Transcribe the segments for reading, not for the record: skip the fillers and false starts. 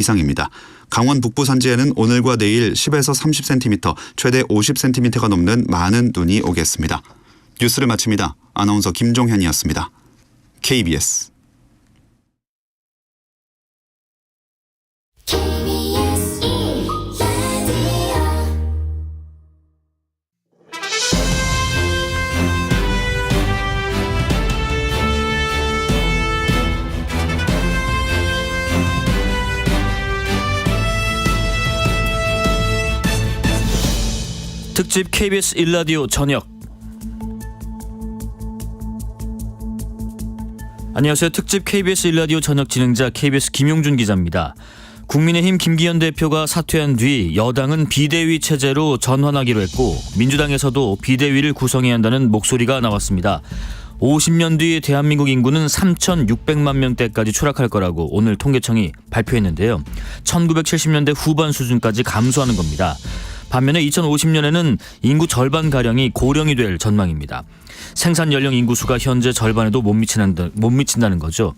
이상입니다. 강원 북부 산지에는 오늘과 내일 10에서 30cm, 최대 50cm가 넘는 많은 눈이 오겠습니다. 뉴스를 마칩니다. 아나운서 김종현이었습니다. KBS 특집 KBS 1라디오 저녁. 안녕하세요. 특집 KBS 1라디오 저녁 진행자 KBS 김용준 기자입니다. 국민의힘 김기현 대표가 사퇴한 뒤 여당은 비대위 체제로 전환하기로 했고 민주당에서도 비대위를 구성해야 한다는 목소리가 나왔습니다. 50년 뒤 대한민국 인구는 3,600만 명대까지 추락할 거라고 오늘 통계청이 발표했는데요. 1970년대 후반 수준까지 감소하는 겁니다. 반면에 2050년에는 인구 절반가량이 고령이 될 전망입니다. 생산 연령 인구수가 현재 절반에도 못 미친다는 거죠.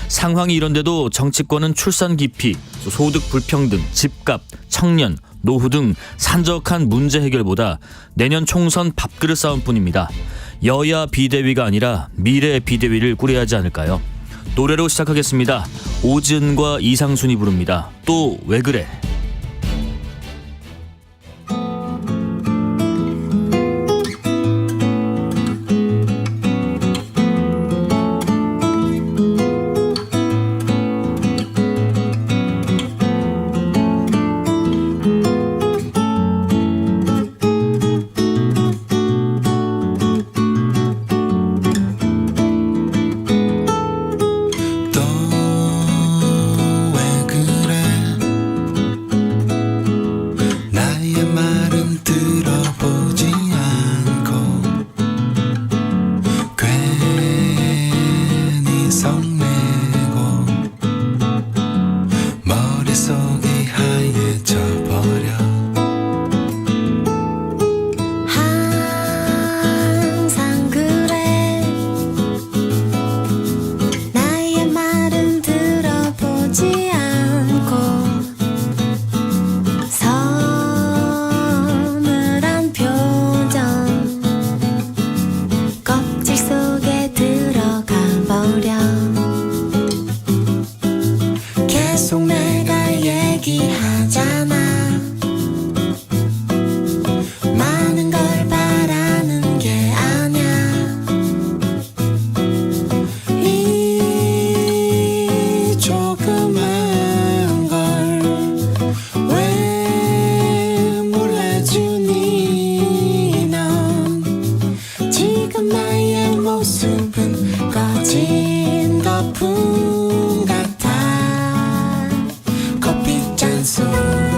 상황이 이런데도 정치권은 출산 기피, 소득 불평등, 집값, 청년, 노후 등 산적한 문제 해결보다 내년 총선 밥그릇 싸움뿐입니다. 여야 비대위가 아니라 미래 비대위를 꾸려야 하지 않을까요? 노래로 시작하겠습니다. 오지은과 이상순이 부릅니다. 또 왜 그래? 계속 내가 얘기하잖아. 많은 걸 바라는 게 아냐. 이 조그만 걸 왜 몰래 주니. 넌 지금 나의 모습은 꺼진 거품 같아. 속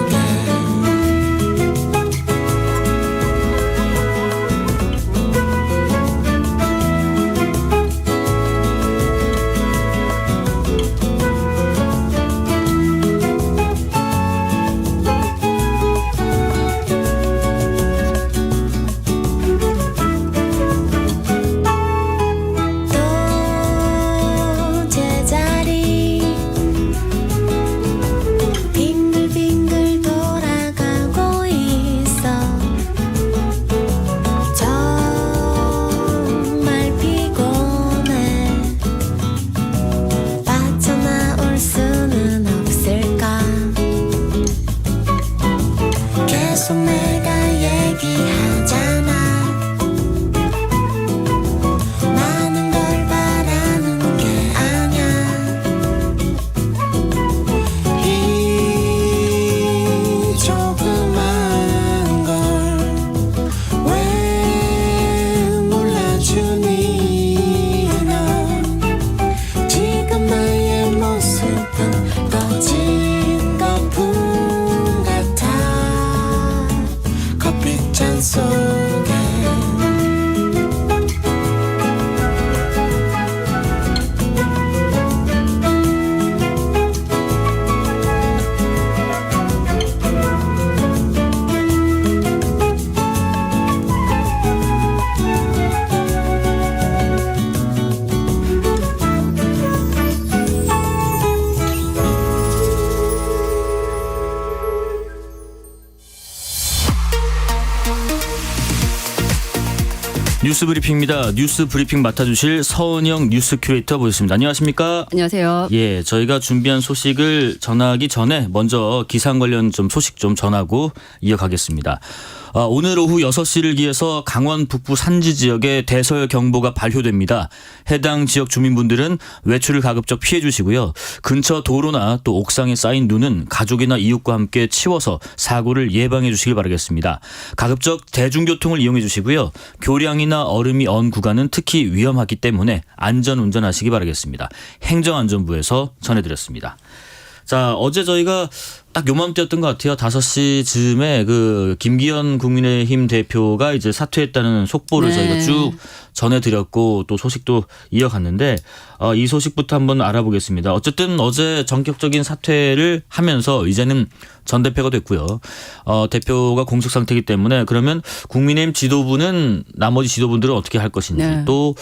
뉴스 브리핑입니다. 뉴스 브리핑 맡아주실 서은영 뉴스 큐레이터 모셨습니다. 안녕하십니까? 안녕하세요. 예, 저희가 준비한 소식을 전하기 전에 먼저 기상 관련 좀 소식 좀 전하고 이어가겠습니다. 오늘 오후 6시를 기해서 강원 북부 산지 지역에 대설 경보가 발효됩니다. 해당 지역 주민분들은 외출을 가급적 피해 주시고요. 근처 도로나 또 옥상에 쌓인 눈은 가족이나 이웃과 함께 치워서 사고를 예방해 주시길 바라겠습니다. 가급적 대중교통을 이용해 주시고요. 교량이나 얼음이 언 구간은 특히 위험하기 때문에 안전 운전하시기 바라겠습니다. 행정안전부에서 전해드렸습니다. 자, 어제 저희가 딱 요맘때였던 것 같아요. 5시 즈음에 그 김기현 국민의힘 대표가 이제 사퇴했다는 속보를 네. 저희가 쭉 전해드렸고 또 소식도 이어갔는데 이 소식부터 한번 알아보겠습니다. 어쨌든 어제 전격적인 사퇴를 하면서 이제는 전 대표가 됐고요. 대표가 공석 상태이기 때문에 그러면 국민의힘 지도부는 나머지 지도부들은 어떻게 할 것인지 네. 또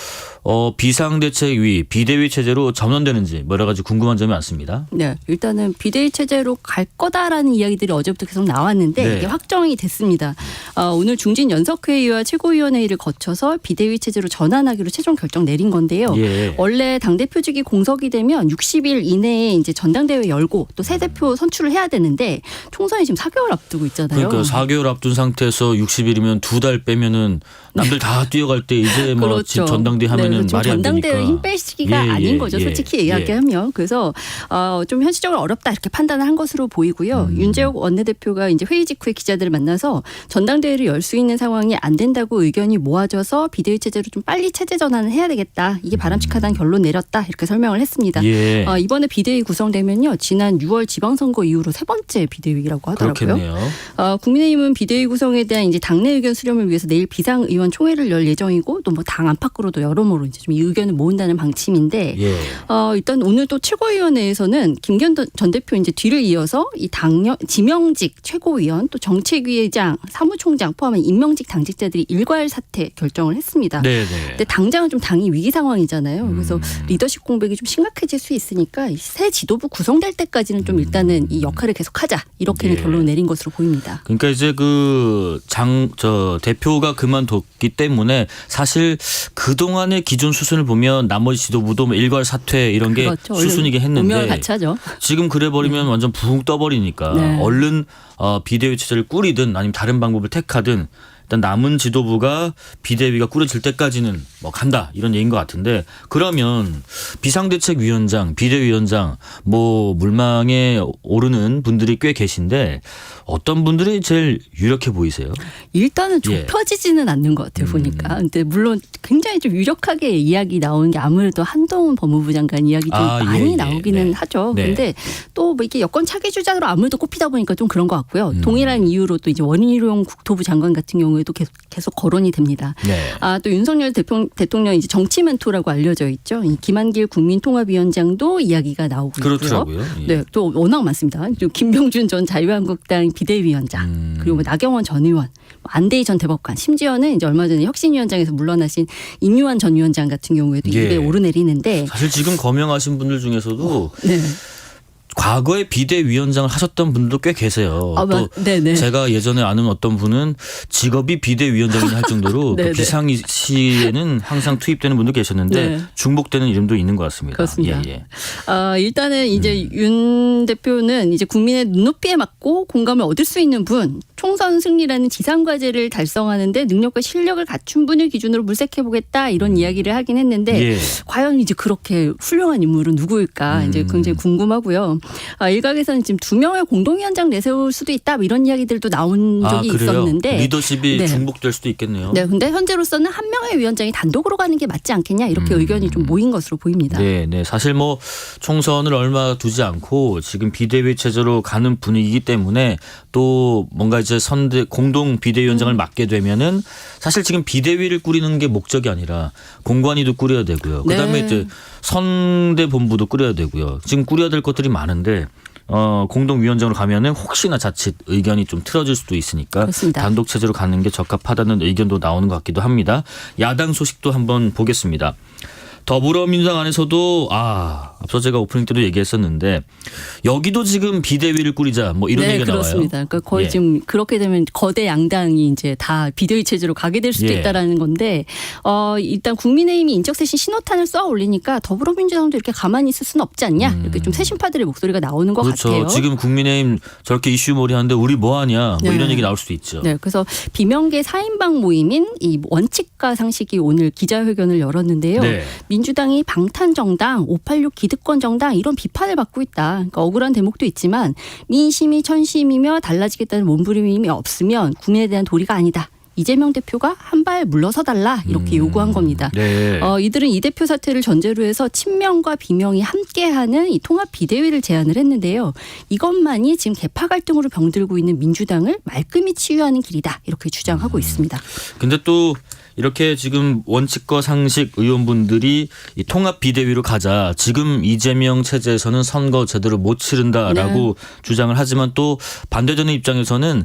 비상대책위, 비대위 체제로 전환되는지 여러 가지 궁금한 점이 많습니다. 네, 일단은 비대위 체제로 갈 거다라는 이야기들이 어제부터 계속 나왔는데 네. 이게 확정이 됐습니다. 오늘 중진 연석회의와 최고위원회의를 거쳐서 비대위 체제로 전환하기로 최종 결정 내린 건데요. 예. 원래 당대표직이 공석이 되면 60일 이내에 이제 전당대회 열고 또 새 대표 선출을 해야 되는데 총선이 지금 4개월 앞두고 있잖아요. 그러니까 4개월 앞둔 상태에서 60일이면 2달 빼면은 남들 다 뛰어갈 때 이제 뭐 그렇죠. 지금 전당대회 하면은 네, 말이 안 되니까. 전당대회 힘 뺄 시기가 예, 아닌 예, 거죠. 예, 솔직히 예. 이야기하면. 그래서 좀 현실적으로 어렵다 이렇게 판단을 한 것으로 보이고요. 윤재욱 원내대표가 이제 회의 직후에 기자들을 만나서 전당대회를 열 수 있는 상황이 안 된다고 의견이 모아져서 비대위 체제로 좀 빨리 체제 전환을 해야 되겠다. 이게 바람직하다는 결론 내렸다. 이렇게 설명을 했습니다. 예. 이번에 비대위 구성되면요. 지난 6월 지방선거 이후로 3번째 비대위라고 하더라고요. 그렇겠네요. 국민의힘은 비대위 구성에 대한 이제 당내 의견 수렴을 위해서 내일 비상의원 총회를 열 예정이고 또 뭐 당 안팎으로도 여러모로 이제 좀 이 의견을 모은다는 방침인데 예. 일단 오늘 또 최고위원회에서는 김기현 전 대표 이제 뒤를 이어서 이 지명직 최고위원 또 정책위의장 사무총장 포함한 임명직 당직자들이 일괄 사퇴 결정을 했습니다. 네, 근데 네. 당장은 좀 당이 위기 상황이잖아요. 그래서 리더십 공백이 좀 심각해질 수 있으니까 새 지도부 구성될 때까지는 좀 일단은 이 역할을 계속하자 이렇게는 예. 결론을 내린 것으로 보입니다. 그러니까 이제 대표가 그만뒀기 때문에 사실 그동안의 기존 수순을 보면 나머지 지도부도 뭐 일괄 사퇴 이런 게 그렇죠. 수순이긴 운명을 했는데 같이 하죠. 지금 그래버리면 완전 붕 떠버리니까 네. 얼른 비대위 체제를 꾸리든 아니면 다른 방법을 택하든 일단 남은 지도부가 비대위가 꾸려질 때까지는 뭐 간다 이런 얘기인 것 같은데 그러면 비상대책위원장, 비대위원장 뭐 물망에 오르는 분들이 꽤 계신데 어떤 분들이 제일 유력해 보이세요? 일단은 예. 좁혀지지는 않는 것 같아요 보니까. 근데 물론 굉장히 좀 유력하게 이야기 나오는 게 아무래도 한동훈 법무부 장관 이야기도 많이 예, 나오기는 네. 하죠. 네. 근데 또 뭐 이게 여권 차기 주자로 아무래도 꼽히다 보니까 좀 그런 것 같고요. 동일한 이유로 또 이제 원희룡 국토부 장관 같은 경우에도 계속 거론이 됩니다. 네. 또 윤석열 대통령 이제 정치 멘토라고 알려져 있죠. 이 김한길 국민통합위원장도 이야기가 나오고 있고요. 그렇더라고요. 예. 네, 또 워낙 많습니다. 또 김병준 전 자유한국당 비대위원장, 그리고 뭐 나경원 전 의원, 안대희 전 대법관, 심지어는 이제 얼마 전에 혁신위원장에서 물러나신 임유한 전 위원장 같은 경우에도 예. 입에 오르내리는데, 사실 지금 거명하신 분들 중에서도 네, 과거에 비대위원장을 하셨던 분들도 꽤 계세요. 또 네네. 제가 예전에 아는 어떤 분은 직업이 비대위원장이 할 정도로 그 네네. 비상시에는 항상 투입되는 분도 계셨는데 네. 중복되는 이름도 있는 것 같습니다. 그렇습니다. 예, 예. 일단은 이제 윤 대표는 이제 국민의 눈높이에 맞고 공감을 얻을 수 있는 분, 총선 승리라는 지상과제를 달성하는데 능력과 실력을 갖춘 분을 기준으로 물색해보겠다 이런 이야기를 하긴 했는데 예. 과연 이제 그렇게 훌륭한 인물은 누구일까 이제 굉장히 궁금하고요. 일각에서는 지금 2명의 공동위원장 내세울 수도 있다 뭐 이런 이야기들도 나온 적이 그래요? 있었는데 리더십이 네. 중복될 수도 있겠네요. 네, 근데 현재로서는 한 명의 위원장이 단독으로 가는 게 맞지 않겠냐 이렇게 의견이 좀 모인 것으로 보입니다. 네, 네. 사실 뭐 총선을 얼마 두지 않고 지금 비대위 체제로 가는 분위기이기 때문에 또 뭔가 이제 공동 비대위원장을 맡게 되면은 사실 지금 비대위를 꾸리는 게 목적이 아니라 공관위도 꾸려야 되고요. 그다음에 네. 이제 선대 본부도 꾸려야 되고요. 지금 꾸려야 될 것들이 많은데 공동위원장으로 가면은 혹시나 자칫 의견이 좀 틀어질 수도 있으니까 그렇습니다. 단독 체제로 가는 게 적합하다는 의견도 나오는 것 같기도 합니다. 야당 소식도 한번 보겠습니다. 더불어민주당 안에서도 앞서 제가 오프닝 때도 얘기했었는데 여기도 지금 비대위를 꾸리자 뭐 이런 네, 얘기가 그렇습니다. 나와요. 그러니까 거의 예. 지금 그렇게 되면 거대 양당이 이제 다 비대위 체제로 가게 될 수도 예. 있다라는 건데 일단 국민의힘이 인적쇄신 신호탄을 쏘아 올리니까 더불어민주당도 이렇게 가만히 있을 수는 없지 않냐 이렇게 좀 새심파들의 목소리가 나오는 것 그렇죠. 같아요. 지금 국민의힘 저렇게 이슈몰이 하는데 우리 뭐 하냐 뭐 네. 이런 얘기 나올 수도 있죠. 네, 그래서 비명계 4인방 모임인 이 원칙과 상식이 오늘 기자회견을 열었는데요. 네. 민주당이 방탄정당, 586 기득권 정당 이런 비판을 받고 있다. 그러니까 억울한 대목도 있지만 민심이 천심이며 달라지겠다는 몸부림이 없으면 국민에 대한 도리가 아니다. 이재명 대표가 한 발 물러서 달라 이렇게 요구한 겁니다. 네. 이들은 이 대표 사퇴를 전제로 해서 친명과 비명이 함께하는 이 통합 비대위를 제안을 했는데요. 이것만이 지금 개파 갈등으로 병들고 있는 민주당을 말끔히 치유하는 길이다 이렇게 주장하고 있습니다. 근데 또 이렇게 지금 원칙과 상식 의원분들이 이 통합 비대위로 가자. 지금 이재명 체제에서는 선거 제대로 못 치른다라고 주장을 하지만 또 반대되는 입장에서는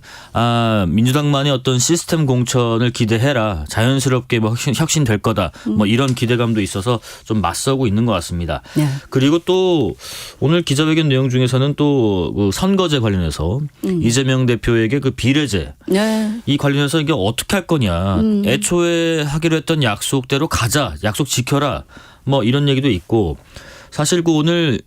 민주당만의 어떤 시스템 공천을 기대해라. 자연스럽게 뭐 혁신될 거다. 뭐 이런 기대감도 있어서 좀 맞서고 있는 것 같습니다. 네. 그리고 또 오늘 기자회견 내용 중에서는 또 그 선거제 관련해서 이재명 대표에게 그 비례제 네. 이 관련해서 이게 어떻게 할 거냐. 애초에 하기로 했던 약속대로 가자. 약속 지켜라. 뭐 이런 얘기도 있고 사실 그 오늘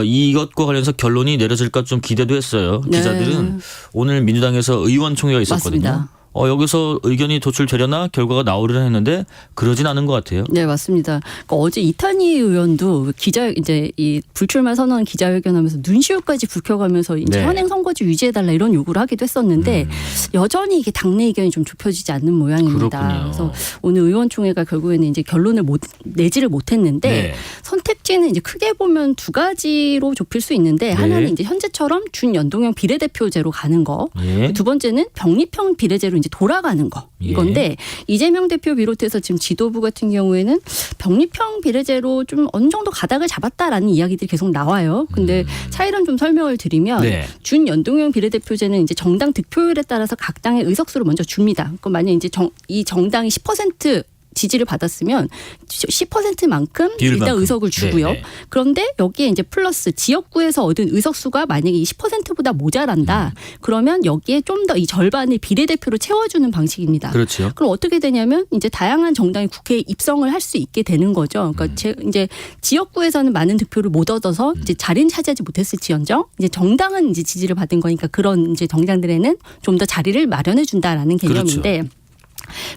이것과 관련해서 결론이 내려질까 좀 기대도 했어요. 네. 기자들은 오늘 민주당에서 의원총회가 있었거든요. 맞습니다. 여기서 의견이 도출되려나 결과가 나오려나 했는데 그러진 않은 것 같아요. 네, 맞습니다. 그러니까 어제 이탄희 의원도 이제 이 불출마 선언 기자회견하면서 눈시울까지 붉혀가면서 이제 네. 현행 선거제 유지해달라 이런 요구를 하기도 했었는데 여전히 이게 당내 의견이 좀 좁혀지지 않는 모양입니다. 그렇군요. 그래서 오늘 의원총회가 결국에는 이제 결론을 내지를 못했는데 네. 선택지는 이제 크게 보면 두 가지로 좁힐 수 있는데 하나는 이제 현재처럼 준연동형 비례대표제로 가는 거, 예. 두 번째는 병립형 비례제로 이제 돌아가는 거 이건데 이재명 대표 비롯해서 지금 지도부 같은 경우에는 병립형 비례제로 좀 어느 정도 가닥을 잡았다라는 이야기들이 계속 나와요. 근데 차이점 좀 설명을 드리면 네. 준연동형 비례대표제는 이제 정당 득표율에 따라서 각 당의 의석수를 먼저 줍니다. 그럼 만약 이제 이 정당이 10% 지지를 받았으면 10%만큼 일단 비율만큼. 의석을 주고요. 네. 그런데 여기에 이제 플러스 지역구에서 얻은 의석수가 만약에 이 10%보다 모자란다. 그러면 여기에 좀 더 이 절반을 비례대표로 채워주는 방식입니다. 그렇죠. 그럼 어떻게 되냐면 이제 다양한 정당이 국회에 입성을 할 수 있게 되는 거죠. 그러니까 이제 지역구에서는 많은 득표를 못 얻어서 이제 자리는 차지하지 못했을지언정 이제 정당은 이제 지지를 받은 거니까 그런 이제 정당들에는 좀 더 자리를 마련해 준다라는 개념인데.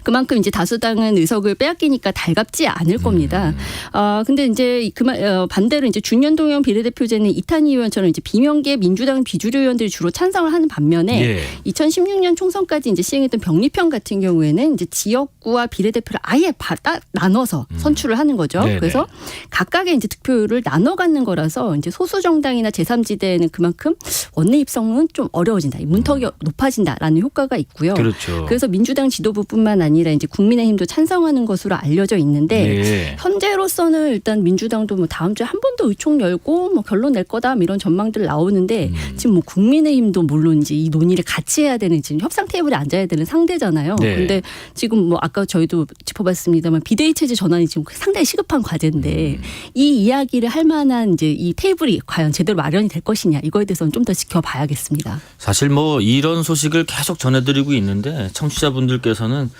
그만큼 이제 다수당은 의석을 빼앗기니까 달갑지 않을 겁니다. 근데 이제 반대로 이제 준연동형 비례대표제는 이탄희 의원처럼 이제 비명계 민주당 비주류 의원들이 주로 찬성을 하는 반면에 예. 2016년 총선까지 이제 시행했던 병립형 같은 경우에는 이제 지역구와 비례대표를 아예 나눠서 선출을 하는 거죠. 네네. 그래서 각각의 이제 득표율을 나눠 갖는 거라서 이제 소수 정당이나 제3지대에는 그만큼 원내 입성은 좀 어려워진다. 문턱이 높아진다라는 효과가 있고요. 그렇죠. 그래서 민주당 지도부뿐만 아니라 이제 국민의힘도 찬성하는 것으로 알려져 있는데 예. 현재로서는 일단 민주당도 뭐 다음 주에 한 번 더 의총 열고 뭐 결론 낼 거다 뭐 이런 전망들 나오는데 지금 뭐 국민의힘도 물론이제 이 논의를 같이 해야 되는 지금 협상 테이블에 앉아야 되는 상대잖아요. 네. 근데 지금 뭐 아까 저희도 짚어봤습니다만 비대위 체제 전환이 지금 상당히 시급한 과제인데 이 이야기를 할 만한 이제 이 테이블이 과연 제대로 마련이 될 것이냐 이거에 대해서는 좀 더 지켜봐야겠습니다. 사실 뭐 이런 소식을 계속 전해드리고 있는데 청취자분들께서는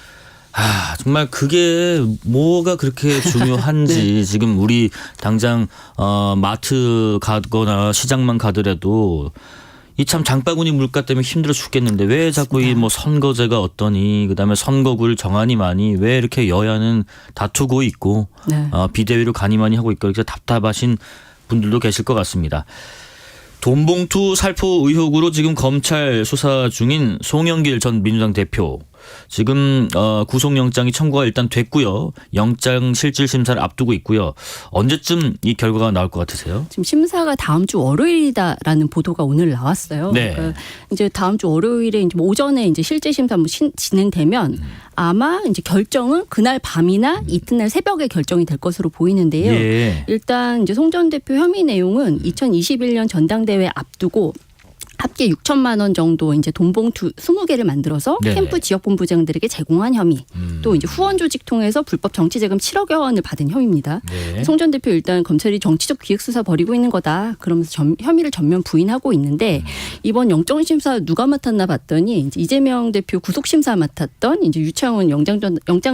정말 그게 뭐가 그렇게 중요한지 지금 우리 당장 마트 가거나 시장만 가더라도 이 참 장바구니 물가 때문에 힘들어 죽겠는데 왜 자꾸 이 뭐 선거제가 어떠니 그다음에 선거구를 정하니만이 왜 이렇게 여야는 다투고 있고 네. 비대위로 가니만이 하고 있고 이렇게 답답하신 분들도 계실 것 같습니다. 돈봉투 살포 의혹으로 지금 검찰 수사 중인 송영길 전 민주당 대표 지금 구속영장이 청구가 일단 됐고요. 영장 실질 심사를 앞두고 있고요. 언제쯤 이 결과가 나올 것 같으세요? 지금 심사가 다음 주 월요일이다라는 보도가 오늘 나왔어요. 네. 그러니까 이제 다음 주 월요일에 이제 뭐 오전에 이제 실제 심사 한번 진행되면 아마 이제 결정은 그날 밤이나 이튿날 새벽에 결정이 될 것으로 보이는데요. 예. 일단 이제 송 전 대표 혐의 내용은 2021년 전당대회 앞두고 합계 6천만 원 정도 이제 돈봉투 20개를 만들어서 네네. 캠프 지역 본부장들에게 제공한 혐의. 또 이제 후원 조직 통해서 불법 정치 자금 7억여 원을 받은 혐의입니다. 네. 송 전 대표 일단 검찰이 정치적 기획 수사 벌이고 있는 거다. 그러면서 혐의를 전면 부인하고 있는데 이번 영장 심사 누가 맡았나 봤더니 이제 이재명 대표 구속 심사 맡았던 이제 유창훈 영장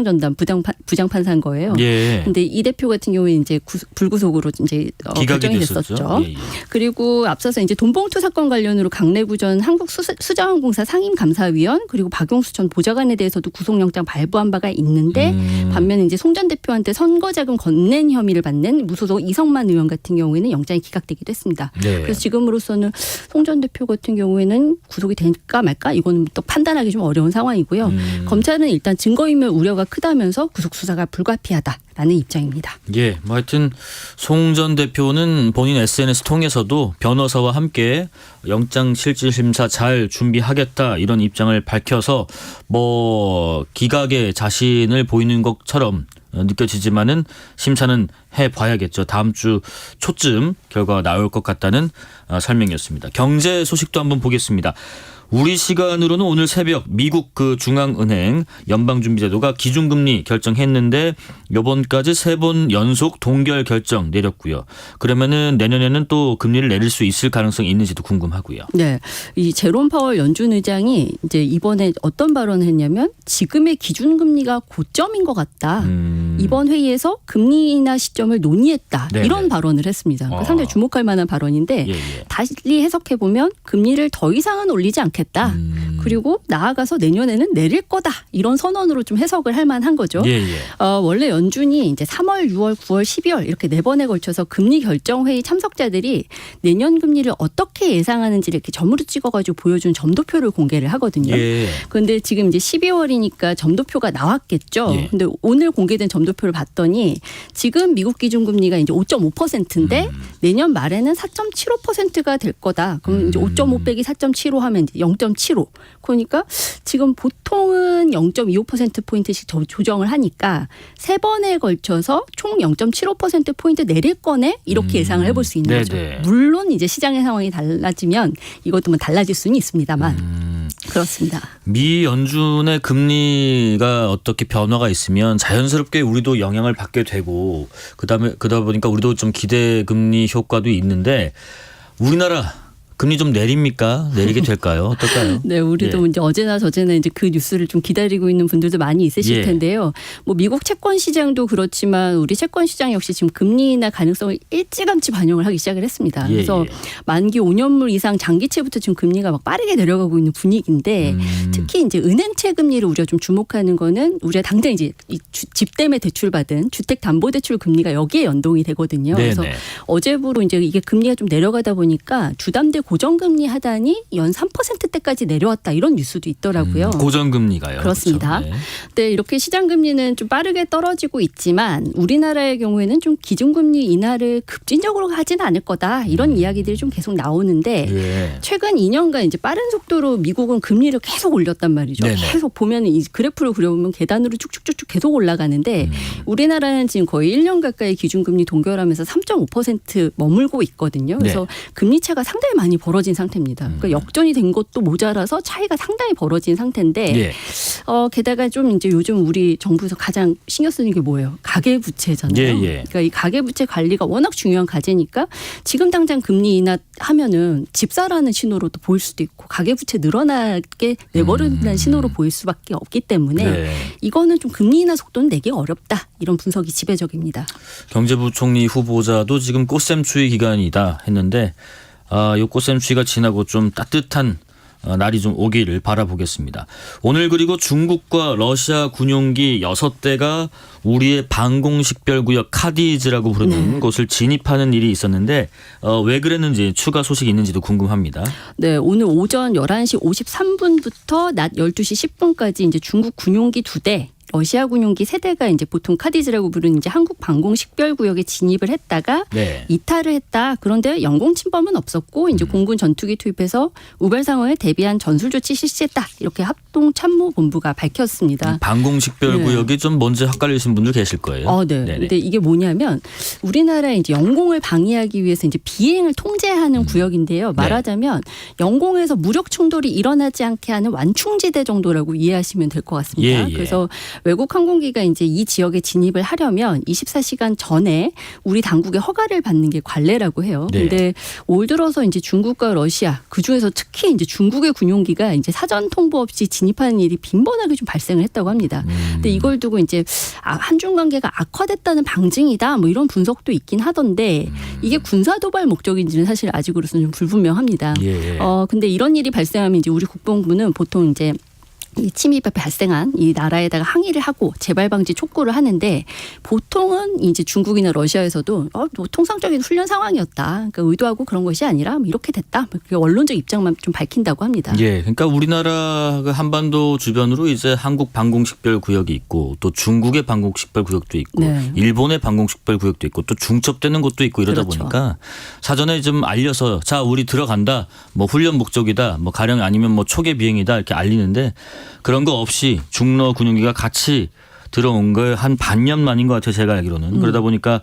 전담 부장 판사인 거예요. 예. 근데 이 대표 같은 경우에 이제 불구속으로 이제 기각이 결정이 됐었죠. 됐었죠. 예, 예. 그리고 앞서서 이제 돈봉투 사건 관련으로 강내구 전 한국수자원공사 상임감사위원 그리고 박용수 전 보좌관에 대해서도 구속영장 발부한 바가 있는데 반면에 이제 송 전 대표한테 선거자금 건넨 혐의를 받는 무소속 이성만 의원 같은 경우에는 영장이 기각되기도 했습니다. 네. 그래서 지금으로서는 송 전 대표 같은 경우에는 구속이 될까 말까 이거는 또 판단하기 좀 어려운 상황이고요. 검찰은 일단 증거인멸 우려가 크다면서 구속 수사가 불가피하다라는 입장입니다. 예, 뭐 하여튼 송 전 대표는 본인 SNS 통해서도 변호사와 함께 영장 실질 심사 잘 준비하겠다 이런 입장을 밝혀서 뭐 기각에 자신을 보이는 것처럼 느껴지지만은 심사는 해봐야겠죠. 다음 주 초쯤 결과가 나올 것 같다는 설명이었습니다. 경제 소식도 한번 보겠습니다. 우리 시간으로는 오늘 새벽 미국 그 중앙은행 연방준비제도가 기준금리 결정했는데 이번까지 3번 연속 동결 결정 내렸고요. 그러면은 내년에는 또 금리를 내릴 수 있을 가능성이 있는지도 궁금하고요. 네, 이 제롬 파월 연준 의장이 이제 이번에 어떤 발언을 했냐면 지금의 기준금리가 고점인 것 같다. 이번 회의에서 금리 인하 시점을 논의했다. 네네. 이런 발언을 했습니다. 그러니까 상당히 주목할 만한 발언인데 예, 예. 달리 해석해 보면 금리를 더 이상은 올리지 않겠다. 그리고 나아가서 내년에는 내릴 거다. 이런 선언으로 좀 해석을 할 만한 거죠. 예, 예. 원래 연준이 이제 3월, 6월, 9월, 12월 이렇게 4번에 걸쳐서 금리 결정 회의 참석자들이 내년 금리를 어떻게 예상하는지를 이렇게 점으로 찍어가지고 보여준 점도표를 공개를 하거든요. 예. 그런데 지금 이제 12월이니까 점도표가 나왔겠죠. 예. 근데 오늘 공개된 점도표를 봤더니 지금 미국 기준금리가 이제 5.5%인데 내년 말에는 4.75%가 될 거다. 그럼 이제 5.5 빼기 4.75 하면 이제 0.75. 그러니까 지금 보통은 0.25%포인트씩 조정을 하니까 3번에 걸쳐서 총 0.75%포인트 내릴 거네? 이렇게 예상을 해볼 수 있는 거죠. 네네. 물론 이제 시장의 상황이 달라지면 이것도 뭐 달라질 수는 있습니다만 그렇습니다. 미 연준의 금리가 어떻게 변화가 있으면 자연스럽게 우리도 영향을 받게 되고 그러다 보니까 우리도 좀 기대 금리 효과도 있는데 우리나라 금리 좀 내립니까? 내리게 될까요? 어떨까요? 네, 우리도 예. 이제 어제나 저제나 이제 그 뉴스를 좀 기다리고 있는 분들도 많이 있으실 예. 텐데요. 뭐 미국 채권 시장도 그렇지만 우리 채권 시장 역시 지금 금리 인하 가능성을 일찌감치 반영을 하기 시작을 했습니다. 예, 그래서 예. 만기 5년물 이상 장기채부터 지금 금리가 막 빠르게 내려가고 있는 분위기인데 특히 이제 은행채 금리를 우리가 좀 주목하는 거는 우리가 당장 이제 집 때문에 대출받은 주택담보대출 금리가 여기에 연동이 되거든요. 네네. 그래서 어제부로 이제 이게 금리가 좀 내려가다 보니까 주담대 고정금리 하단이 연 3%대까지 내려왔다 이런 뉴스도 있더라고요. 고정금리가요. 그렇습니다. 그렇죠? 네. 네, 이렇게 시장 금리는 좀 빠르게 떨어지고 있지만 우리나라의 경우에는 좀 기준금리 인하를 급진적으로 하지는 않을 거다 이런 이야기들이 좀 계속 나오는데 예. 최근 2년간 이제 빠른 속도로 미국은 금리를 계속 올렸단 말이죠. 네네. 계속 보면 이 그래프를 그려보면 계단으로 쭉쭉쭉쭉 계속 올라가는데 우리나라는 지금 거의 1년 가까이 기준금리 동결하면서 3.5% 머물고 있거든요. 그래서 네. 금리 차가 상당히 많이 벌어진 상태입니다. 그러니까 역전이 된 것도 모자라서 차이가 상당히 벌어진 상태인데 예. 게다가 좀 이제 요즘 우리 정부에서 가장 신경 쓰는 게 뭐예요? 가계부채잖아요. 예, 예. 그러니까 이 가계부채 관리가 워낙 중요한 과제니까 지금 당장 금리 인하하면은 집사라는 신호로도 보일 수도 있고 가계부채 늘어나게 내버린다는 신호로 보일 수밖에 없기 때문에 네. 이거는 좀 금리 인하 속도는 내기가 어렵다. 이런 분석이 지배적입니다. 경제부총리 후보자도 지금 꽃샘추위 기간이다 했는데 이 꽃샘추위가 지나고 좀 따뜻한 날이 좀 오기를 바라보겠습니다. 오늘 그리고 중국과 러시아 군용기 6대가 우리의 방공식별구역 카디즈라고 부르는 곳을 진입하는 일이 있었는데 왜 그랬는지 추가 소식이 있는지도 궁금합니다. 네, 오늘 오전 11시 53분부터 낮 12시 10분까지 이제 중국 군용기 2대 러시아 군용기 세대가 이제 보통 카디즈라고 부르는 이제 한국 방공 식별구역에 진입을 했다가 네. 이탈을 했다. 그런데 영공 침범은 없었고 이제 공군 전투기 투입해서 우발 상황에 대비한 전술 조치 실시했다. 이렇게 합동참모본부가 밝혔습니다. 방공식별구역이 좀 먼저 헷갈리신 분들 계실 거예요. 네. 네네. 근데 이게 뭐냐면 우리나라의 이제 영공을 방해하기 위해서 이제 비행을 통제하는 구역인데요. 말하자면 영공에서 무력 충돌이 일어나지 않게 하는 완충지대 정도라고 이해하시면 될 것 같습니다. 예. 그래서 외국 항공기가 이제 이 지역에 진입을 하려면 24시간 전에 우리 당국의 허가를 받는 게 관례라고 해요. 네. 근데 올 들어서 이제 중국과 러시아 그 중에서 특히 이제 중국의 군용기가 이제 사전 통보 없이 진입하는 일이 빈번하게 좀 발생을 했다고 합니다. 근데 이걸 두고 이제 한중 관계가 악화됐다는 방증이다. 뭐 이런 분석도 있긴 하던데 이게 군사 도발 목적인지는 사실 아직으로서는 좀 불분명합니다. 예. 근데 이런 일이 발생하면 이제 우리 국방부는 보통 이제 이 침입이 발생한 이 나라에다가 항의를 하고 재발 방지 촉구를 하는데 보통은 이제 중국이나 러시아에서도 뭐 통상적인 훈련 상황이었다. 그러니까 의도하고 그런 것이 아니라 뭐 이렇게 됐다. 그렇게 원론적 입장만 좀 밝힌다고 합니다. 예, 그러니까 우리나라가 한반도 주변으로 이제 한국 방공식별구역이 있고 또 중국의 방공식별구역도 있고 네. 일본의 방공식별구역도 있고 또 중첩되는 곳도 있고 이러다 그렇죠. 보니까 사전에 좀 알려서 자 우리 들어간다. 뭐 훈련 목적이다. 뭐 가령 아니면 뭐 초계 비행이다 이렇게 알리는데 그런 거 없이 중러 군용기가 같이 들어온 걸 한 반년 만인 것 같아요. 제가 알기로는. 그러다 보니까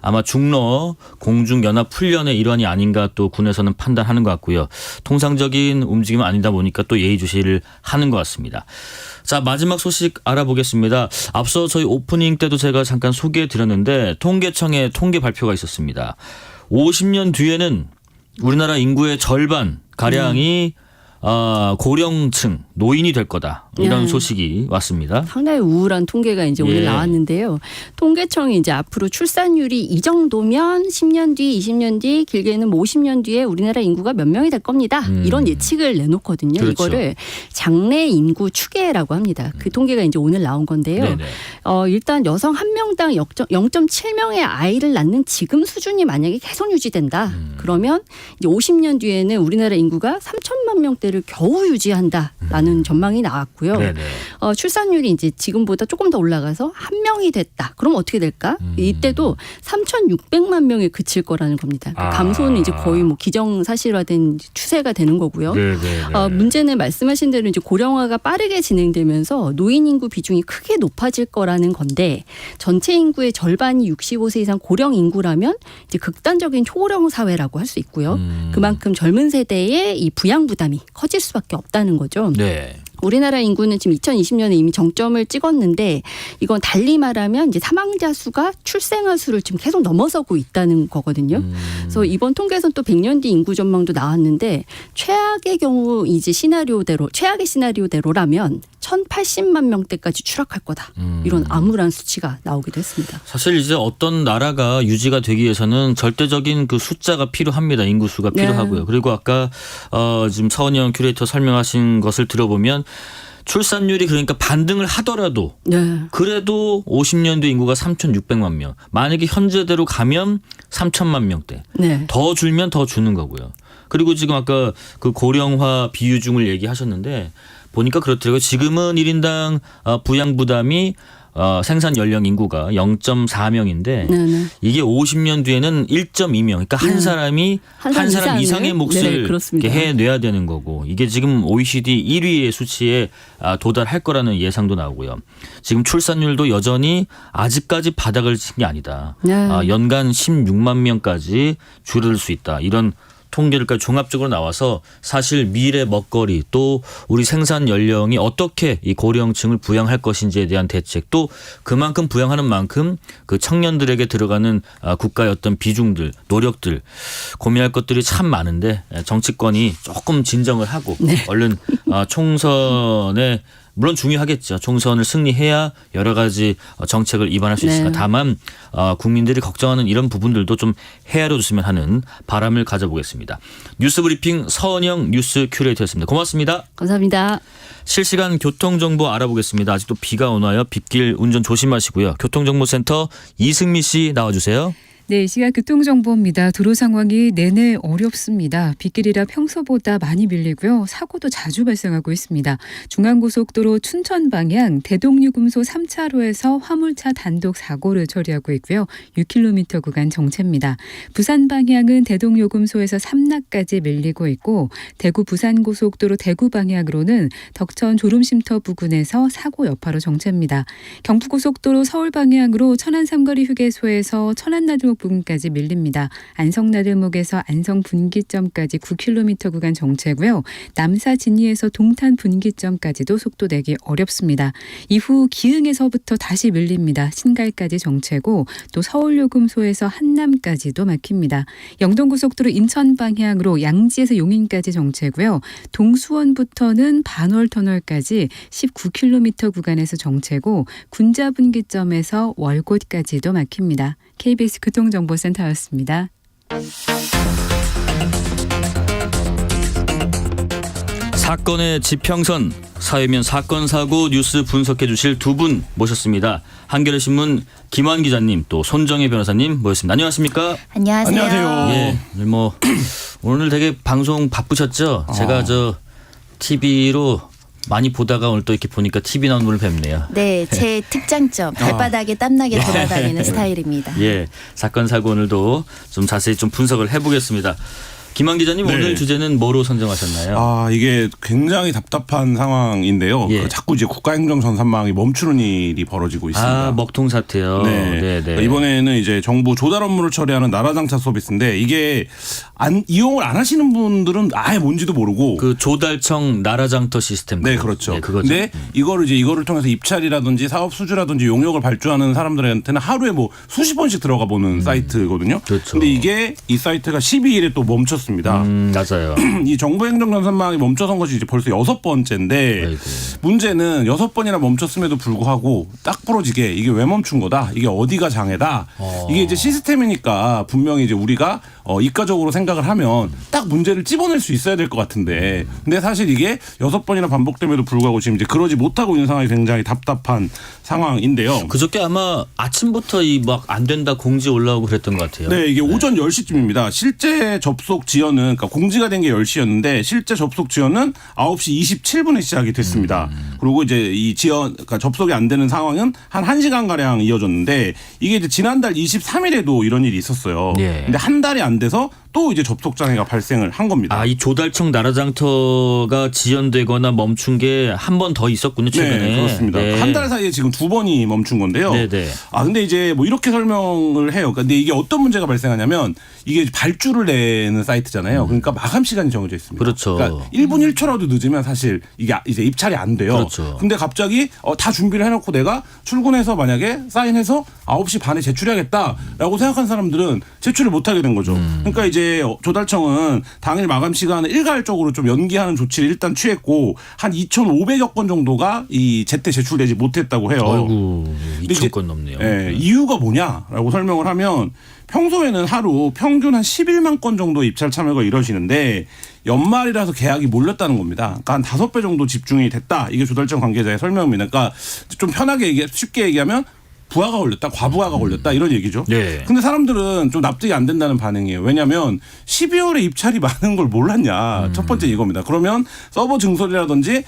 아마 중러 공중연합훈련의 일환이 아닌가 또 군에서는 판단하는 것 같고요. 통상적인 움직임은 아니다 보니까 또 예의주시를 하는 것 같습니다. 자, 마지막 소식 알아보겠습니다. 앞서 저희 오프닝 때도 제가 잠깐 소개해드렸는데 통계청의 통계 발표가 있었습니다. 50년 뒤에는 우리나라 인구의 절반 가량이 고령층 노인이 될 거다 이런 네. 소식이 왔습니다. 상당히 우울한 통계가 이제 오늘 예. 나왔는데요. 통계청이 이제 앞으로 출산율이 이 정도면 10년 뒤, 20년 뒤, 길게는 뭐 50년 뒤에 우리나라 인구가 몇 명이 될 겁니다. 이런 예측을 내놓거든요. 그렇죠. 이거를 장래 인구 추계라고 합니다. 그 통계가 이제 오늘 나온 건데요. 네네. 일단 여성 한 명당 0.7명의 아이를 낳는 지금 수준이 만약에 계속 유지된다. 그러면 이제 50년 뒤에는 우리나라 인구가 3천만 명대를 겨우 유지한다라는 전망이 나왔고요. 네네. 출산율이 이제 지금보다 조금 더 올라가서 한 명이 됐다. 그럼 어떻게 될까? 이때도 3,600만 명에 그칠 거라는 겁니다. 그러니까 감소는 이제 거의 뭐 기정사실화된 추세가 되는 거고요. 네네. 문제는 말씀하신 대로 이제 고령화가 빠르게 진행되면서 노인 인구 비중이 크게 높아질 거라는 건데 전체 인구의 절반이 65세 이상 고령 인구라면 이제 극단적인 초고령 사회라고 할 수 있고요. 그만큼 젊은 세대의 이 부양 부담이 커질 수밖에 없다는 거죠. 네. 우리나라 인구는 지금 2020년에 이미 정점을 찍었는데 이건 달리 말하면 이제 사망자 수가 출생아 수를 지금 계속 넘어서고 있다는 거거든요. 그래서 이번 통계에서는 또 100년 뒤 인구 전망도 나왔는데 최악의 경우 이제 최악의 시나리오대로라면 1,080만 명대까지 추락할 거다. 이런 암울한 수치가 나오기도 했습니다. 사실 이제 어떤 나라가 유지가 되기 위해서는 절대적인 그 숫자가 필요합니다. 인구수가 네. 필요하고요. 그리고 아까 지금 서은영 큐레이터 설명하신 것을 들어보면 출산율이 그러니까 반등을 하더라도 네. 그래도 50년대 인구가 3,600만 명. 만약에 현재대로 가면 3천만 명대. 네. 더 줄면 더 주는 거고요. 그리고 지금 아까 그 고령화 비유중을 얘기하셨는데 보니까 그렇더라고요. 지금은 1인당 부양 부담이 생산 연령 인구가 0.4명인데 네네. 이게 50년 뒤에는 1.2명. 그러니까 한 사람이 한 사람 이상의 몫을 그렇습니다. 이렇게 해내야 되는 거고 이게 지금 OECD 1위의 수치에 도달할 거라는 예상도 나오고요. 지금 출산율도 여전히 아직까지 바닥을 친 게 아니다. 네. 연간 16만 명까지 줄을 수 있다. 이런 통계를까지 종합적으로 나와서 사실 미래 먹거리 또 우리 생산 연령이 어떻게 이 고령층을 부양할 것인지에 대한 대책 또 그만큼 부양하는 만큼 그 청년들에게 들어가는 국가의 어떤 비중들 노력들 고민할 것들이 참 많은데 정치권이 조금 진정을 하고 얼른 총선에 물론 중요하겠죠. 총선을 승리해야 여러 가지 정책을 입안할 수 있으니까 다만 국민들이 걱정하는 이런 부분들도 좀 헤아려 줬으면 하는 바람을 가져보겠습니다. 뉴스브리핑 서은영 뉴스 큐레이터였습니다. 고맙습니다. 감사합니다. 실시간 교통정보 알아보겠습니다. 아직도 비가 오나요? 빗길 운전 조심하시고요. 교통정보센터 이승미 씨 나와주세요. 네, 이 시각 교통정보입니다. 도로 상황이 내내 어렵습니다. 빗길이라 평소보다 많이 밀리고요. 사고도 자주 발생하고 있습니다. 중앙고속도로 춘천 방향 대동유금소 3차로에서 화물차 단독 사고를 처리하고 있고요. 6km 구간 정체입니다. 부산 방향은 대동요금소에서 삼락까지 밀리고 있고 대구 부산고속도로 대구 방향으로는 덕천 졸음쉼터 부근에서 사고 여파로 정체입니다. 경부고속도로 서울 방향으로 천안 삼거리 휴게소에서 천안나들목 부근까지 밀립니다. 안성나들목에서 안성 분기점까지 9km 구간 정체고요. 남사 진리에서 동탄 분기점까지도 속도 내기 어렵습니다. 이후 기흥에서부터 다시 밀립니다. 신갈까지 정체고 또 서울요금소에서 한남까지도 막힙니다. 영동고속도로 인천 방향으로 양지에서 용인까지 정체고요. 동수원부터는 반월터널까지 19km 구간에서 정체고 군자 분기점에서 월곶까지도 막힙니다. KBS 교통정보센터였습니다. 사건의 지평선, 사회면 사건 사고 뉴스 분석해 주실 두 분 모셨습니다. 한겨레신문 김환 기자님 또 손정혜 변호사님 모셨습니다. 안녕하십니까? 안녕하세요. 예, 오늘 되게 방송 바쁘셨죠? 제가 TV로 많이 보다가 오늘 또 이렇게 보니까 TV 나온 분을 뵙네요. 네, 제 특장점 발바닥에 땀나게 돌아다니는 스타일입니다. 예, 사건 사고 오늘도 좀 자세히 좀 분석을 해보겠습니다. 김환 기자님 네. 오늘 주제는 뭐로 선정하셨나요? 이게 굉장히 답답한 상황인데요. 예. 자꾸 이제 국가행정전산망이 멈추는 일이 벌어지고 있습니다. 먹통 사태요. 네. 이번에는 이제 정부 조달 업무를 처리하는 나라장차 서비스인데 이게 이용을 안 하시는 분들은 아예 뭔지도 모르고 그 조달청 나라장터 시스템. 네, 그렇죠. 네, 그거죠. 근데 이거를 통해서 입찰이라든지 사업 수주라든지 용역을 발주하는 사람들한테는 하루에 뭐 수십 번씩 들어가 보는 사이트거든요. 그렇죠. 근데 이게 이 사이트가 12일에 또 멈췄습니다. 맞아요. 이 정부 행정전산망이 멈춰선 것이 이제 벌써 6번째인데 아이고. 문제는 6번이나 멈췄음에도 불구하고 딱 부러지게 이게 왜 멈춘 거다? 이게 어디가 장애다? 이게 이제 시스템이니까 분명히 이제 우리가 이과적으로 생각을 하면 딱 문제를 찝어낼 수 있어야 될 것 같은데 근데 사실 이게 6번이나 반복됨에도 불구하고 지금 이제 그러지 못하고 있는 상황이 굉장히 답답한 상황인데요. 그저께 아마 아침부터 막 안 된다 공지 올라오고 그랬던 것 같아요. 네, 이게 오전 10시쯤입니다. 실제 접속 지연은 그러니까 공지가 된 게 10시였는데 실제 접속 지연은 9시 27분에 시작이 됐습니다. 그리고 이제 이 지연 그러니까 접속이 안 되는 상황은 한 1시간 가량 이어졌는데 이게 이제 지난달 23일에도 이런 일이 있었어요. 예. 근데 한 달이 안 돼서 또 이제 접속 장애가 발생을 한 겁니다. 이 조달청 나라장터가 지연되거나 멈춘 게 한 번 더 있었군요, 최근에. 네, 그렇습니다. 네. 한 달 사이에 지금 2번이 멈춘 건데요. 네네. 근데 이제 뭐 이렇게 설명을 해요. 근데 이게 어떤 문제가 발생하냐면 이게 발주를 내는 사이트잖아요. 그러니까 마감 시간이 정해져 있습니다. 그렇죠. 그러니까 1분 1초라도 늦으면 사실 이게 이제 입찰이 안 돼요. 그렇죠. 근데 갑자기 다 준비를 해놓고 내가 출근해서 만약에 사인해서 9시 반에 제출해야겠다라고 생각한 사람들은 제출을 못하게 된 거죠. 그러니까 이제 조달청은 당일 마감 시간을 일괄적으로 좀 연기하는 조치를 일단 취했고 한 2,500여 건 정도가 이 제때 제출되지 못했다고 해요. 아이고, 근데 2,000건 넘네요. 이유가 뭐냐라고 설명을 하면 평소에는 하루 평균 한 11만 건 정도 입찰 참여가 이루어지는데 연말이라서 계약이 몰렸다는 겁니다. 그러니까 한 5배 정도 집중이 됐다. 이게 조달청 관계자의 설명입니다. 그러니까 좀 편하게 쉽게 얘기하면 부하가 걸렸다, 과부하가 걸렸다 이런 얘기죠. 네. 근데 사람들은 좀 납득이 안 된다는 반응이에요. 왜냐하면 12월에 입찰이 많은 걸 몰랐냐. 첫 번째 이겁니다. 그러면 서버 증설이라든지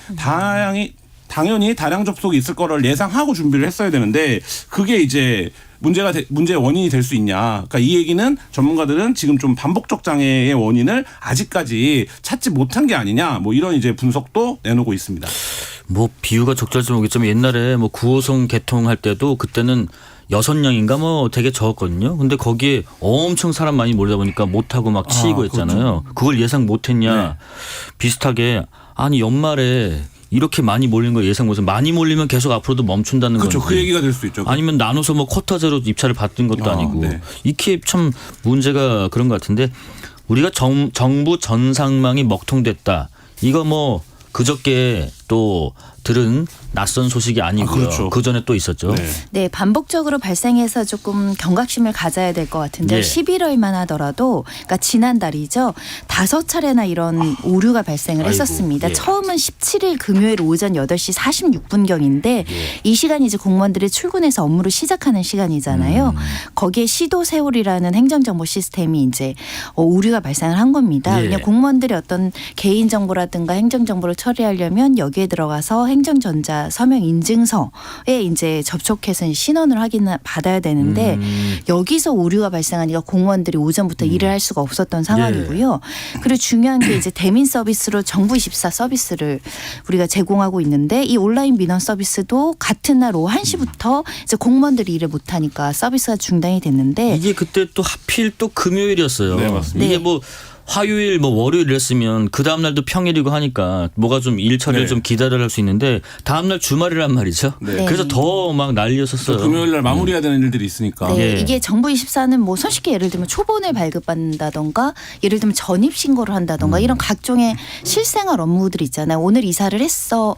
당연히 다량 접속이 있을 거를 예상하고 준비를 했어야 되는데 그게 이제 문제의 원인이 될 수 있냐. 그러니까 이 얘기는 전문가들은 지금 좀 반복적 장애의 원인을 아직까지 찾지 못한 게 아니냐. 뭐 이런 이제 분석도 내놓고 있습니다. 비유가 적절할지 모르겠지만 옛날에 9호선 개통할 때도 그때는 6량인가 되게 적었거든요. 근데 거기에 엄청 사람 많이 몰리다 보니까 못하고 막 치이고 했잖아요. 그렇죠. 그걸 예상 못했냐. 네. 비슷하게 연말에 이렇게 많이 몰린 거 예상 못해서 많이 몰리면 계속 앞으로도 멈춘다는 그렇죠. 건지. 그 얘기가 될 수 있죠. 아니면 나눠서 쿼터제로 입찰을 받는 것도 아니고. 네. 이게 참 문제가 그런 것 같은데 우리가 정부 전상망이 먹통됐다. 이거 그저께 또 들은 낯선 소식이 아니고요. 그렇죠. 그 전에 또 있었죠. 네. 네, 반복적으로 발생해서 조금 경각심을 가져야 될 것 같은데 예. 11월만 하더라도 그러니까 지난달이죠. 5차례나 이런 오류가 발생을 아이고, 했었습니다. 예. 처음은 17일 금요일 오전 8시 46분경인데 예. 이 시간이 이제 공무원들이 출근해서 업무를 시작하는 시간이잖아요. 거기에 시도세월이라는 행정정보 시스템이 이제 오류가 발생을 한 겁니다. 예. 왜냐하면 공무원들이 어떤 개인정보라든가 행정정보를 처리하려면 여기에 들어가서 행정전자 서명 인증서에 이제 접촉해서 신원을 받아야 되는데 여기서 오류가 발생하니까 공무원들이 오전부터 일을 할 수가 없었던 상황이고요. 그리고 중요한 게 이제 대민 서비스로 정부24 서비스를 우리가 제공하고 있는데 이 온라인 민원 서비스도 같은 날 오후 1시부터 이제 공무원들이 일을 못하니까 서비스가 중단이 됐는데 이게 그때 또 하필 또 금요일이었어요. 네, 맞습니다. 이게 네. 뭐 화요일 뭐 월요일 이랬으면 그 다음 날도 평일이고 하니까 뭐가 좀 일 처리를 네. 좀 기다려 할 수 있는데 다음 날 주말이란 말이죠. 네. 그래서 더 막 난리였었어요. 금요일 날 마무리해야 되는 일들이 있으니까. 네, 예. 이게 정부24는 뭐 손쉽게 예를 들면 초본을 발급받는다던가 예를 들면 전입 신고를 한다던가 이런 각종의 실생활 업무들이 있잖아요. 오늘 이사를 해서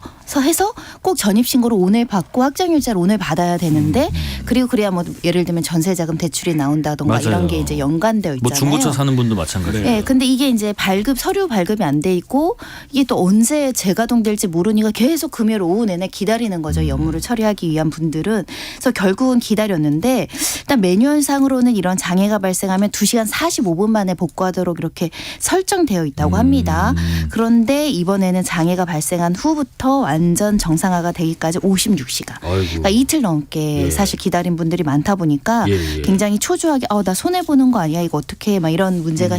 꼭 전입 신고를 오늘 받고 확정일자를 오늘 받아야 되는데 그리고 그래야 뭐 예를 들면 전세자금 대출이 나온다던가 맞아요. 이런 게 이제 연관되어 있잖아요. 뭐 중고차 사는 분도 마찬가지예요. 네, 근데 이게 이제 서류 발급이 안 돼 있고 이게 또 언제 재가동될지 모르니까 계속 금요일 오후 내내 기다리는 거죠. 이 업무를 처리하기 위한 분들은. 그래서 결국은 기다렸는데 일단 매뉴얼상으로는 이런 장애가 발생하면 2시간 45분 만에 복구하도록 이렇게 설정되어 있다고 합니다. 그런데 이번에는 장애가 발생한 후부터 완전 정상화가 되기까지 56시간. 아이고. 그러니까 이틀 넘게 예. 사실 기다린 분들이 많다 보니까 예, 예. 굉장히 초조하게 나 손해보는 거 아니야 이거 어떻게 해 막 이런 문제가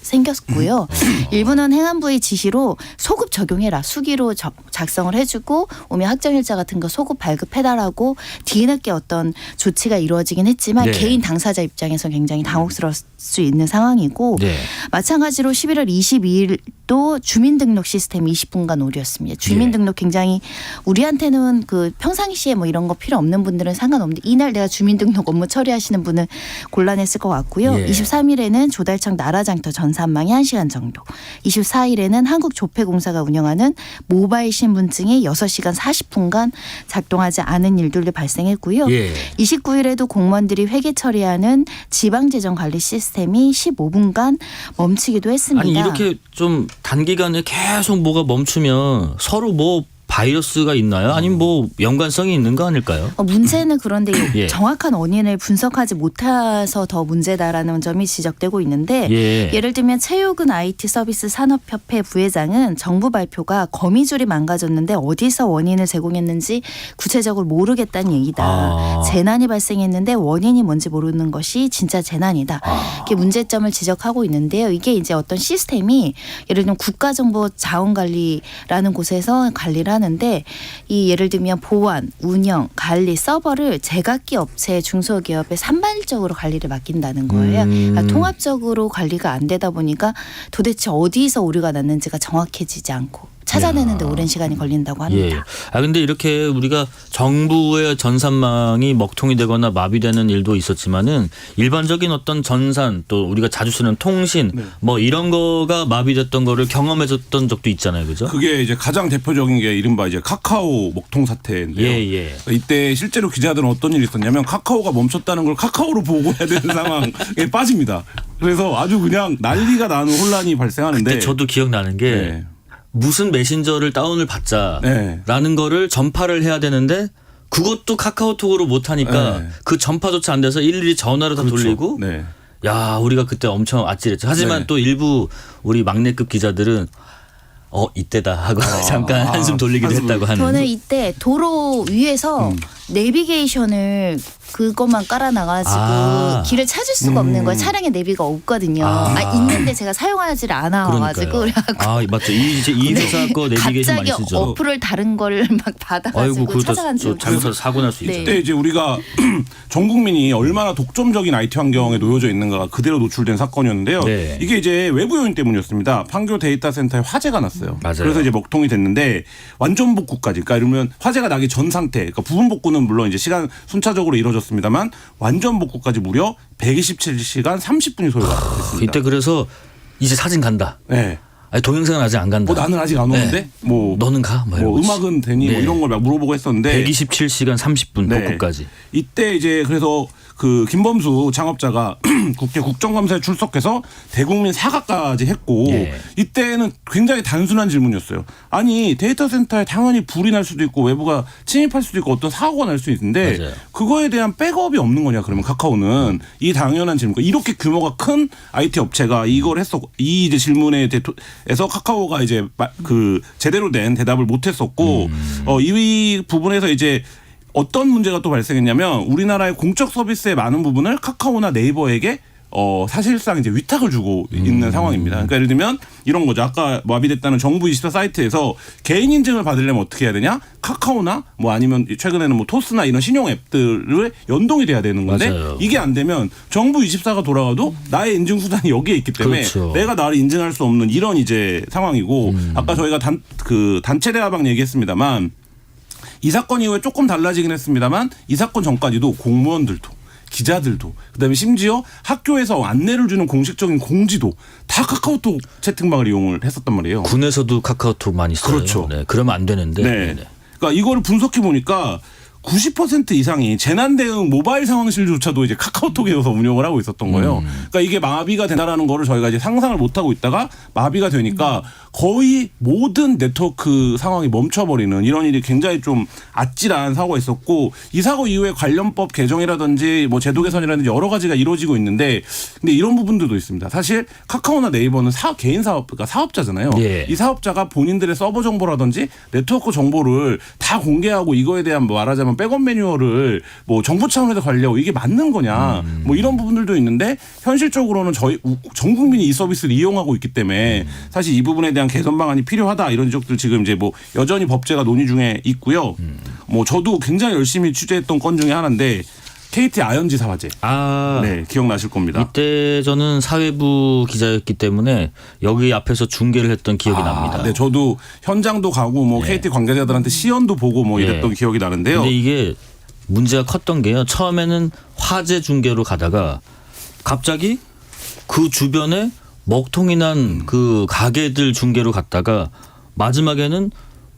생겼고요. 일부는 행안부의 지시로 소급 적용해라. 수기로 작성을 해주고 오면 확정일자 같은 거 소급 발급해달라고 뒤늦게 어떤 조치가 이루어지긴 했지만 네. 개인 당사자 입장에서 굉장히 당혹스러울 수 있는 상황이고 네. 마찬가지로 11월 22일도 주민등록 시스템 20분간 오류였습니다. 주민등록 굉장히 우리한테는 그 평상시에 뭐 이런 거 필요 없는 분들은 상관없는데 이날 내가 주민등록 업무 처리하시는 분은 곤란했을 것 같고요. 예. 23일에는 조달청 나라장터 전산망이 1시간 정도. 24일에는 한국조폐공사가 운영하는 모바일 신분증이 6시간 40분간 작동하지 않은 일들도 발생했고요. 예. 29일에도 공무원들이 회계 처리하는 지방재정관리 시스템이 15분간 멈추기도 했습니다. 아니 이렇게 좀 단기간에 계속 뭐가 멈추면 서로 뭐 바이러스가 있나요? 아니면 뭐 연관성이 있는 거 아닐까요? 문제는 그런데 예. 정확한 원인을 분석하지 못해서 더 문제다라는 점이 지적되고 있는데 예. 예를 들면 최효근 IT 서비스 산업협회 부회장은 정부 발표가 거미줄이 망가졌는데 어디서 원인을 제공했는지 구체적으로 모르겠다는 얘기다. 아. 재난이 발생했는데 원인이 뭔지 모르는 것이 진짜 재난이다. 이렇게 문제점을 지적하고 있는데요. 이게 이제 어떤 시스템이 예를 들면 국가정보자원관리라는 곳에서 관리를 하는데 이 예를 들면 보안, 운영, 관리, 서버를 제각기 업체 중소기업에 산발적으로 관리를 맡긴다는 거예요. 그러니까 통합적으로 관리가 안 되다 보니까 도대체 어디서 오류가 났는지가 정확해지지 않고 찾아내는데 오랜 시간이 걸린다고 합니다. 예. 아 근데 이렇게 우리가 정부의 전산망이 먹통이 되거나 마비되는 일도 있었지만은 일반적인 어떤 전산 또 우리가 자주 쓰는 통신 네. 뭐 이런 거가 마비됐던 거를 경험해줬던 적도 있잖아요, 그죠? 그게 이제 가장 대표적인 게 이른바 이제 카카오 먹통 사태인데요. 예. 이때 실제로 기자들은 어떤 일이 있었냐면 카카오가 멈췄다는 걸 카카오로 보고해야 되는 상황에 빠집니다. 그래서 아주 그냥 난리가 나는 혼란이 발생하는데 근데 저도 기억나는 게 네. 무슨 메신저를 다운을 받자라는 거를 전파를 해야 되는데 그것도 카카오톡으로 못하니까 네. 그 전파조차 안 돼서 일일이 전화를 다 그렇죠. 돌리고 네. 야 우리가 그때 엄청 아찔했죠. 하지만 네. 또 일부 우리 막내급 기자들은 이때다 하고 잠깐 한숨 돌리기도 한숨을. 했다고 하는. 저는 이때 도로 위에서 내비게이션을 그것만 깔아놔가지고 길을 찾을 수가 없는 거예요. 차량에 내비가 없거든요. 있는데 제가 사용하지를 않아가지고 그래갖고 맞죠. 이제 이 회사 거 내비게이션 많이 갑자기 쓰죠. 어플을 다른 거를 막 받아가지고 그것도 찾아간 줄 잘못해서 사고 날 수 네. 있죠. 그때 이제 우리가 전 국민이 얼마나 독점적인 IT 환경에 놓여져 있는가가 그대로 노출된 사건이었는데요. 네. 이게 이제 외부 요인 때문이었습니다. 판교 데이터 센터에 화재가 났어요. 맞아요. 그래서 이제 먹통이 됐는데 완전 복구까지, 그러니까 이러면 화재가 나기 전 상태, 그러니까 부분 복구는 물론 이제 시간 순차적으로 이루어졌습니다만 완전 복구까지 무려 127시간 30분이 소요가 됐습니다. 이때 그래서 이제 사진 간다. 네. 아니, 동영상은 아직 안 간다. 나는 아직 안 오는데 뭐 너는 가? 뭐 뭐 이러고 음악은 되니 뭐 네. 이런 걸 막 물어보고 했었는데 127시간 30분 네. 복구까지. 이때 이제 그래서 그 김범수 창업자가 국회 국정감사에 출석해서 대국민 사과까지 했고 예. 이때는 굉장히 단순한 질문이었어요. 아니 데이터 센터에 당연히 불이 날 수도 있고 외부가 침입할 수도 있고 어떤 사고가 날 수 있는데 맞아요. 그거에 대한 백업이 없는 거냐 그러면 카카오는 이 당연한 질문. 이렇게 규모가 큰 IT 업체가 이걸 했었고 이 이제 질문에 에서 카카오가 이제 그 제대로 된 대답을 못했었고 이 부분에서 이제 어떤 문제가 또 발생했냐면 우리나라의 공적 서비스의 많은 부분을 카카오나 네이버에게 사실상 이제 위탁을 주고 있는 상황입니다. 그러니까 예를 들면 이런 거죠. 아까 마비됐다는 정부24 사이트에서 개인 인증을 받으려면 어떻게 해야 되냐? 카카오나 뭐 아니면 최근에는 뭐 토스나 이런 신용 앱들을 연동이 돼야 되는 건데 맞아요. 이게 안 되면 정부24가 돌아가도 나의 인증 수단이 여기에 있기 때문에 그렇죠. 내가 나를 인증할 수 없는 이런 이제 상황이고 아까 저희가 단체 대화방 얘기했습니다만 이 사건 이후에 조금 달라지긴 했습니다만 이 사건 전까지도 공무원들도 기자들도 그다음에 심지어 학교에서 안내를 주는 공식적인 공지도 다 카카오톡 채팅방을 이용을 했었단 말이에요. 군에서도 카카오톡 많이 써요. 그렇죠. 네, 그러면 안 되는데. 네. 네네. 그러니까 이거를 분석해 보니까 90% 이상이 재난 대응 모바일 상황실조차도 이제 카카오톡에서 운영을 하고 있었던 거예요. 그러니까 이게 마비가 된다라는 거를 저희가 이제 상상을 못 하고 있다가 마비가 되니까 거의 모든 네트워크 상황이 멈춰버리는 이런 일이 굉장히 좀 아찔한 사고가 있었고 이 사고 이후에 관련법 개정이라든지 뭐 제도 개선이라든지 여러 가지가 이루어지고 있는데 근데 이런 부분들도 있습니다. 사실 카카오나 네이버는 개인 사업, 그러니까 사업자잖아요. 예. 이 사업자가 본인들의 서버 정보라든지 네트워크 정보를 다 공개하고 이거에 대한 뭐 말하자면 백업 매뉴얼을 뭐 정부 차원에서 관리하고 이게 맞는 거냐 뭐 이런 부분들도 있는데 현실적으로는 전 국민이 이 서비스를 이용하고 있기 때문에 사실 이 부분에 대한 개선 방안이 필요하다 이런 지적들 지금 이제 뭐 여전히 법제가 논의 중에 있고요. 뭐 저도 굉장히 열심히 취재했던 건 중에 하나인데 KT 아현지사 화재. 네, 기억나실 겁니다. 이때 저는 사회부 기자였기 때문에 여기 앞에서 중계를 했던 기억이 납니다. 네, 저도 현장도 가고 뭐 KT 관계자들한테 시연도 보고 뭐 이랬던 기억이 나는데요. 근데 이게 문제가 컸던 게요. 처음에는 화재 중계로 가다가 갑자기 그 주변에 먹통이 난 그 가게들 중계로 갔다가 마지막에는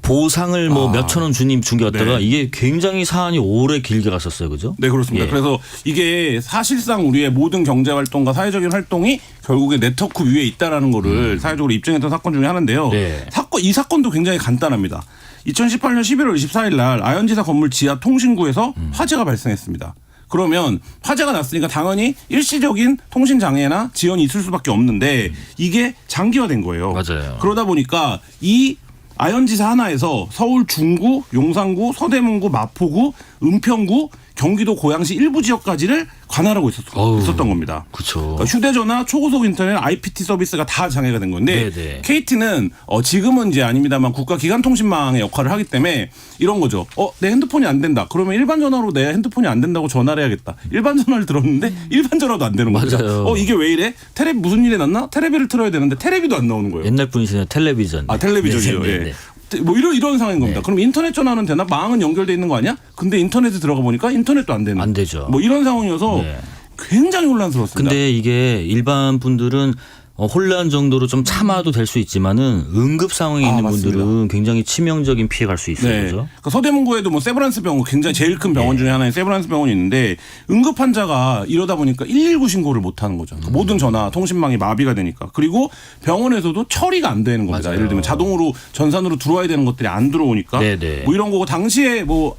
보상을 뭐 몇천 원 주님 중계했다가 네. 이게 굉장히 사안이 오래 길게 갔었어요. 그죠? 네, 그렇습니다. 예. 그래서 이게 사실상 우리의 모든 경제 활동과 사회적인 활동이 결국에 네트워크 위에 있다라는 거를 사회적으로 입증했던 사건 중에 하나인데요. 네. 이 사건도 굉장히 간단합니다. 2018년 11월 24일 날 아현지사 건물 지하 통신구에서 화재가 발생했습니다. 그러면 화재가 났으니까 당연히 일시적인 통신 장애나 지연이 있을 수밖에 없는데 이게 장기화된 거예요. 맞아요. 그러다 보니까 이 아현지사 하나에서 서울 중구, 용산구, 서대문구, 마포구, 은평구, 경기도 고양시 일부 지역까지를 관할하고 있었던 겁니다. 그렇죠. 그러니까 휴대전화, 초고속 인터넷, IPT 서비스가 다 장애가 된 건데 네네. KT는 지금은 이제 아닙니다만 국가기관통신망의 역할을 하기 때문에 이런 거죠. 내 핸드폰이 안 된다. 그러면 일반 전화로 내 핸드폰이 안 된다고 전화를 해야겠다. 일반 전화를 들었는데 일반 전화도 안 되는 거죠. 맞아요. 이게 왜 이래? 테레비 무슨 일이 났나? 테레비를 틀어야 되는데 테레비도 안 나오는 거예요. 옛날 분이시네요. 텔레비전. 텔레비전이죠. 네, 네, 예. 네. 뭐 이런 상황인 겁니다. 네. 그럼 인터넷 전화는 되나? 망은 연결돼 있는 거 아니야? 근데 인터넷에 들어가 보니까 인터넷도 안 되는. 안 되죠. 뭐 이런 상황이어서 네. 굉장히 혼란스러웠습니다. 근데 이게 일반 분들은 혼란 정도로 좀 참아도 될 수 있지만은 응급 상황에 있는 맞습니다. 분들은 굉장히 치명적인 피해 갈 수 있어요. 네. 그죠? 그러니까 서대문구에도 뭐 세브란스 병원 굉장히 제일 큰 병원 중에 하나인 세브란스 병원이 있는데 응급 환자가 이러다 보니까 119 신고를 못 하는 거죠. 그러니까 모든 전화 통신망이 마비가 되니까. 그리고 병원에서도 처리가 안 되는 겁니다. 맞아요. 예를 들면 자동으로 전산으로 들어와야 되는 것들이 안 들어오니까 네네. 뭐 이런 거고 당시에 뭐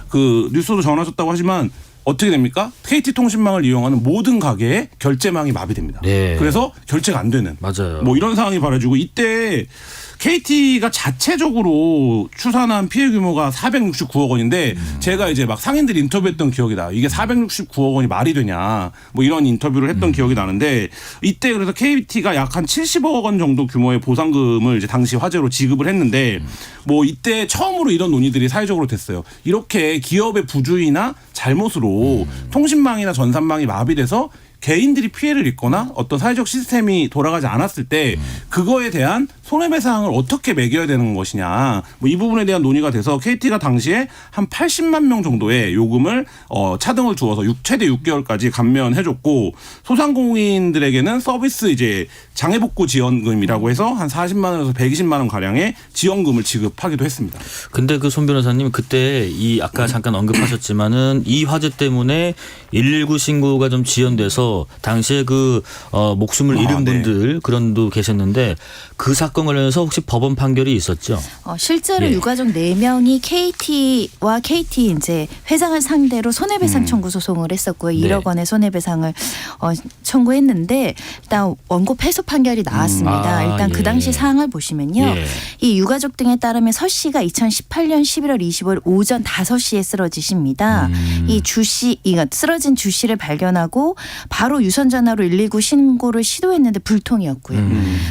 그 뉴스도 전하셨다고 하지만 어떻게 됩니까? KT 통신망을 이용하는 모든 가게의 결제망이 마비됩니다. 네. 그래서 결제가 안 되는 맞아요. 뭐 이런 상황이 벌어지고 이때 KT가 자체적으로 추산한 피해 규모가 469억 원인데 제가 이제 막 상인들 인터뷰했던 기억이 나요. 이게 469억 원이 말이 되냐 뭐 이런 인터뷰를 했던 기억이 나는데 이때 그래서 KT가 약 한 70억 원 정도 규모의 보상금을 이제 당시 화재로 지급을 했는데 뭐 이때 처음으로 이런 논의들이 사회적으로 됐어요. 이렇게 기업의 부주의나 잘못으로 통신망이나 전산망이 마비돼서 개인들이 피해를 입거나 어떤 사회적 시스템이 돌아가지 않았을 때 그거에 대한 손해배상을 어떻게 매겨야 되는 것이냐 뭐 이 부분에 대한 논의가 돼서 KT가 당시에 한 80만 명 정도의 요금을 차등을 두어서 최대 6개월까지 감면해줬고 소상공인들에게는 서비스 이제 장애복구 지원금이라고 해서 한 40만 원에서 120만 원 가량의 지원금을 지급하기도 했습니다. 근데 그 손 변호사님 그때 이 아까 잠깐 언급하셨지만은 이 화재 때문에 119 신고가 좀 지연돼서 당시에 그 목숨을 잃은 네. 분들 그런 분도 계셨는데 그 사건 관련해서 혹시 법원 판결이 있었죠? 실제로 예. 유가족 4명이 KT와 KT 이제 회장을 상대로 손해배상 청구 소송을 했었고요. 네. 1억 원의 손해배상을 청구했는데 일단 원고 패소 판결이 나왔습니다. 일단 예. 그 당시 사항을 보시면요. 예. 이 유가족 등에 따르면 서 씨가 2018년 11월 25일 오전 5시에 쓰러지십니다. 이 주 씨, 쓰러진 주 씨를 발견하고 바로 유선 전화로 119 신고를 시도했는데 불통이었고요.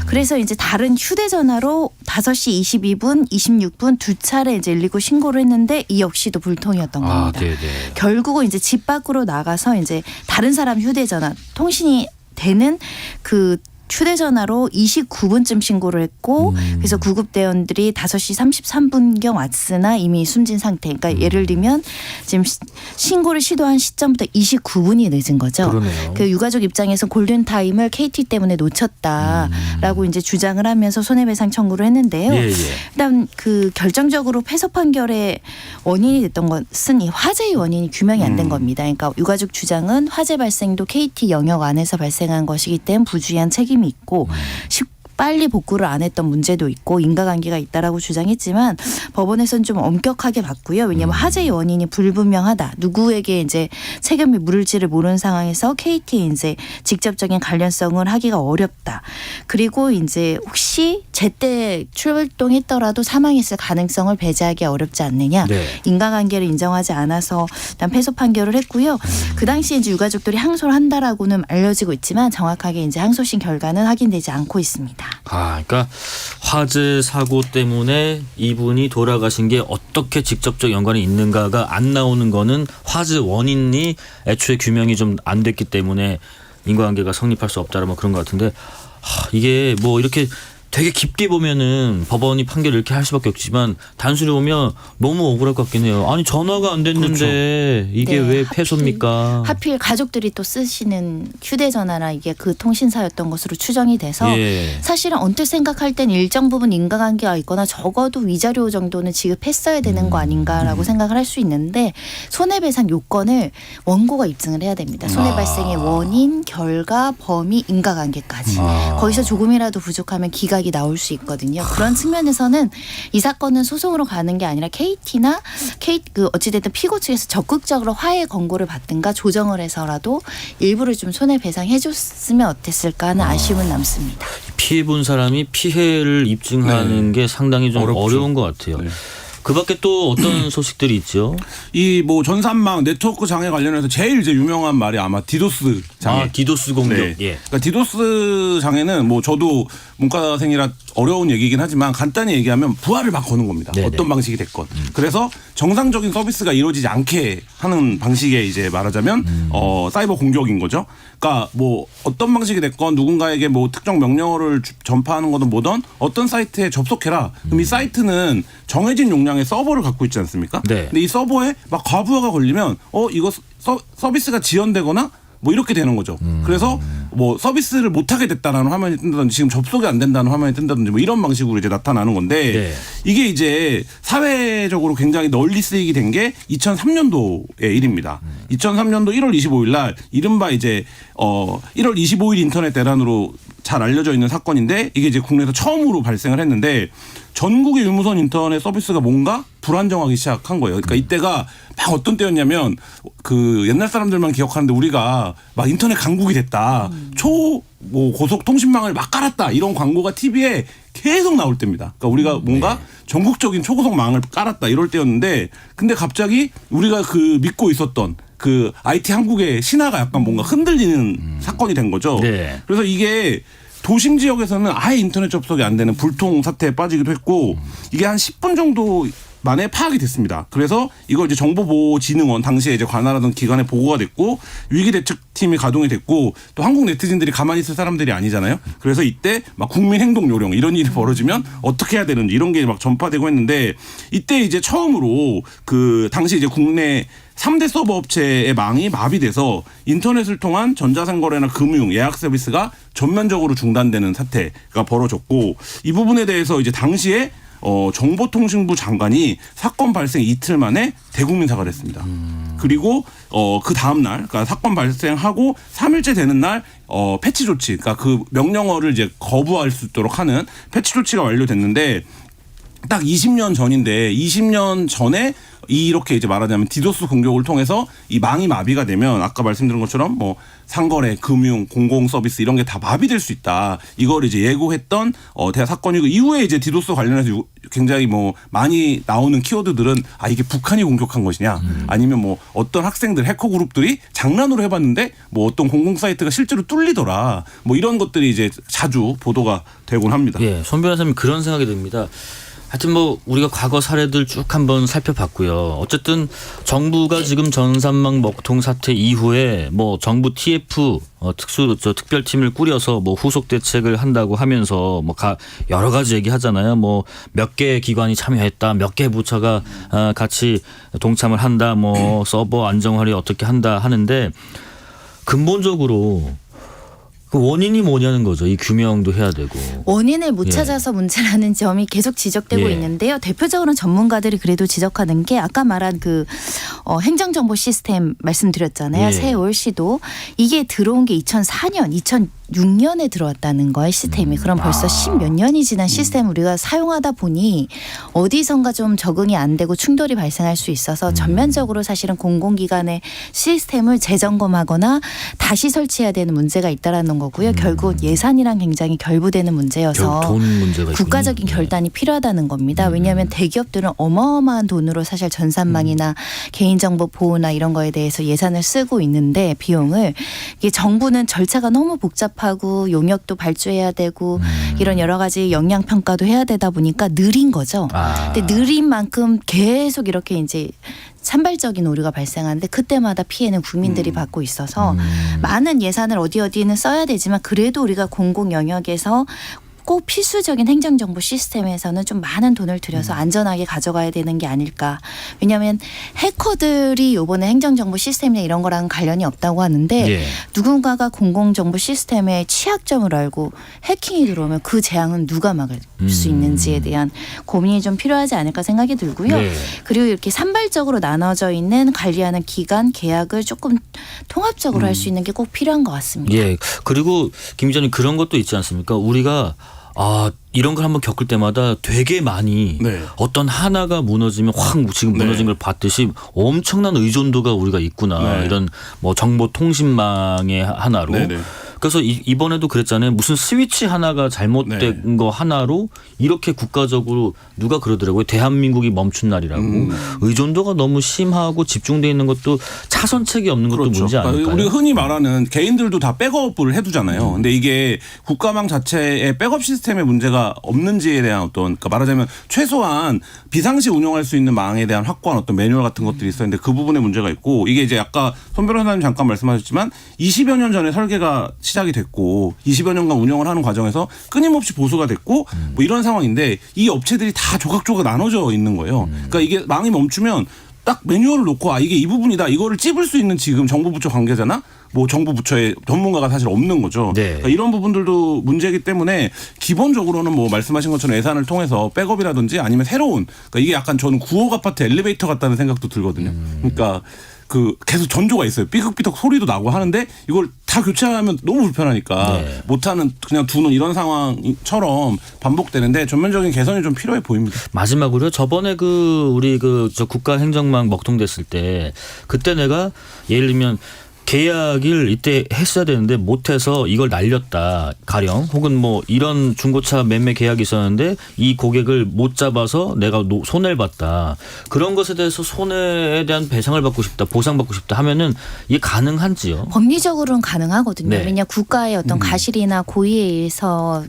그래서 이제 다른 휴대전화로 5시 22분, 26분 두 차례 이제 119 신고를 했는데 이 역시도 불통이었던 겁니다. 네네. 결국은 이제 집 밖으로 나가서 이제 다른 사람 휴대전화 통신이 되는 그 휴대전화로 29분쯤 신고를 했고 그래서 구급대원들이 5시 33분경 왔으나 이미 숨진 상태. 그러니까 예를 들면 지금 신고를 시도한 시점부터 29분이 늦은 거죠. 그러네요. 그 유가족 입장에서 골든타임을 KT 때문에 놓쳤다라고 이제 주장을 하면서 손해배상 청구를 했는데요. 예, 예. 일단 그 결정적으로 패소 판결의 원인이 됐던 것은 이 화재의 원인이 규명이 안 된 겁니다. 그러니까 유가족 주장은 화재 발생도 KT 영역 안에서 발생한 것이기 때문에 부주의한 책임이 있고 빨리 복구를 안 했던 문제도 있고 인과관계가 있다라고 주장했지만 법원에서는 좀 엄격하게 봤고요. 왜냐하면 화재의 원인이 불분명하다. 누구에게 이제 책임이 물을지를 모르는 상황에서 KT에 이제 직접적인 관련성을 하기가 어렵다. 그리고 이제 혹시 제때 출동했더라도 사망했을 가능성을 배제하기 어렵지 않느냐. 네. 인과관계를 인정하지 않아서 일단 패소 판결을 했고요. 그 당시에 이제 유가족들이 항소를 한다라고는 알려지고 있지만 정확하게 이제 항소심 결과는 확인되지 않고 있습니다. 그러니까 화재 사고 때문에 이분이 돌아가신 게 어떻게 직접적 연관이 있는가가 안 나오는 거는 화재 원인이 애초에 규명이 좀 안 됐기 때문에 인과관계가 성립할 수 없다라는 그런 것 같은데 이게 뭐 이렇게 되게 깊게 보면은 법원이 판결을 이렇게 할 수밖에 없지만 단순히 보면 너무 억울할 것 같긴 해요. 아니 전화가 안 됐는데 이게 네, 왜 패소입니까? 하필 가족들이 또 쓰시는 휴대전화나 이게 그 통신사였던 것으로 추정이 돼서 예. 사실은 언뜻 생각할 땐 일정 부분 인과관계가 있거나 적어도 위자료 정도는 지급했어야 되는 거 아닌가라고 생각을 할 수 있는데 손해배상 요건을 원고가 입증을 해야 됩니다. 손해 발생의 원인, 결과, 범위, 인과관계까지. 거기서 조금이라도 부족하면 기각이 나올 수 있거든요. 그런 측면에서는 이 사건은 소송으로 가는 게 아니라 KT나 어찌됐든 피고 측에서 적극적으로 화해 권고를 받든가 조정을 해서라도 일부를 좀 손해배상해 줬으면 어땠을까 하는 아쉬움은 남습니다. 피해 본 사람이 피해를 입증하는 게 상당히 좀 어렵죠. 어려운 것 같아요. 네. 그 밖에 또 어떤 소식들이 있죠? 이 뭐 전산망 네트워크 장애 관련해서 제일 이제 유명한 말이 아마 디도스 장애. 디도스 공격. 네. 예. 그러니까 디도스 장애는 뭐 저도 문과생이라 어려운 얘기긴 하지만 간단히 얘기하면 부하를 막 거는 겁니다. 네네. 어떤 방식이 됐건. 그래서 정상적인 서비스가 이루어지지 않게 하는 방식의 이제 말하자면 사이버 공격인 거죠. 그러니까 뭐 어떤 방식이 됐건 누군가에게 뭐 특정 명령어를 전파하는 거든 뭐든 어떤 사이트에 접속해라. 그럼 이 사이트는 정해진 용량의 서버를 갖고 있지 않습니까? 네. 근데 이 서버에 막 과부하가 걸리면 이거 서비스가 지연되거나 뭐 이렇게 되는 거죠. 그래서 뭐 서비스를 못하게 됐다라는 화면이 뜬다든지 지금 접속이 안 된다는 화면이 뜬다든지 뭐 이런 방식으로 이제 나타나는 건데 네. 이게 이제 사회적으로 굉장히 널리 쓰이게 된 게 2003년도의 일입니다. 2003년도 1월 25일 날 이른바 이제 1월 25일 인터넷 대란으로 잘 알려져 있는 사건인데 이게 이제 국내에서 처음으로 발생을 했는데 전국의 유무선 인터넷 서비스가 뭔가 불안정하기 시작한 거예요. 그러니까 이때가 막 어떤 때였냐면 그 옛날 사람들만 기억하는데 우리가 막 인터넷 강국이 됐다. 뭐 고속 통신망을 막 깔았다. 이런 광고가 TV에 계속 나올 때입니다. 그러니까 우리가 뭔가 전국적인 초고속망을 깔았다. 이럴 때였는데 근데 갑자기 우리가 그 믿고 있었던 그 IT 한국의 신화가 약간 뭔가 흔들리는 사건이 된 거죠. 네. 그래서 이게 도심 지역에서는 아예 인터넷 접속이 안 되는 불통 사태에 빠지기도 했고 이게 한 10분 정도 만에 파악이 됐습니다. 그래서 이걸 이제 정보보호진흥원 당시에 이제 관할하던 기관에 보고가 됐고 위기대책팀이 가동이 됐고 또 한국 네티즌들이 가만히 있을 사람들이 아니잖아요. 그래서 이때 막 국민행동요령 이런 일이 벌어지면 어떻게 해야 되는지 이런 게 막 전파되고 했는데 이때 이제 처음으로 그 당시 이제 국내 3대 서버 업체의 망이 마비돼서 인터넷을 통한 전자상거래나 금융, 예약 서비스가 전면적으로 중단되는 사태가 벌어졌고 이 부분에 대해서 이제 당시에 정보통신부 장관이 사건 발생 이틀 만에 대국민 사과를 했습니다. 그리고 그 다음 날, 그러니까 사건 발생하고 3일째 되는 날 패치 조치, 그러니까 그 명령어를 이제 거부할 수 있도록 하는 패치 조치가 완료됐는데 딱 20년 전인데 20년 전에 이렇게 이제 말하자면 디도스 공격을 통해서 이 망이 마비가 되면 아까 말씀드린 것처럼 뭐 상거래, 금융, 공공 서비스 이런 게 다 마비될 수 있다. 이걸 이제 예고했던 대학 사건이고 이후에 이제 디도스 관련해서 굉장히 뭐 많이 나오는 키워드들은 아 이게 북한이 공격한 것이냐 아니면 뭐 어떤 학생들 해커 그룹들이 장난으로 해봤는데 뭐 어떤 공공 사이트가 실제로 뚫리더라. 뭐 이런 것들이 이제 자주 보도가 되곤 합니다. 예, 손 변호사님 그런 생각이 듭니다. 하여튼 뭐 우리가 과거 사례들 쭉 한번 살펴봤고요. 어쨌든 정부가 지금 전산망 먹통 사태 이후에 뭐 정부 TF 특별팀을 꾸려서 뭐 후속 대책을 한다고 하면서 뭐 여러 가지 얘기하잖아요. 뭐 몇 개의 기관이 참여했다, 몇 개 부처가 같이 동참을 한다, 뭐 서버 안정화를 어떻게 한다 하는데 근본적으로 그 원인이 뭐냐는 거죠. 이 규명도 해야 되고. 원인을 못 찾아서 문제라는 점이 계속 지적되고 예. 있는데요. 대표적으로는 전문가들이 그래도 지적하는 게 아까 말한 그 행정정보 시스템 말씀드렸잖아요. 예. 세월 시도 이게 들어온 게 2004년, 2006년에 들어왔다는 거예요. 시스템이. 그럼 벌써 10몇 년이 지난 시스템을 우리가 사용하다 보니 어디선가 좀 적응이 안 되고 충돌이 발생할 수 있어서 전면적으로 사실은 공공기관의 시스템을 재점검하거나 다시 설치해야 되는 문제가 있다라는 거고요. 결국 예산이랑 굉장히 결부되는 문제여서 돈 문제가 국가적인 있군요. 결단이 필요하다는 겁니다. 왜냐하면 대기업들은 어마어마한 돈으로 사실 전산망이나 개인정보 보호나 이런 거에 대해서 예산을 쓰고 있는데 비용을 이게 정부는 절차가 너무 복잡하고 용역도 발주해야 되고 이런 여러 가지 영향 평가도 해야 되다 보니까 느린 거죠. 근데 느린 만큼 계속 이렇게 이제 산발적인 오류가 발생하는데 그때마다 피해는 국민들이 받고 있어서 많은 예산을 어디는 써야 되지만 그래도 우리가 공공 영역에서 꼭 필수적인 행정정보 시스템에서는 좀 많은 돈을 들여서 안전하게 가져가야 되는 게 아닐까. 왜냐하면 해커들이 이번에 행정정보 시스템이나 이런 거랑 관련이 없다고 하는데 예. 누군가가 공공정보 시스템의 취약점을 알고 해킹이 들어오면 그 재앙은 누가 막을 수 있는지에 대한 고민이 좀 필요하지 않을까 생각이 들고요. 네. 그리고 이렇게 산발적으로 나눠져 있는 관리하는 기관 계약을 조금 통합적으로 할 수 있는 게 꼭 필요한 것 같습니다. 예. 그리고 김 기자님 그런 것도 있지 않습니까? 우리가 이런 걸 한번 겪을 때마다 되게 많이 네. 어떤 하나가 무너지면 확 지금 무너진 걸 봤듯이 엄청난 의존도가 우리가 있구나. 네. 이런 뭐 정보통신망의 하나로. 네네. 그래서 이번에도 그랬잖아요. 무슨 스위치 하나가 잘못된 거 하나로 이렇게 국가적으로 누가 그러더라고요. 대한민국이 멈춘 날이라고. 의존도가 너무 심하고 집중돼 있는 것도 차선책이 없는 것도 문제 아닐까요? 그러니까 우리가 흔히 말하는 개인들도 다 백업을 해두잖아요. 근데 이게 국가망 자체의 백업 시스템에 문제가 없는지에 대한 어떤 그러니까 말하자면 최소한 비상시 운영할 수 있는 망에 대한 확고한 어떤 매뉴얼 같은 것들이 있었는데 그 부분에 문제가 있고 이게 이제 아까 손 변호사님 잠깐 말씀하셨지만 20여 년 전에 설계가 시작이 됐고 20여 년간 운영을 하는 과정에서 끊임없이 보수가 됐고 뭐 이런 상황인데 이 업체들이 다 조각조각 나눠져 있는 거예요. 그러니까 이게 망이 멈추면 딱 매뉴얼을 놓고 이게 이 부분이다. 이거를 찝을 수 있는 지금 정부 부처 관계자나 뭐 정부 부처의 전문가가 사실 없는 거죠. 네. 그러니까 이런 부분들도 문제이기 때문에 기본적으로는 뭐 말씀하신 것처럼 예산을 통해서 백업이라든지 아니면 새로운 그러니까 이게 약간 저는 9억 아파트 엘리베이터 같다는 생각도 들거든요. 그러니까 그 계속 전조가 있어요. 삐걱삐걱 소리도 나고 하는데 이걸 다 교체하면 너무 불편하니까 못하는 그냥 두는 이런 상황처럼 반복되는데 전면적인 개선이 좀 필요해 보입니다. 마지막으로 저번에 우리 국가 행정망 먹통됐을 때 그때 내가 예를 들면 계약을 이때 했어야 되는데 못해서 이걸 날렸다 가령 혹은 뭐 이런 중고차 매매 계약이 있었는데 이 고객을 못 잡아서 내가 손해를 봤다. 그런 것에 대해서 손해에 대한 배상을 받고 싶다, 보상받고 싶다 하면은 이게 가능한지요? 법리적으로는 가능하거든요. 네. 왜냐 국가의 어떤 가실이나 고의에 의해서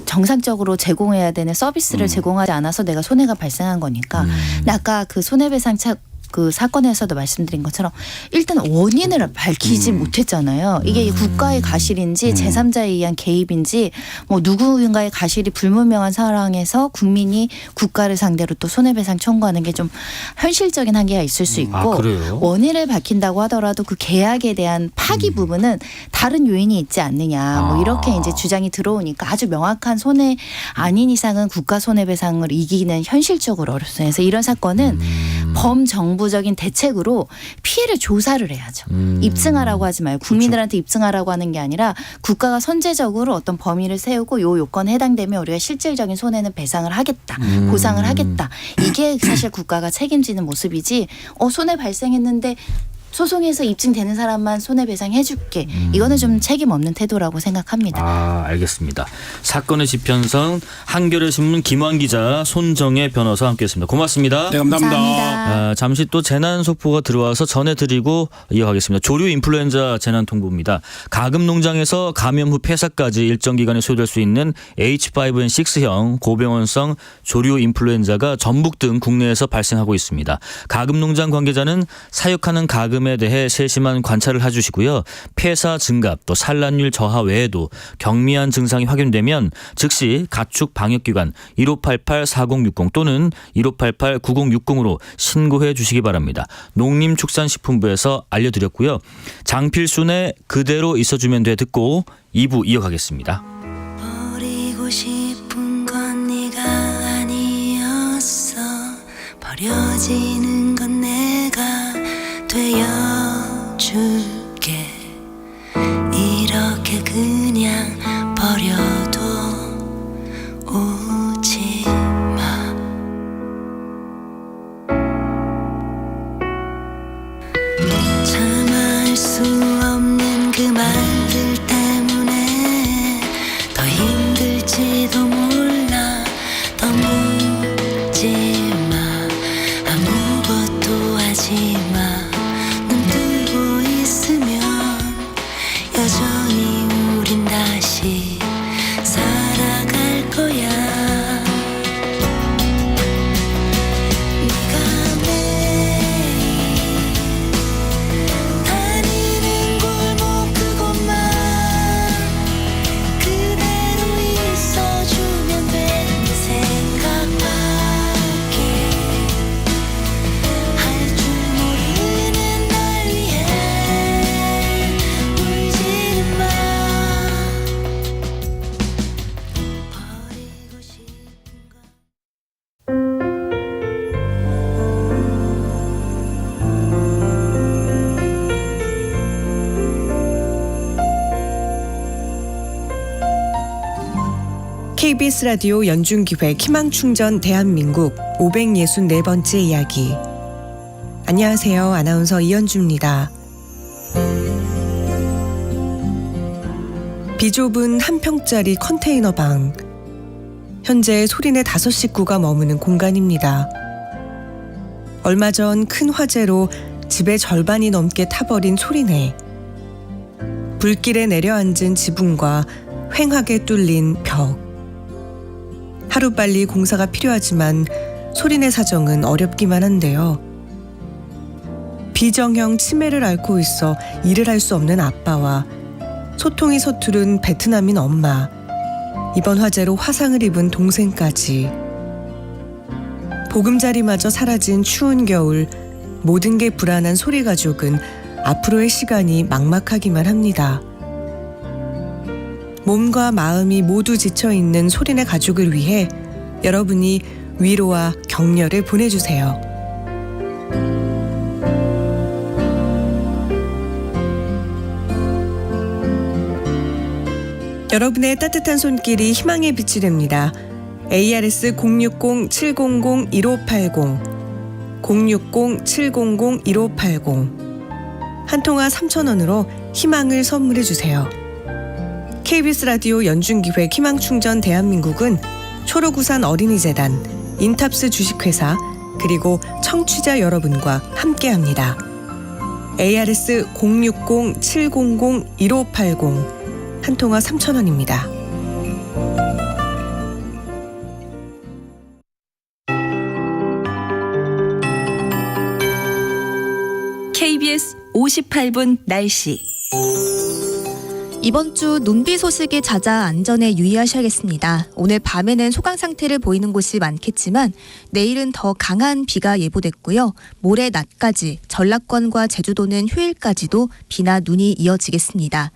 정상적으로 제공해야 되는 서비스를 제공하지 않아서 내가 손해가 발생한 거니까. 근데 아까 그 손해배상 그 사건에서도 말씀드린 것처럼 일단 원인을 밝히지 못했잖아요. 이게 국가의 가실인지 제3자에 의한 개입인지 뭐 누군가의 가실이 불분명한 상황에서 국민이 국가를 상대로 또 손해배상 청구하는 게 좀 현실적인 한계가 있을 수 있고 아, 그래요? 원인을 밝힌다고 하더라도 그 계약에 대한 파기 부분은 다른 요인이 있지 않느냐 뭐 이렇게 이제 주장이 들어오니까 아주 명확한 손해 아닌 이상은 국가 손해배상을 이기는 현실적으로 어렵습니다. 그래서 이런 사건은 범정부적인 대책으로 피해를 조사를 해야죠. 입증하라고 하지 말고 국민들한테 입증하라고 하는 게 아니라 국가가 선제적으로 어떤 범위를 세우고 요 요건에 해당되면 우리가 실질적인 손해는 배상을 하겠다. 보상을 하겠다. 이게 사실 국가가 책임지는 모습이지 손해 발생했는데 소송에서 입증되는 사람만 손해배상 해줄게. 이거는 좀 책임 없는 태도라고 생각합니다. 아, 알겠습니다. 사건의 지편성 한겨레 신문 김환 기자, 손정혜 변호사 함께했습니다. 고맙습니다. 네, 감사합니다. 감사합니다. 잠시 또 재난 속보가 들어와서 전해드리고 이어가겠습니다. 조류 인플루엔자 재난 통보입니다. 가금 농장에서 감염 후 폐사까지 일정 기간에 소요될 수 있는 H5N6형 고병원성 조류 인플루엔자가 전북 등 국내에서 발생하고 있습니다. 가금 농장 관계자는 사육하는 가금에 대해 세심한 관찰을 해주시고요. 폐사 증가 또 산란율 저하 외에도 경미한 증상이 확인되면 즉시 가축 방역기관 1588-4060 또는 1588-9060으로 신고해 주시기 바랍니다. 농림축산식품부에서 알려드렸고요. 장필순의 그대로 있어주면 돼 듣고 2부 이어가겠습니다. 버리고 싶은 건 네가 아니었어. 버려지는 건 내가 되어줄게. 이렇게 그냥 버려도 오지 마. 참을 수 없는 그 말들 때문에 더 힘들지도 몰라. 더 묻지 마. 아무것도 하지 마. 눈 뜨고 있으면 여전히 우린 다시 살아갈 거야. 네가 매일 다니는 골목 그곳만 그대로 있어주면 돼. 생각밖에 할 줄 모르는 날 위해 울지는 마. 버리고 싶은 건 KBS 라디오 연중기획 희망충전 대한민국 564번째 이야기. 안녕하세요. 아나운서 이현주입니다. 비좁은 한 평짜리 컨테이너 방. 현재 소리내 5식구가 머무는 공간입니다. 얼마 전 큰 화재로 집의 절반이 넘게 타버린 소리내. 불길에 내려앉은 지붕과 휑하게 뚫린 벽. 하루빨리 공사가 필요하지만 소리내 사정은 어렵기만 한데요. 비정형 치매를 앓고 있어 일을 할 수 없는 아빠와 소통이 서투른 베트남인 엄마, 이번 화재로 화상을 입은 동생까지. 보금자리마저 사라진 추운 겨울, 모든 게 불안한 소리 가족은 앞으로의 시간이 막막하기만 합니다. 몸과 마음이 모두 지쳐있는 소리내 가족을 위해 여러분이 위로와 격려를 보내주세요. 여러분의 따뜻한 손길이 희망의 빛이 됩니다. ARS 060-700-1580 060-700-1580 한 통화 3,000원으로 희망을 선물해 주세요. KBS 라디오 연중기획 희망충전 대한민국은 초록우산 어린이재단, 인탑스 주식회사, 그리고 청취자 여러분과 함께합니다. ARS 060-700-1580 한 통화 3,000원입니다. KBS 58분 날씨. 이번 주 눈비 소식이 잦아 안전에 유의하셔야겠습니다. 오늘 밤에는 소강 상태를 보이는 곳이 많겠지만 내일은 더 강한 비가 예보됐고요. 모레 낮까지 전라권과 제주도는 휴일까지도 비나 눈이 이어지겠습니다.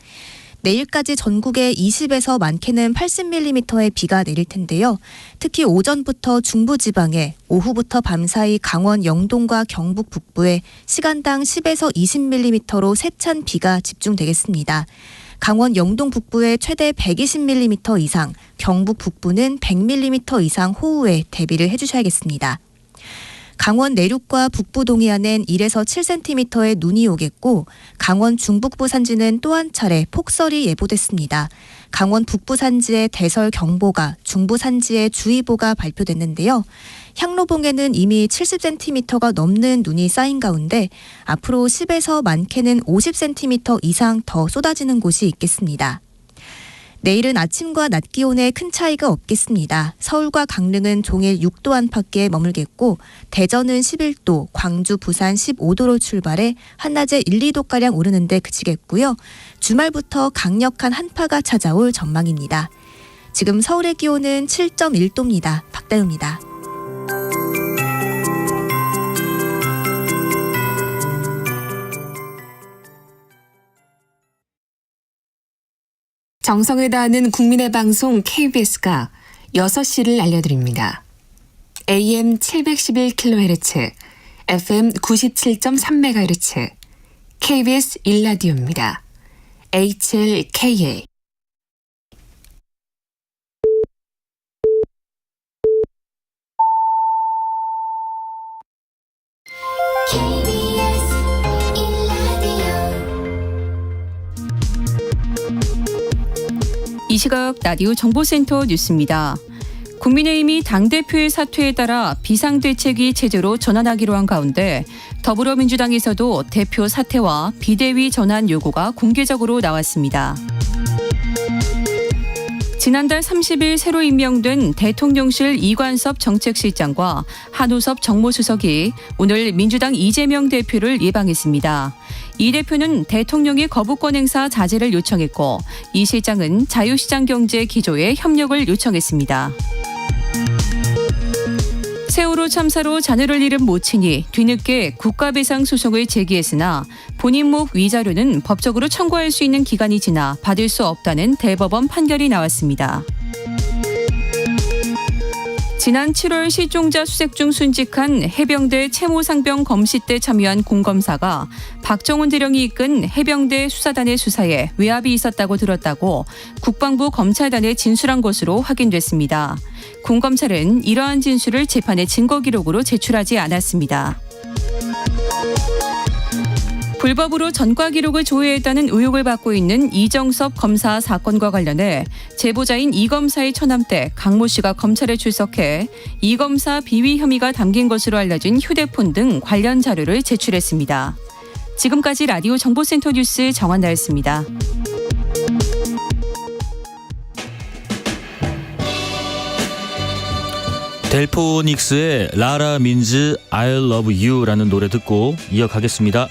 내일까지 전국에 20에서 많게는 80mm의 비가 내릴 텐데요. 특히 오전부터 중부지방에, 오후부터 밤사이 강원 영동과 경북 북부에 시간당 10에서 20mm로 세찬 비가 집중되겠습니다. 강원 영동 북부에 최대 120mm 이상, 경북 북부는 100mm 이상 호우에 대비를 해주셔야겠습니다. 강원 내륙과 북부 동해안엔 1에서 7cm의 눈이 오겠고 강원 중북부 산지는 또 한 차례 폭설이 예보됐습니다. 강원 북부 산지에 대설경보가, 중부 산지에 주의보가 발표됐는데요. 향로봉에는 이미 70cm가 넘는 눈이 쌓인 가운데 앞으로 10에서 많게는 50cm 이상 더 쏟아지는 곳이 있겠습니다. 내일은 아침과 낮 기온에 큰 차이가 없겠습니다. 서울과 강릉은 종일 6도 안팎에 머물겠고 대전은 11도, 광주, 부산 15도로 출발해 한낮에 1, 2도가량 오르는데 그치겠고요. 주말부터 강력한 한파가 찾아올 전망입니다. 지금 서울의 기온은 7.1도입니다. 박다유입니다. 정성을 다하는 국민의 방송 KBS가 6시를 알려드립니다. AM 711kHz, FM 97.3MHz, KBS 1라디오입니다. HLKA. KBS 1라디오 이 시각 라디오 정보센터 뉴스입니다. 국민의힘이 당대표의 사퇴에 따라 비상대책위 체제로 전환하기로 한 가운데 더불어민주당에서도 대표 사퇴와 비대위 전환 요구가 공개적으로 나왔습니다. 지난달 30일 새로 임명된 대통령실 이관섭 정책실장과 한우섭 정무수석이 오늘 민주당 이재명 대표를 예방했습니다. 이 대표는 대통령의 거부권 행사 자제를 요청했고 이 실장은 자유시장 경제 기조에 협력을 요청했습니다. 세월호 참사로 자녀를 잃은 모친이 뒤늦게 국가배상 소송을 제기했으나 본인 목 위자료는 법적으로 청구할 수 있는 기간이 지나 받을 수 없다는 대법원 판결이 나왔습니다. 지난 7월 실종자 수색 중 순직한 해병대 채모상병 검시 때 참여한 공검사가 박정훈 대령이 이끈 해병대 수사단의 수사에 외압이 있었다고 들었다고 국방부 검찰단에 진술한 것으로 확인됐습니다. 공검찰은 이러한 진술을 재판의 증거 기록으로 제출하지 않았습니다. 불법으로 전과 기록을 조회했다는 의혹을 받고 있는 이정섭 검사 사건과 관련해 제보자인 이 검사의 처남댁 강모 씨가 검찰에 출석해 이 검사 비위 혐의가 담긴 것으로 알려진 휴대폰 등 관련 자료를 제출했습니다. 지금까지 라디오 정보센터 뉴스 정한나였습니다. 델포닉스의 라라 민즈 I Love You라는 노래 듣고 이어가겠습니다.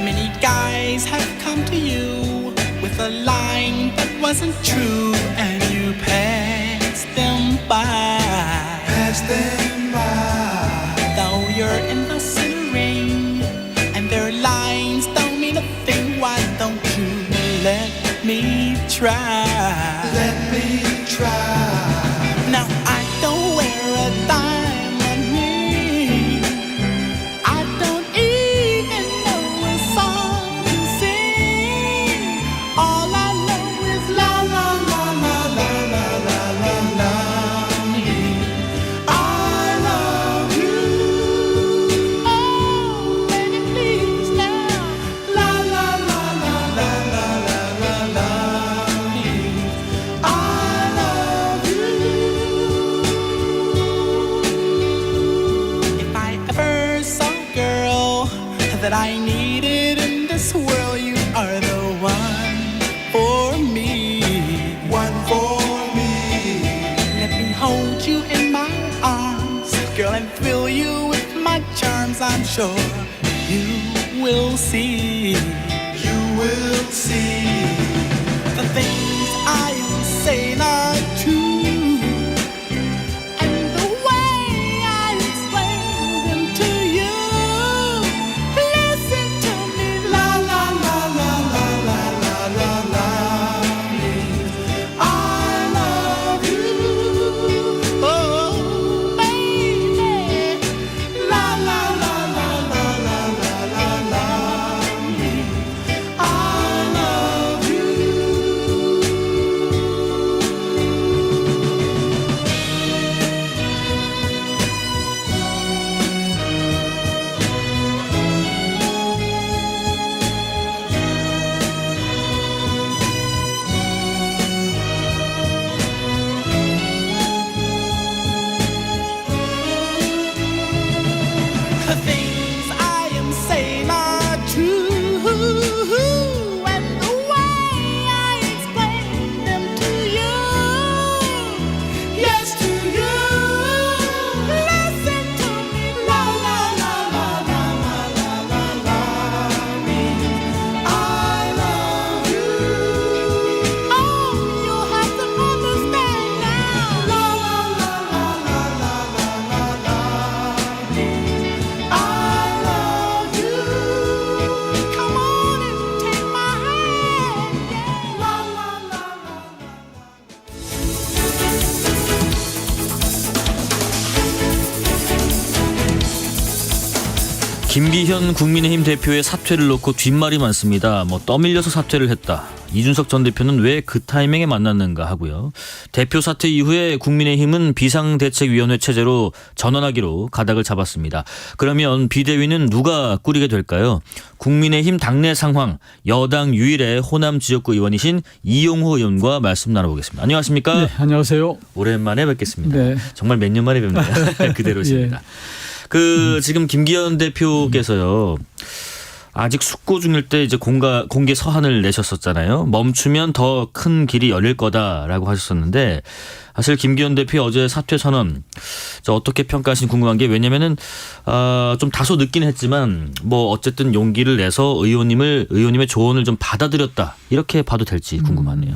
Many guys have come to you with a line that wasn't true, and you passed them by. Though you're in the city rain and their lines don't mean a thing, why don't you let me try? Let me try. Now I don't wear a diamond ring. I don't even know a song to sing. that I needed in this world. You are the one for me. One for me. Let me hold you in my arms, girl, and fill you with my charms. I'm sure you will see. You will see. The things I am saying are true, and the way I explain them to you. Listen to me, la la la la la la la la la. I love you, oh baby, la la la la la la la la la. I love you. The things I am saying are true, and the way I explain them to you, yes, to you. Listen to me, la la la la la la la la la. I love you. Oh, you have to understand now. La la la la la la la la la. I love you. Come on and take my hand. Yeah. La la la la. 김기현 국민의힘 대표의 사퇴를 놓고 뒷말이 많습니다. 떠밀려서 사퇴를 했다. 이준석 전 대표는 왜 그 타이밍에 만났는가 하고요. 대표 사퇴 이후에 국민의힘은 비상대책위원회 체제로 전환하기로 가닥을 잡았습니다. 그러면 비대위는 누가 꾸리게 될까요? 국민의힘 당내 상황, 여당 유일의 호남 지역구 의원이신 이용호 의원과 말씀 나눠보겠습니다. 안녕하십니까? 네, 안녕하세요. 오랜만에 뵙겠습니다. 네. 정말 몇 년 만에 뵙네요. 그대로십니다. 지금 김기현 대표께서요. 아직 숙고 중일 때 이제 공개 서한을 내셨었잖아요. 멈추면 더 큰 길이 열릴 거다라고 하셨었는데 사실 김기현 대표의 어제 사퇴 선언 어떻게 평가하시는지 궁금한 게 왜냐면은 좀 다소 늦긴 했지만 어쨌든 용기를 내서 의원님의 조언을 좀 받아들였다 이렇게 봐도 될지 궁금하네요.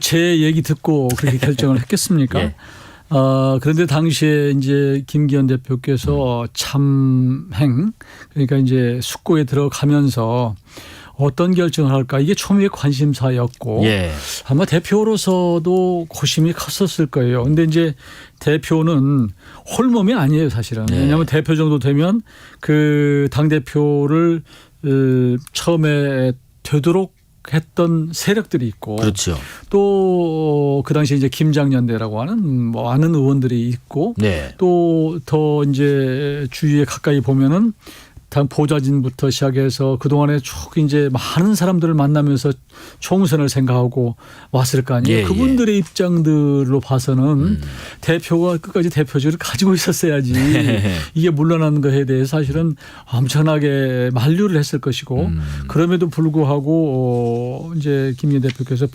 제 얘기 듣고 그렇게 결정을 했겠습니까? 예. 그런데 당시에 이제 김기현 대표께서 참행, 그러니까 이제 숙고에 들어가면서 어떤 결정을 할까 이게 초미의 관심사였고 예. 아마 대표로서도 고심이 컸었을 거예요. 근데 이제 대표는 홀몸이 아니에요, 사실은. 네. 왜냐하면 대표 정도 되면 그 당대표를 처음에 되도록 했던 세력들이 있고 그렇죠. 또 그 당시에 이제 김장연대라고 하는 많은 의원들이 있고 네. 또 더 이제 주위에 가까이 보면은 당 보좌진부터 시작해서 그동안에 쭉 이제 많은 사람들을 만나면서 총선을 생각하고 왔을 거 아니에요. 예, 그분들의 입장들로 봐서는 대표가 끝까지 대표직을 가지고 있었어야지 이게 물러나는 것에 대해서 사실은 엄청나게 만류를 했을 것이고 그럼에도 불구하고 이제 김기현 대표께서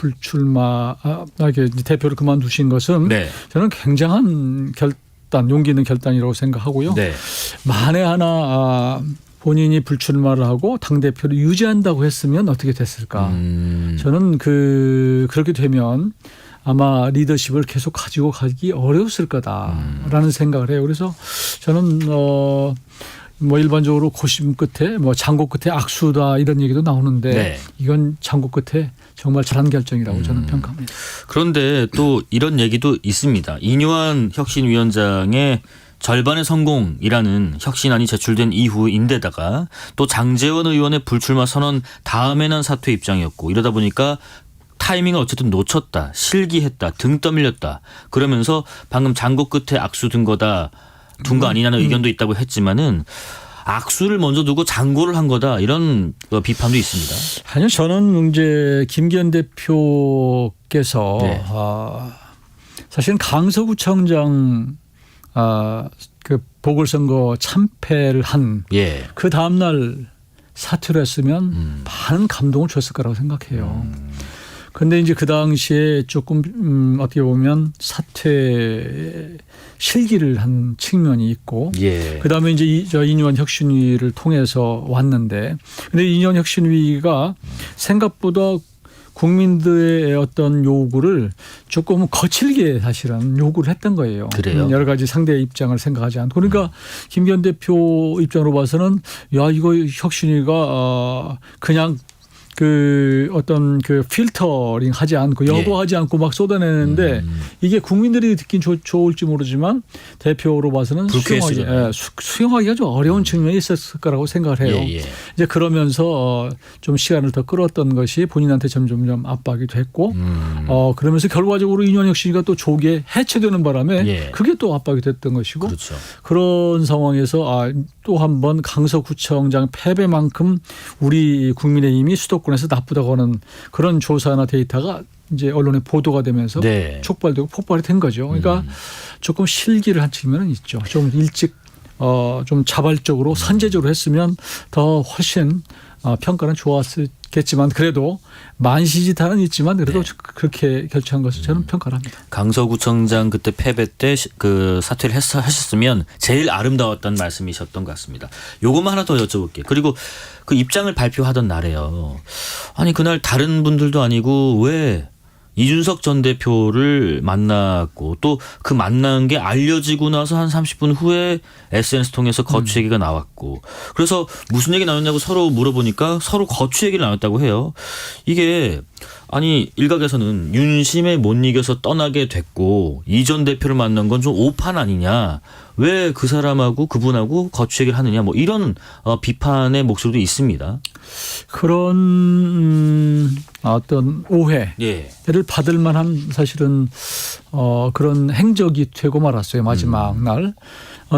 대표를 그만두신 것은 네. 저는 굉장한 용기 있는 결단이라고 생각하고요. 네. 만에 하나 본인이 불출마를 하고 당대표를 유지한다고 했으면 어떻게 됐을까. 저는 그렇게 되면 아마 리더십을 계속 가지고 가기 어려웠을 거다라는 생각을 해요. 그래서 저는 일반적으로 고심 끝에 장고 끝에 악수다 이런 얘기도 나오는데 네. 이건 장고 끝에 정말 잘한 결정이라고 저는 평가합니다. 그런데 또 이런 얘기도 있습니다. 이뇨한 혁신위원장의 절반의 성공이라는 혁신안이 제출된 이후인데다가 또 장제원 의원의 불출마 선언 다음에는 사퇴 입장이었고 이러다 보니까 타이밍을 어쨌든 놓쳤다, 실기했다, 등 떠밀렸다. 그러면서 방금 장고 끝에 악수 둔 거 아니냐는 의견도 있다고 했지만은 악수를 먼저 두고 장고를 한 거다 이런 비판도 있습니다. 아니요, 저는 이제 김기현 대표께서 네. 사실은 강서구청장 그 보궐선거 참패를 한 예. 그 다음날 사퇴를 했으면 많은 감동을 줬을 거라고 생각해요. 그런데 이제 그 당시에 조금 어떻게 보면 사퇴 실기를 한 측면이 있고 예. 그다음에 이제 인유한 혁신위를 통해서 왔는데 근데 인유한 혁신위가 생각보다 국민들의 어떤 요구를 조금 거칠게 사실은 요구를 했던 거예요. 그래요? 여러 가지 상대의 입장을 생각하지 않고. 그러니까 김기현 대표 입장으로 봐서는 야 이거 혁신위가 그냥 그 어떤 그 필터링 하지 않고 여부하지 않고 막 쏟아내는데 이게 국민들이 듣긴 좋을지 모르지만 대표로 봐서는 수용하기가 좀 어려운 측면이 있었을 거라고 생각을 해요. 예. 이제 그러면서 좀 시간을 더 끌었던 것이 본인한테 점점 압박이 됐고 그러면서 결과적으로 인유한 혁신위가 또 조기에 해체되는 바람에 그게 또 압박이 됐던 것이고 그렇죠. 그런 상황에서 또 한 번 강서구청장 패배만큼 우리 국민의힘이 수도권에서 나쁘다고 하는 그런 조사나 데이터가 이제 언론에 보도가 되면서 촉발되고 폭발이 된 거죠. 그러니까 조금 실기를 한 측면은 있죠. 좀 일찍 좀 자발적으로 선제적으로 했으면 더 훨씬 평가는 좋았겠지만 그래도 만시지탄은 있지만 그래도 그렇게 결정한 것을 저는 평가를 합니다. 강서구청장 그때 패배 때 그 사퇴를 하셨으면 제일 아름다웠던 말씀이셨던 것 같습니다. 요것만 하나 더 여쭤볼게요. 그리고 그 입장을 발표하던 날에요. 아니 그날 다른 분들도 아니고 왜 이준석 전 대표를 만났고 또 그 만난 게 알려지고 나서 한 30분 후에 SNS 통해서 거취 얘기가 나왔고 그래서 무슨 얘기 나눴냐고 서로 물어보니까 서로 거취 얘기를 나눴다고 해요. 이게 아니 일각에서는 윤심에 못 이겨서 떠나게 됐고 이 전 대표를 만난 건 좀 오판 아니냐. 왜 그 사람하고 그분하고 거취 얘기를 하느냐 뭐 이런 비판의 목소리도 있습니다. 그런 어떤 오해를 받을 만한 사실은 그런 행적이 되고 말았어요. 마지막 날.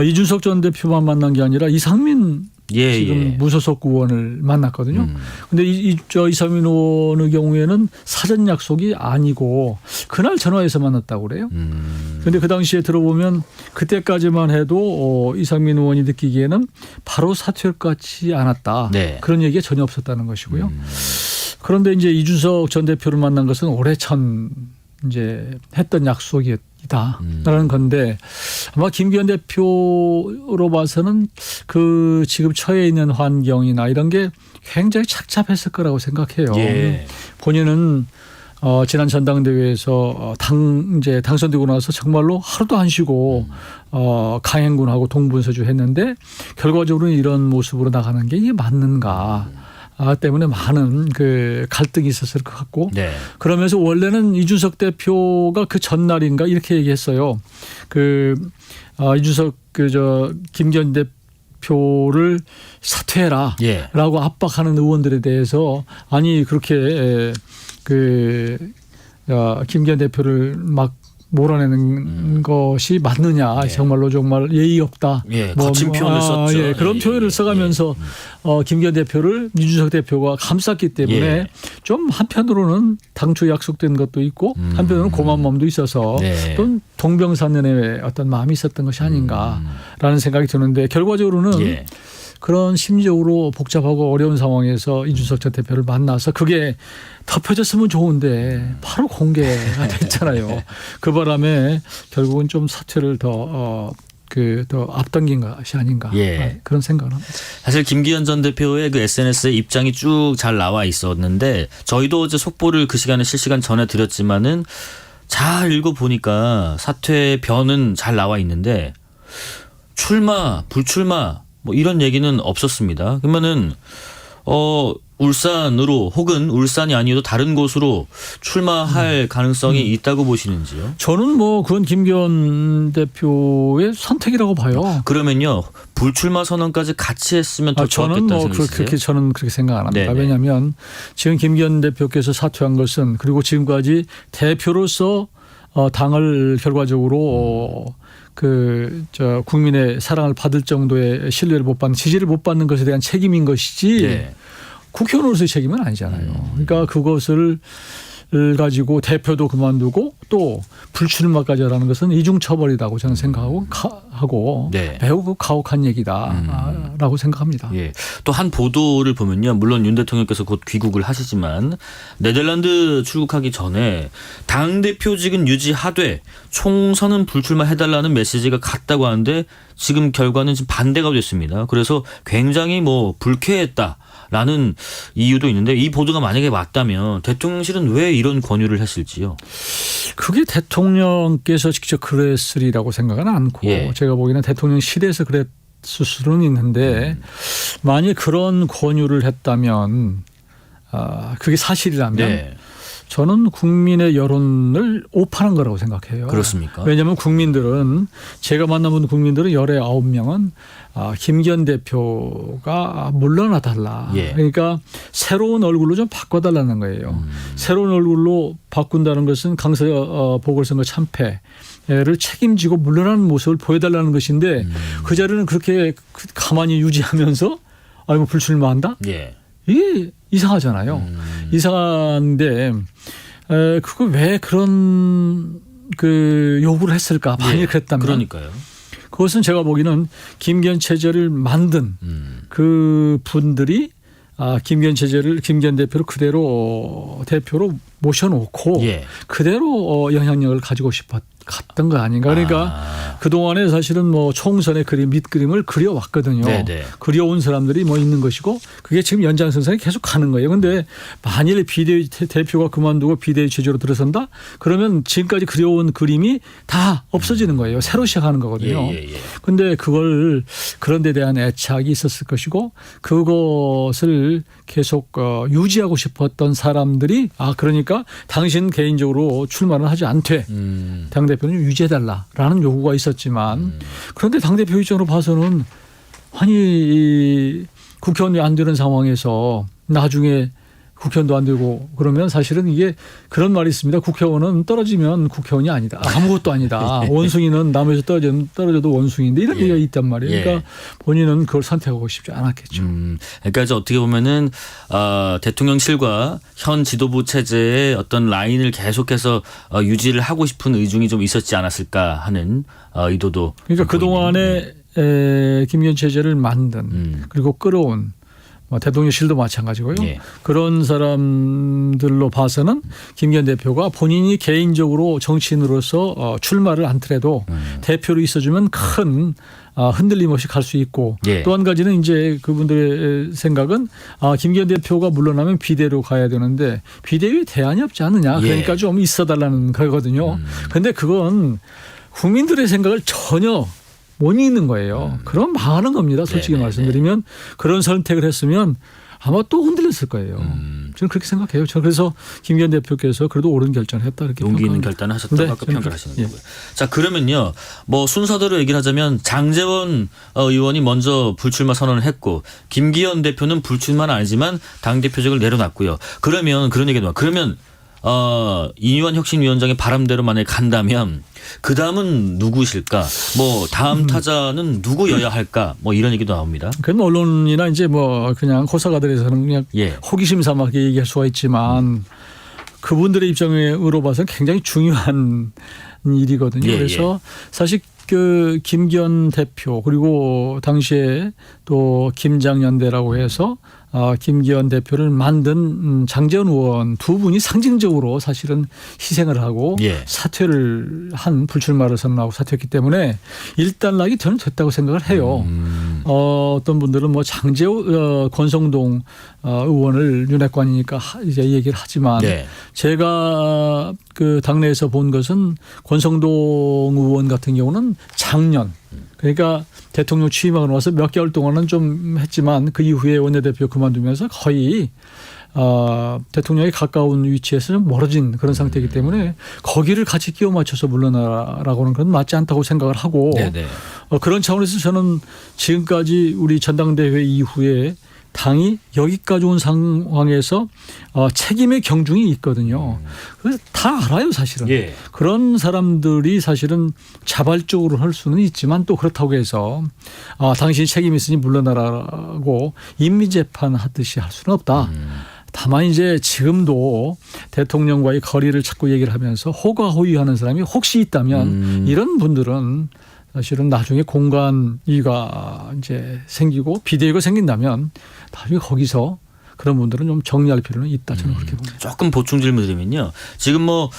이준석 전 대표만 만난 게 아니라 이상민 지금 무소속 의원을 만났거든요. 근데 이상민 의원의 경우에는 사전 약속이 아니고 그날 전화해서 만났다고 그래요. 그런데 그 당시에 들어보면 그때까지만 해도 이상민 의원이 느끼기에는 바로 사퇴할 것 같지 않았다. 그런 얘기가 전혀 없었다는 것이고요. 그런데 이제 이준석 전 대표를 만난 것은 올해 전 이제 했던 약속이다라는 건데 아마 김기현 대표로 봐서는 그 지금 처해 있는 환경이나 이런 게 굉장히 착잡했을 거라고 생각해요. 본인은 지난 전당대회에서 이제 당선되고 나서 정말로 하루도 안 쉬고 강행군하고 동분서주 했는데 결과적으로는 이런 모습으로 나가는 게 이게 맞는가? 때문에 많은 그 갈등이 있었을 것 같고 그러면서 원래는 이준석 대표가 그 전날인가 이렇게 얘기했어요. 그 이준석 김기현 대표를 사퇴해라라고 압박하는 의원들에 대해서 아니 그렇게 김기현 대표를 막 몰아내는 것이 맞느냐. 정말 예의 없다. 거친 표현을 썼죠. 그런 표현을 써가면서 김기현 대표를 이준석 대표가 감쌌기 때문에 좀 한편으로는 당초 약속된 것도 있고 한편으로는 고마운 마음도 있어서 또 동병상련의 어떤 마음이 있었던 것이 아닌가라는 생각이 드는데 결과적으로는 그런 심리적으로 복잡하고 어려운 상황에서 이준석 전 대표를 만나서 그게 덮여졌으면 좋은데 바로 공개가 됐잖아요. 그 바람에 결국은 좀 사퇴를 더 앞당긴 것이 아닌가 그런 생각을 합니다. 사실 김기현 전 대표의 그 SNS에 입장이 쭉 잘 나와 있었는데 저희도 어제 속보를 그 시간에 실시간 전해드렸지만은 잘 읽어보니까 사퇴 변은 잘 나와 있는데 출마, 불출마 뭐 이런 얘기는 없었습니다. 그러면은 울산으로 혹은 울산이 아니어도 다른 곳으로 출마할 가능성이 있다고 보시는지요? 저는 뭐 그건 김기현 대표의 선택이라고 봐요. 그러면요 불출마 선언까지 같이 했으면 더 좋았겠다는 생각이 있으세요? 저는 그렇게 생각 안 합니다. 왜냐하면 지금 김기현 대표께서 사퇴한 것은 그리고 지금까지 대표로서 당을 결과적으로 국민의 사랑을 받을 정도의 신뢰를 못 받는 지지를 못 받는 것에 대한 책임인 것이지 국회의원으로서의 책임은 아니잖아요. 그러니까 그것을 가지고 대표도 그만두고 또 불출마까지 하라는 것은 이중처벌이라고 저는 생각하고 하고 네. 매우 가혹한 얘기다라고 생각합니다. 예. 또 한 보도를 보면요. 물론 윤 대통령께서 곧 귀국을 하시지만 네덜란드 출국하기 전에 당대표직은 유지하되 총선은 불출마해달라는 메시지가 갔다고 하는데 지금 결과는 지금 반대가 됐습니다. 그래서 굉장히 불쾌했다라는 이유도 있는데 이 보도가 만약에 맞다면 대통령실은 왜 이런 권유를 했을지요? 그게 대통령께서 직접 그랬으리라고 생각은 않고 예. 제가 보기에는 대통령실에서 그랬을 수는 있는데 만약 그런 권유를 했다면 그게 사실이라면 네. 저는 국민의 여론을 오판한 거라고 생각해요. 그렇습니까? 왜냐하면 국민들은 제가 만나본 국민들은 19명은 김기현 대표가 물러나달라. 예. 그러니까 새로운 얼굴로 좀 바꿔달라는 거예요. 새로운 얼굴로 바꾼다는 것은 강서 보궐선거 참패를 책임지고 물러나는 모습을 보여달라는 것인데 그 자리는 그렇게 가만히 유지하면서 불출마한다? 예. 이게 이상하잖아요. 이상한데 그거 왜 그런 요구를 했을까? 만약 예. 그랬다면. 그러니까요. 그것은 제가 보기에는 김기현 체제를 만든 그 분들이 김기현 대표를 그대로 대표로 모셔놓고 예. 그대로 영향력을 가지고 갔던 거 아닌가. 그러니까 그동안에 사실은 총선의 밑그림을 그려왔거든요. 네네. 그려온 사람들이 있는 것이고 그게 지금 연장선상에 계속 가는 거예요. 그런데 만일 비대위 대표가 그만두고 비대위 체제로 들어선다? 그러면 지금까지 그려온 그림이 다 없어지는 거예요. 새로 시작하는 거거든요. 그런데 그런 데 대한 애착이 있었을 것이고 그것을 계속 유지하고 싶었던 사람들이 그러니까 당신 개인적으로 출마를 하지 않되 당대표는 유지해달라라는 요구가 있었지만 그런데 당대표 입장으로 봐서는 국회의원이 안 되는 상황에서 나중에 국회의원도 안 되고 그러면 사실은 이게 그런 말이 있습니다. 국회의원은 떨어지면 국회의원이 아니다. 아무것도 아니다. 원숭이는 나무에서 떨어져도 원숭이인데 이런 얘기가 있단 말이에요. 그러니까 본인은 그걸 선택하고 싶지 않았겠죠. 그러니까 이제 어떻게 보면은 대통령실과 현 지도부 체제의 어떤 라인을 계속해서 유지를 하고 싶은 의중이 좀 있었지 않았을까 하는 의도도. 그러니까 그동안에 김기현 체제를 만든 그리고 끌어온 대통령실도 마찬가지고요. 예. 그런 사람들로 봐서는 김기현 대표가 본인이 개인적으로 정치인으로서 출마를 않더라도 대표로 있어주면 큰 흔들림 없이 갈 수 있고 예. 또 한 가지는 이제 그분들의 생각은 김기현 대표가 물러나면 비대위로 가야 되는데 비대위에 대안이 없지 않느냐. 그러니까 예. 좀 있어달라는 거거든요. 그런데 그건 국민들의 생각을 전혀 못 읽는 거예요. 그럼 망하는 겁니다. 솔직히 네네네. 말씀드리면 그런 선택을 했으면 아마 또 흔들렸을 거예요. 저는 그렇게 생각해요. 그래서 김기현 대표께서 그래도 옳은 결정을 했다 이렇게 용기 있는 평가합니다. 결단을 하셨다고 네, 아까 저는 평가하시는 예. 거고요. 자, 그러면요. 순서대로 얘기를 하자면 장제원 의원이 먼저 불출마 선언을 했고 김기현 대표는 불출마는 아니지만 당대표직을 내려놨고요. 그러면 그런 얘기도 그러면 이완 혁신위원장의 바람대로 만약에 간다면 그 다음은 누구실까? 다음 타자는 누구여야 할까? 이런 얘기도 나옵니다. 그럼 언론이나 이제 그냥 호사가들에서는 그냥 예. 호기심 삼아 얘기할 수가 있지만 그분들의 입장으로 봐서는 굉장히 중요한 일이거든요. 예, 그래서 사실 김기현 대표 그리고 당시에 또 김장연대라고 해서 김기현 대표를 만든 장제원 의원 두 분이 상징적으로 사실은 희생을 하고 예. 사퇴를 한 불출마를 선언하고 사퇴했기 때문에 일단락이 저는 됐다고 생각을 해요. 어떤 분들은 권성동 의원을 윤핵관이니까 이제 얘기를 하지만 네. 제가 당내에서 본 것은 권성동 의원 같은 경우는 작년 그러니까 대통령 취임하고 나서 몇 개월 동안은 좀 했지만 그 이후에 원내대표 그만두면서 거의 대통령에 가까운 위치에서 좀 멀어진 그런 상태이기 때문에 거기를 같이 끼워 맞춰서 물러나라고는 그건 맞지 않다고 생각을 하고 네네. 그런 차원에서 저는 지금까지 우리 전당대회 이후에 당이 여기까지 온 상황에서 책임의 경중이 있거든요. 그래서 다 알아요, 사실은. 예. 그런 사람들이 사실은 자발적으로 할 수는 있지만 또 그렇다고 해서 당신이 책임이 있으니 물러나라고 임의재판 하듯이 할 수는 없다. 다만 이제 지금도 대통령과의 거리를 자꾸 얘기를 하면서 호가호위하는 사람이 혹시 있다면 이런 분들은 사실은 나중에 공관위가 이제 생기고 비대위가 생긴다면 나중에 거기서 그런 분들은 좀 정리할 필요는 있다 저는 그렇게 봅니다. 조금 보충 질문드리면요. 지금 뭐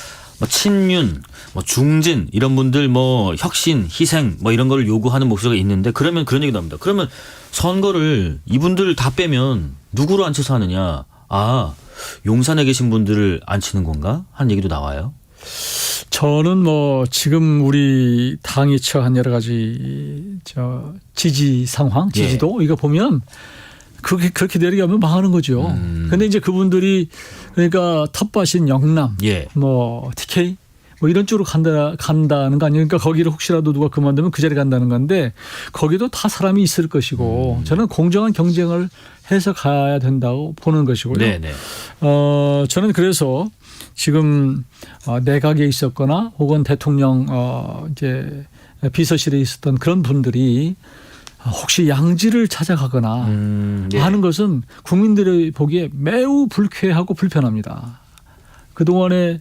친윤, 중진 이런 분들 혁신, 희생 이런 걸 요구하는 목소리가 있는데 그러면 그런 얘기도 합니다. 그러면 선거를 이분들 다 빼면 누구로 앉혀서 하느냐? 아, 용산에 계신 분들을 앉히는 건가? 하는 얘기도 나와요. 저는 지금 우리 당이 처한 여러 가지 지지 상황, 지지도 이거 보면 그렇게 내려가면 망하는 거죠. 근데 이제 그분들이 그러니까 텃밭인 영남, TK 이런 쪽으로 간다는 거 아니에요. 그러니까 거기를 혹시라도 누가 그만두면 그 자리 간다는 건데 거기도 다 사람이 있을 것이고 저는 공정한 경쟁을 해서 가야 된다고 보는 것이고요. 네네. 저는 그래서 지금 내각에 있었거나 혹은 대통령 이제 비서실에 있었던 그런 분들이 혹시 양지를 찾아가거나 하는 것은 국민들이 보기에 매우 불쾌하고 불편합니다. 그동안에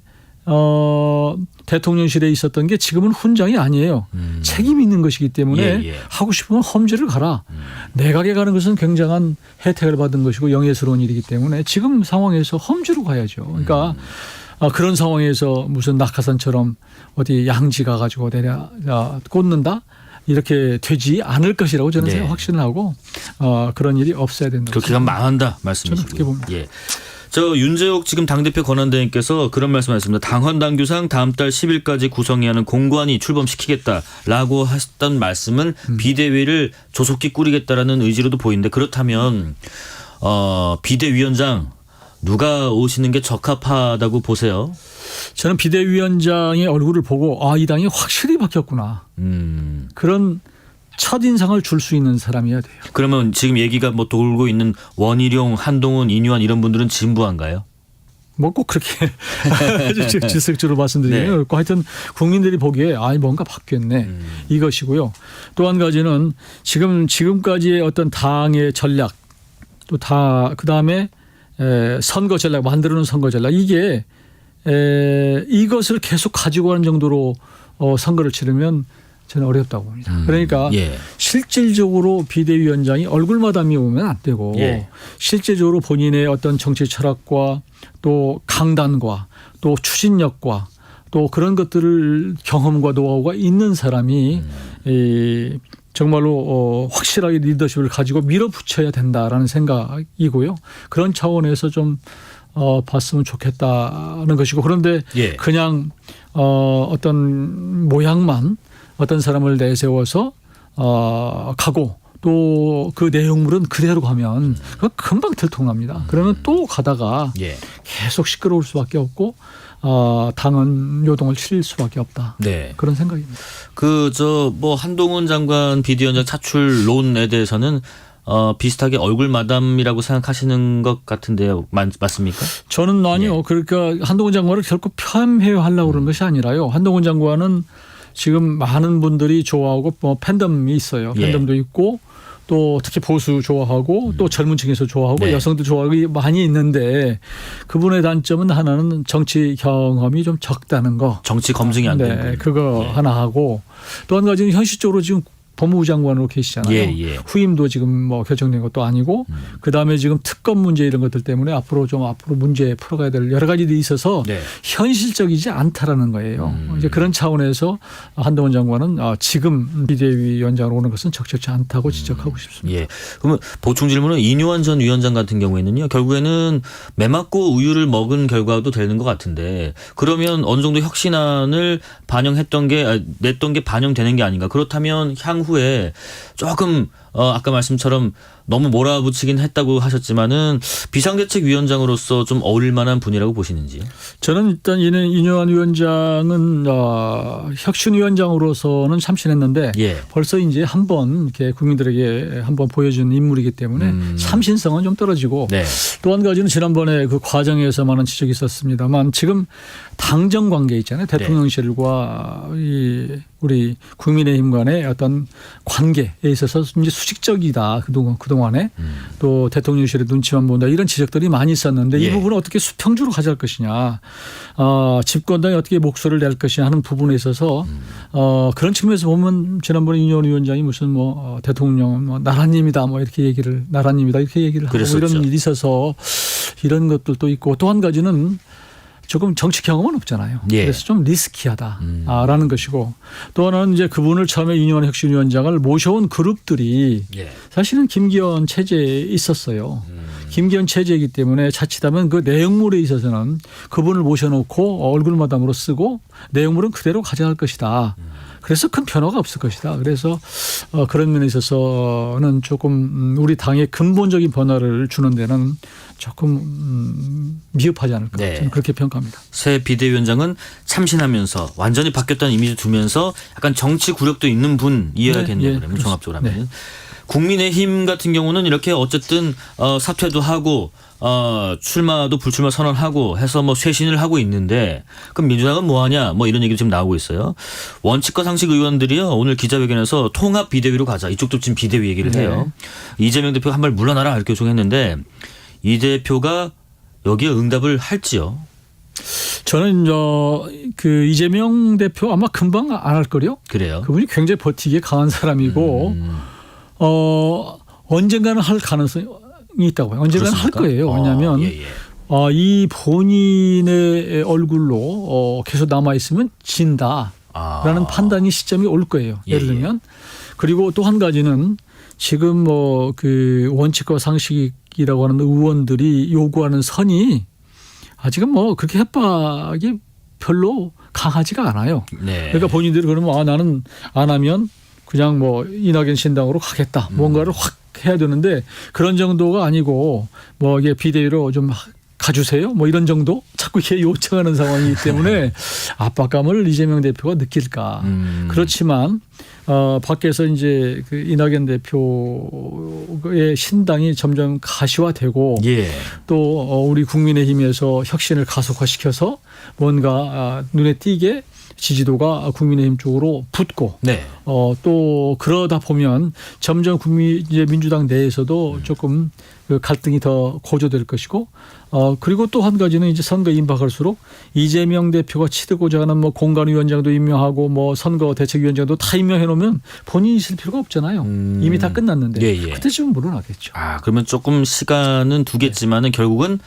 대통령실에 있었던 게 지금은 훈장이 아니에요. 책임 있는 것이기 때문에 하고 싶으면 험지를 가라. 내각에 가는 것은 굉장한 혜택을 받은 것이고 영예스러운 일이기 때문에 지금 상황에서 험지로 가야죠. 그러니까 그런 상황에서 무슨 낙하산처럼 어디 양지 가가지고 꽂는다? 이렇게 되지 않을 것이라고 저는 확신을 하고 그런 일이 없어야 된다. 그렇게 가면 망한다 말씀이시고. 저는 그렇게 봅니다. 예. 저 윤재옥 지금 당대표 권한대행께서 그런 말씀하셨습니다. 당헌 당규상 다음 달 10일까지 구성해야 하는 공관위 출범시키겠다라고 하셨던 말씀은 비대위를 조속히 꾸리겠다라는 의지로도 보이는데 그렇다면 비대위원장 누가 오시는 게 적합하다고 보세요? 저는 비대위원장의 얼굴을 보고 이 당이 확실히 바뀌었구나. 그런 첫인상을 줄 수 있는 사람이어야 돼요. 그러면 지금 얘기가 돌고 있는 원희룡, 한동훈, 이뉴환 이런 분들은 진부한가요? 꼭 그렇게 질색적으로 말씀드리면 하여튼 국민들이 보기에 뭔가 바뀌었네 이것이고요. 또 한 가지는 지금까지의 어떤 당의 전략 또 그다음에 선거 전략 만들어놓은 선거 전략 이게 이것을 계속 가지고 가는 정도로 선거를 치르면 저는 어렵다고 봅니다. 그러니까 실질적으로 비대위원장이 얼굴마담이 오면 안 되고 실제적으로 본인의 어떤 정치 철학과 또 강단과 또 추진력과 또 그런 것들을 경험과 노하우가 있는 사람이 정말로 확실하게 리더십을 가지고 밀어붙여야 된다라는 생각이고요. 그런 차원에서 좀 봤으면 좋겠다는 것이고 그런데 그냥 어떤 모양만 어떤 사람을 내세워서 가고 또 그 내용물은 그대로 가면 그거 금방 들통납니다. 그러면 또 가다가 계속 시끄러울 수밖에 없고 당은 요동을 치를 수밖에 없다. 그런 생각입니다. 한동훈 장관 비대위원장 차출론에 대해서는 비슷하게 얼굴 마담이라고 생각하시는 것 같은데요. 맞습니까? 저는 아니요. 그러니까 한동훈 장관을 결코 폄훼하려고 그런 것이 아니라요. 한동훈 장관은 지금 많은 분들이 좋아하고 팬덤이 있어요. 팬덤도 있고 또 특히 보수 좋아하고 또 젊은 층에서 좋아하고 여성들 좋아하고 많이 있는데 그분의 단점은 하나는 정치 경험이 좀 적다는 거. 정치 검증이 안 되는 거. 그거 하나 하고 또 한 가지는 현실적으로 지금 법무부 장관으로 계시잖아요. 후임도 지금 결정된 것도 아니고 그다음에 지금 특검 문제 이런 것들 때문에 앞으로 문제 풀어가야 될 여러 가지들이 있어서 현실적이지 않다라는 거예요. 이제 그런 차원에서 한동훈 장관은 지금 비대위원장으로 오는 것은 적절치 않다고 지적하고 싶습니다. 그러면 보충 질문은 이뉴환 전 위원장 같은 경우에는요. 결국에는 매맞고 우유를 먹은 결과도 되는 것 같은데 그러면 어느 정도 혁신안을 냈던 게 반영되는 게 아닌가. 그렇다면 향후에 조금 아까 말씀처럼 너무 몰아붙이긴 했다고 하셨지만은 비상대책위원장으로서 좀 어울릴 만한 분이라고 보시는지요? 저는 일단 이뉴환 위원장은 혁신위원장으로서는 참신했는데 벌써 이제 한번 국민들에게 한번 보여준 인물이기 때문에 참신성은 좀 떨어지고 또 한 가지는 지난번에 그 과정에서 많은 지적이 있었습니다만 지금 당정 관계 있잖아요. 대통령실과 우리 국민의힘 간의 어떤 관계에 있어서 이제 수직적이다 그동안에 또 대통령실의 눈치만 본다 이런 지적들이 많이 있었는데 예. 이 부분을 어떻게 수평주로 가져갈 것이냐 집권당이 어떻게 목소리를 낼 것이냐 하는 부분에 있어서 그런 측면에서 보면 지난번에 윤여원 위원장이 무슨 뭐 대통령 뭐 나라님이다 뭐 이렇게 얘기를 나라님이다 이렇게 얘기를 하고 그랬었죠. 이런 일이 있어서 이런 것들도 있고 또 한 가지는 조금 정치 경험은 없잖아요. 예. 그래서 좀 리스키하다라는 것이고 또 하나는 이제 그분을 처음에 윤여원 혁신위원장을 모셔온 그룹들이 예. 사실은 김기현 체제에 있었어요. 김기현 체제이기 때문에 자칫하면 그 내용물에 있어서는 그분을 모셔놓고 얼굴마담으로 쓰고 내용물은 그대로 가져갈 것이다. 그래서 큰 변화가 없을 것이다. 그래서 그런 면에 있어서는 조금 우리 당의 근본적인 변화를 주는 데는 조금 미흡하지 않을까. 네. 저는 그렇게 평가합니다. 새 비대위원장은 참신하면서 완전히 바뀌었다는 이미지 두면서 약간 정치 구력도 있는 분이어야겠네요. 네, 그러면 예, 종합적으로 하면. 네. 국민의힘 같은 경우는 이렇게 어쨌든 사퇴도 하고 출마도 불출마 선언하고 해서 뭐 쇄신을 하고 있는데 그럼 민주당은 뭐하냐 뭐 이런 얘기도 지금 나오고 있어요. 원칙과 상식 의원들이요 오늘 기자회견에서 통합 비대위로 가자 이쪽도 지금 비대위 얘기를 해요. 이재명 대표가 한 발 물러나라 이렇게 요청했는데 이 대표가 여기에 응답을 할지요. 저는 그 이재명 대표 아마 금방 안 할 거요. 그래요. 그분이 굉장히 버티기에 강한 사람이고 언젠가는 할 가능성이 있다고 봐요. 언젠가는 그렇습니까? 할 거예요. 왜냐하면 이 본인의 얼굴로 계속 남아 있으면 진다라는 판단이 시점이 올 거예요. 예를 들면 그리고 또 한 가지는 지금 뭐 그 원칙과 상식이라고 하는 의원들이 요구하는 선이 아직은 뭐 그렇게 협박이 별로 강하지가 않아요. 네. 그러니까 본인들이 그러면 나는 안 하면 그냥 뭐 이낙연 신당으로 가겠다. 뭔가를 확 해야 되는데 그런 정도가 아니고 뭐 이게 비대위로 좀 가주세요. 뭐 이런 정도 자꾸 이렇게 요청하는 상황이기 때문에 압박감을 이재명 대표가 느낄까. 그렇지만 밖에서 이제 그 이낙연 대표의 신당이 점점 가시화되고 또 우리 국민의힘에서 혁신을 가속화시켜서 뭔가 눈에 띄게 지지도가 국민의힘 쪽으로 붙고 또 그러다 보면 점점 이제 민주당 내에서도 조금 그 갈등이 더 고조될 것이고 그리고 또 한 가지는 이제 선거 임박할수록 이재명 대표가 치르고자 하는 뭐 공관위원장도 임명하고 뭐 선거 대책위원장도 다 임명해 놓으면 본인이 있을 필요가 없잖아요. 이미 다 끝났는데 그때 좀 물러나겠죠. 그러면 조금 시간은 두겠지만은 결국은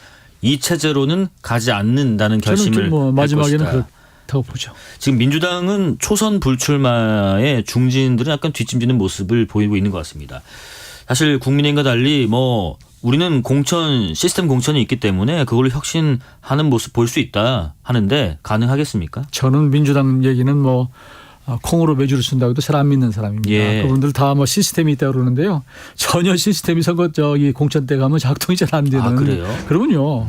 이 체제로는 가지 않는다는 결심을 저는 뭐 마지막에는 할 것이다. 그렇다고 보죠. 지금 민주당은 초선 불출마의 중진들은 약간 뒷짐지는 모습을 보이고 있는 것 같습니다. 사실 국민의힘과 달리 뭐 우리는 시스템 공천이 있기 때문에 그걸로 혁신하는 모습 볼 수 있다 하는데 가능하겠습니까? 저는 민주당 얘기는 뭐 콩으로 매주를 쓴다고 해도 잘 안 믿는 사람입니다. 그분들 다 뭐 시스템이 있다고 그러는데요. 전혀 시스템이 공천 때 가면 작동이 잘 안 되는. 그래요? 그러군요.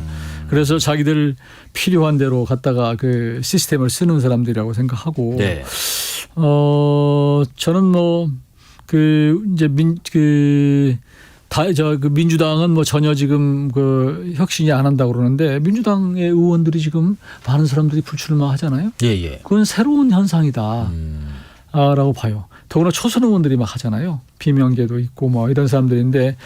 그래서 자기들 필요한 대로 갖다가 그 시스템을 쓰는 사람들이라고 생각하고. 저는 뭐 민주당은 뭐 전혀 지금 그 혁신이 안 한다고 그러는데 민주당의 의원들이 지금 많은 사람들이 불출마하잖아요. 그건 새로운 현상이다. 라고 봐요. 더구나 초선 의원들이 막 하잖아요. 비명계도 있고 뭐 이런 사람들인데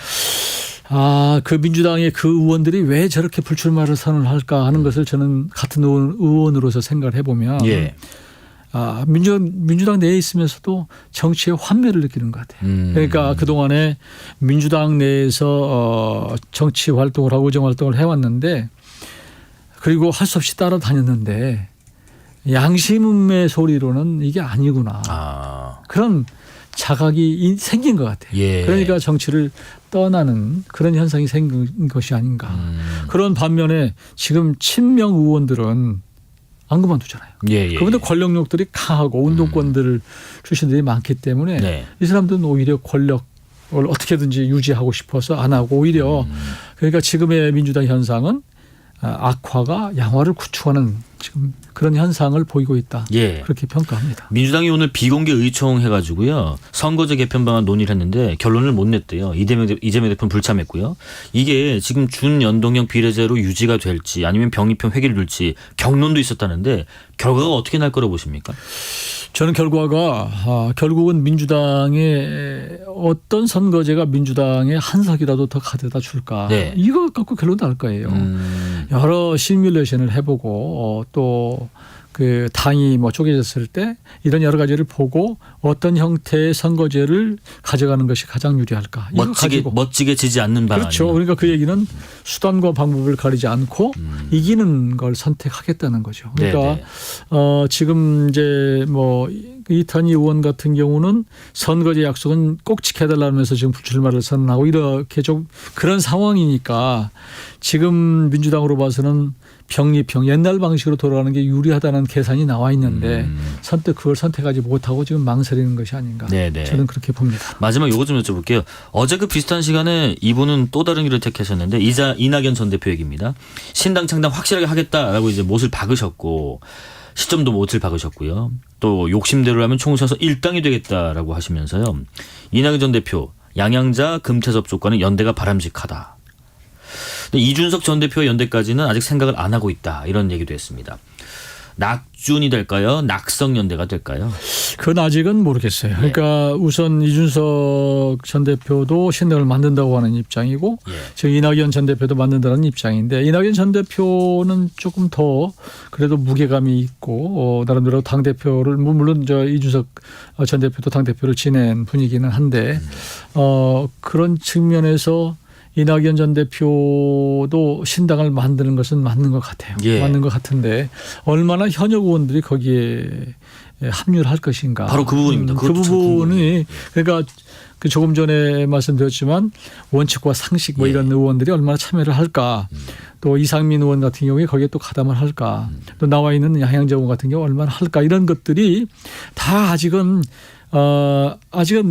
그 민주당의 그 의원들이 왜 저렇게 불출마를 선언할까 하는 것을 저는 같은 의원으로서 생각을 해보면 민주당 내에 있으면서도 정치의 환멸을 느끼는 것 같아요. 그러니까 그동안에 민주당 내에서 정치 활동을 하고 의정 활동을 해왔는데 그리고 할 수 없이 따라다녔는데 양심의 소리로는 이게 아니구나. 그런 자각이 생긴 것 같아요. 그러니까 정치를 떠나는 그런 현상이 생긴 것이 아닌가. 그런 반면에 지금 친명 의원들은 안 그만두잖아요. 그분들 권력욕들이 강하고 운동권들 출신들이 많기 때문에 이 사람들은 오히려 권력을 어떻게든지 유지하고 싶어서 안 하고 오히려 그러니까 지금의 민주당 현상은 악화가 양화를 구축하는 지금 그런 현상을 보이고 있다. 예. 그렇게 평가합니다. 민주당이 오늘 비공개 의총 해가지고요. 선거제 개편 방안 논의를 했는데 결론을 못 냈대요. 이재명 대표는 불참했고요. 이게 지금 준연동형 비례제로 유지가 될지 아니면 병입형 회기를 둘지 경론도 있었다는데 결과가 어떻게 날 거라고 보십니까? 저는 결과가 결국은 민주당의 어떤 선거제가 민주당의 한 석이라도 더 가져다 줄까. 네. 이거 갖고 결론 날 거예요. 여러 시뮬레이션을 해보고 또 그 당이 뭐 쪼개졌을 때 이런 여러 가지를 보고 어떤 형태의 선거제를 가져가는 것이 가장 유리할까. 이거 가지고. 멋지게 지지 않는 방안. 그렇죠. 그러니까 그 얘기는 수단과 방법을 가리지 않고 이기는 걸 선택하겠다는 거죠. 그러니까 지금 이제 뭐 이탄희 의원 같은 경우는 선거제 약속은 꼭 지켜달라면서 지금 불출마를 선언하고 이렇게 좀 그런 상황이니까 지금 민주당으로 봐서는 병립형 옛날 방식으로 돌아가는 게 유리하다는 계산이 나와 있는데 그걸 선택하지 못하고 지금 망설이는 것이 아닌가. 네네. 저는 그렇게 봅니다. 마지막 요거 좀 여쭤볼게요. 어제 그 비슷한 시간에 이분은 또 다른 길을 택하셨는데 이낙연 전 대표 얘기입니다. 신당 창당 확실하게 하겠다라고 이제 못을 박으셨고 시점도 못을 박으셨고요. 또 욕심대로라면 총선에서 일당이 되겠다라고 하시면서요. 이낙연 전 대표 양양자 금태섭 조건은 연대가 바람직하다. 이준석 전 대표의 연대까지는 아직 생각을 안 하고 있다. 이런 얘기도 했습니다. 낙준이 될까요? 낙성연대가 될까요? 그건 아직은 모르겠어요. 그러니까 우선 이준석 전 대표도 신당을 만든다고 하는 입장이고 지금 이낙연 전 대표도 만든다는 입장인데 이낙연 전 대표는 조금 더 그래도 무게감이 있고 나름대로 당대표를 물론 저 이준석 전 대표도 당대표를 지낸 분이기는 한데 그런 측면에서 이낙연 전 대표도 신당을 만드는 것은 맞는 것 같아요. 맞는 것 같은데 얼마나 현역 의원들이 거기에 합류를 할 것인가. 바로 그 부분입니다. 그 부분이 그러니까 그 조금 전에 말씀드렸지만 원칙과 상식 뭐 이런 의원들이 얼마나 참여를 할까. 또 이상민 의원 같은 경우에 거기에 또 가담을 할까. 또 나와 있는 양양자 의원 같은 경우 얼마나 할까. 이런 것들이 다 아직은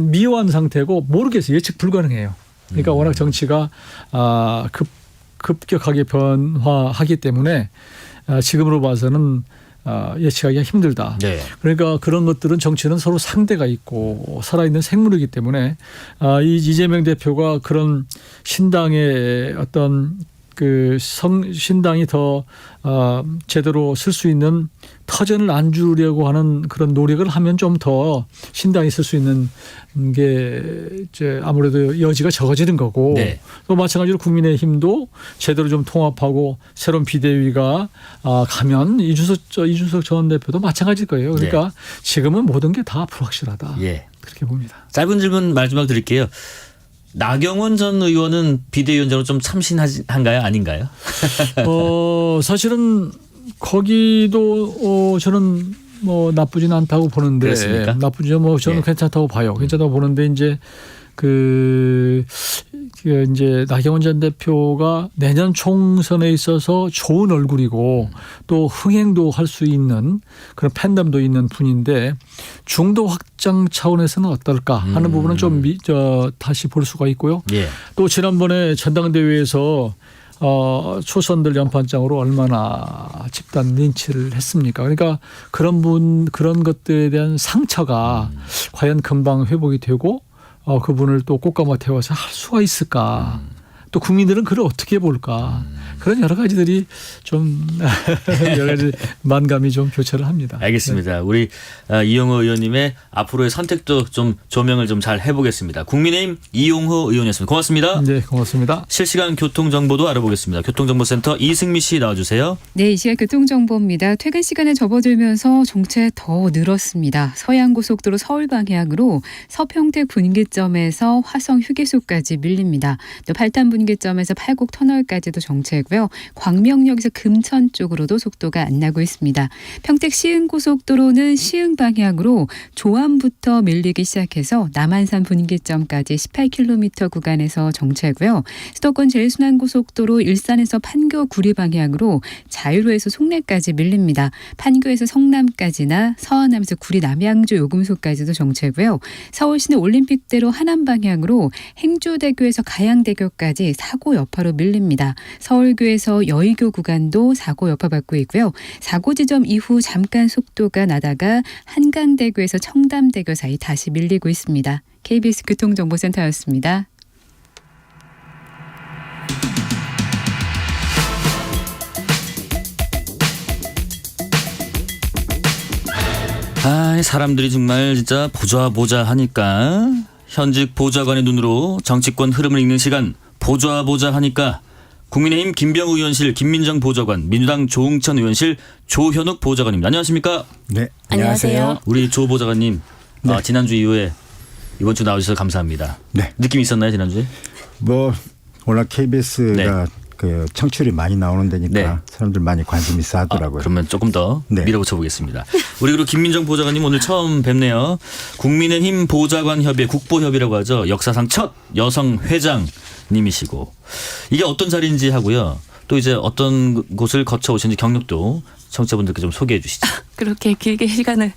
미완 상태고 모르겠어요. 예측 불가능해요. 그러니까 워낙 정치가 급격하게 변화하기 때문에 지금으로 봐서는 예측하기가 힘들다. 네. 그러니까 그런 것들은 정치는 서로 상대가 있고 살아있는 생물이기 때문에 이재명 대표가 그런 신당의 어떤 그 신당이 더 제대로 쓸 수 있는 터전을 안 주려고 하는 그런 노력을 하면 좀 더 신당이 쓸 수 있는 게 이제 아무래도 여지가 적어지는 거고 또 마찬가지로 국민의힘도 제대로 좀 통합하고 새로운 비대위가 가면 이준석 전 대표도 마찬가지일 거예요. 그러니까 지금은 모든 게 다 불확실하다. 그렇게 봅니다. 짧은 질문 마지막 드릴게요. 나경원 전 의원은 비대위원장으로 좀 참신한가요? 아닌가요? 사실은 거기도 저는 뭐 나쁘진 않다고 보는데 그렇습니까? 나쁘죠. 뭐 저는 괜찮다고 봐요. 괜찮다고 보는데 이제 이제 나경원 전 대표가 내년 총선에 있어서 좋은 얼굴이고 또 흥행도 할 수 있는 그런 팬덤도 있는 분인데 중도 확장 차원에서는 어떨까 하는 부분은 좀 다시 볼 수가 있고요. 또 지난번에 전당대회에서 초선들 연판장으로 얼마나 집단 린치를 했습니까? 그러니까 그런 것들에 대한 상처가 과연 금방 회복이 되고 그분을 또 꽃감아 태워서 할 수가 있을까? 또 국민들은 그를 어떻게 볼까? 그런 여러 가지들이 좀 여러 가지 만감이 좀 교차를 합니다. 알겠습니다. 우리 이용호 의원님의 앞으로의 선택도 좀 조명을 좀 잘 해보겠습니다. 국민의힘 이용호 의원이었습니다. 고맙습니다. 네, 고맙습니다. 실시간 교통정보도 알아보겠습니다. 교통정보센터 이승미 씨 나와주세요. 네, 이 시각 교통정보입니다. 퇴근 시간에 접어들면서 정체 더 늘었습니다. 서해안고속도로 서울 방향으로 서평택 분기점에서 화성 휴게소까지 밀립니다. 또 팔단 분기점에서 팔곡 터널까지도 정체고요. 광명역에서 금천 쪽으로도 속도가 안 나고 있습니다. 평택 시흥고속도로는 시흥 방향으로 조암부터 밀리기 시작해서 남한산 분기점까지 18km 구간에서 정체고요. 수도권 제일순환고속도로 일산에서 판교 구리 방향으로 자유로에서 송내까지 밀립니다. 판교에서 성남까지나 서안암에서 구리 남양주 요금소까지도 정체고요. 서울시내 올림픽대로 하남 방향으로 행주대교에서 가양대교까지 사고 여파로 밀립니다. 서울교 광안대교에서 여의교 구간도 사고 여파받고 있고요. 사고 지점 이후 잠깐 속도가 나다가 한강대교에서 청담대교 사이 다시 밀리고 있습니다. KBS 교통정보센터였습니다. 사람들이 정말 진짜 보자 하니까 현직 보좌관의 눈으로 정치권 흐름을 읽는 시간 보자 하니까 국민의힘 김병우 의원실 김민정 보좌관, 민주당 조응천 의원실 조현욱 보좌관입니다. 안녕하십니까? 네, 안녕하세요. 우리 조 보좌관님 네. 지난주 이후에 이번 주 나와주셔서 감사합니다. 네. 느낌 있었나요 지난주에? 뭐 워낙 KBS가 네. 그 청취율이 많이 나오는 데니까 네. 사람들 많이 관심 있어 하더라고요. 그러면 조금 더 네. 밀어붙여 보겠습니다. 우리 그리고 김민정 보좌관님 오늘 처음 뵙네요. 국민의힘 보좌관협의 국보협이라고 하죠. 역사상 첫 여성 회장님이시고 이게 어떤 자리인지 하고요. 또 이제 어떤 곳을 거쳐 오신지 경력도 청취자분들께 좀 소개해 주시죠. 그렇게 길게 시간을.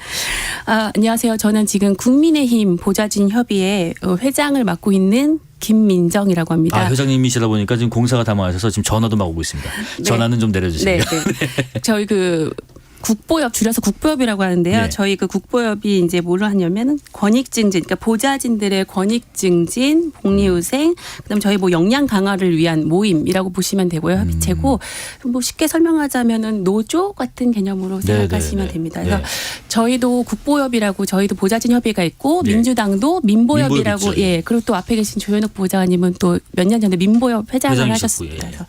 안녕하세요. 저는 지금 국민의힘 보좌진 협의회 회장을 맡고 있는 김민정이라고 합니다. 회장님이시다 보니까 지금 공사가 담아하셔서 지금 전화도 막 오고 있습니다. 네. 전화는 좀 내려주시고요. 네. 저희 국보협 줄여서 국보협이라고 하는데요. 네. 저희 국보협이 이제 뭐를 하냐면은 권익증진, 그러니까 보좌진들의 권익증진, 복리후생, 그다음 저희 역량 강화를 위한 모임이라고 보시면 되고요. 협의체고 쉽게 설명하자면은 노조 같은 개념으로 생각하시면 됩니다. 그래서 저희도 국보협이라고 저희도 보좌진 협의가 있고 민주당도 민보협이라고 그리고 또 앞에 계신 조현욱 보좌관님은 또 몇 년 전에 민보협 회장을 하셨습니다. 그래서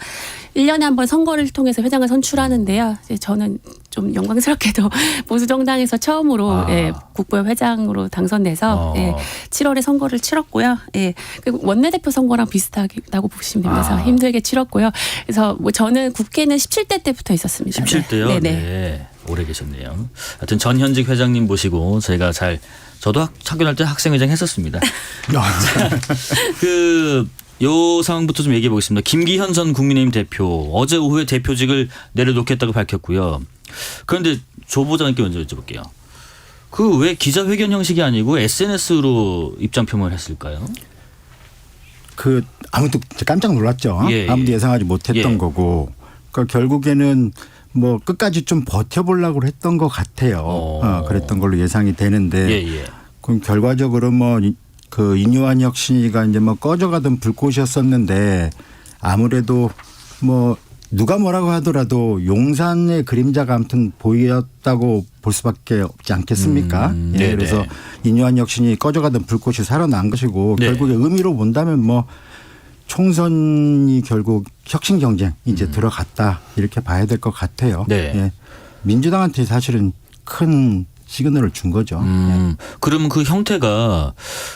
1년에 한 번 선거를 통해서 회장을 선출하는데요. 저는 좀 영광스럽게도 보수정당에서 처음으로 국보협 회장으로 당선돼서 7월에 선거를 치렀고요. 그리고 원내대표 선거랑 비슷하다고 보시면 됩니다. 그래서 힘들게 치렀고요. 그래서 저는 국회는 17대 때부터 있었습니다. 17대요? 네. 오래 계셨네요. 하여튼 전현직 회장님 모시고 저도 학교 다닐 때 학생회장 했었습니다. 요 상황부터 좀 얘기해 보겠습니다. 김기현 전 국민의힘 대표 어제 오후에 대표직을 내려놓겠다고 밝혔고요. 그런데 조 보좌관께 먼저 여쭤볼게요. 왜 기자회견 형식이 아니고 SNS로 입장 표명을 했을까요? 아무도 깜짝 놀랐죠. 아무도 예상하지 못했던 거고. 그러니까 결국에는 뭐 끝까지 좀 버텨보려고 했던 것 같아요. 그랬던 걸로 예상이 되는데. 그럼 결과적으로 인요한혁 씨가 이제 꺼져가던 불꽃이었었는데 아무래도 누가 뭐라고 하더라도 용산의 그림자가 아무튼 보였다고 볼 수밖에 없지 않겠습니까? 그래서 인요한혁 씨이 꺼져가던 불꽃이 살아난 것이고 결국에 의미로 본다면 총선이 결국 혁신 경쟁 이제 들어갔다 이렇게 봐야 될 것 같아요. 민주당한테 사실은 큰 시그널을 준 거죠. 그러면 그 형태가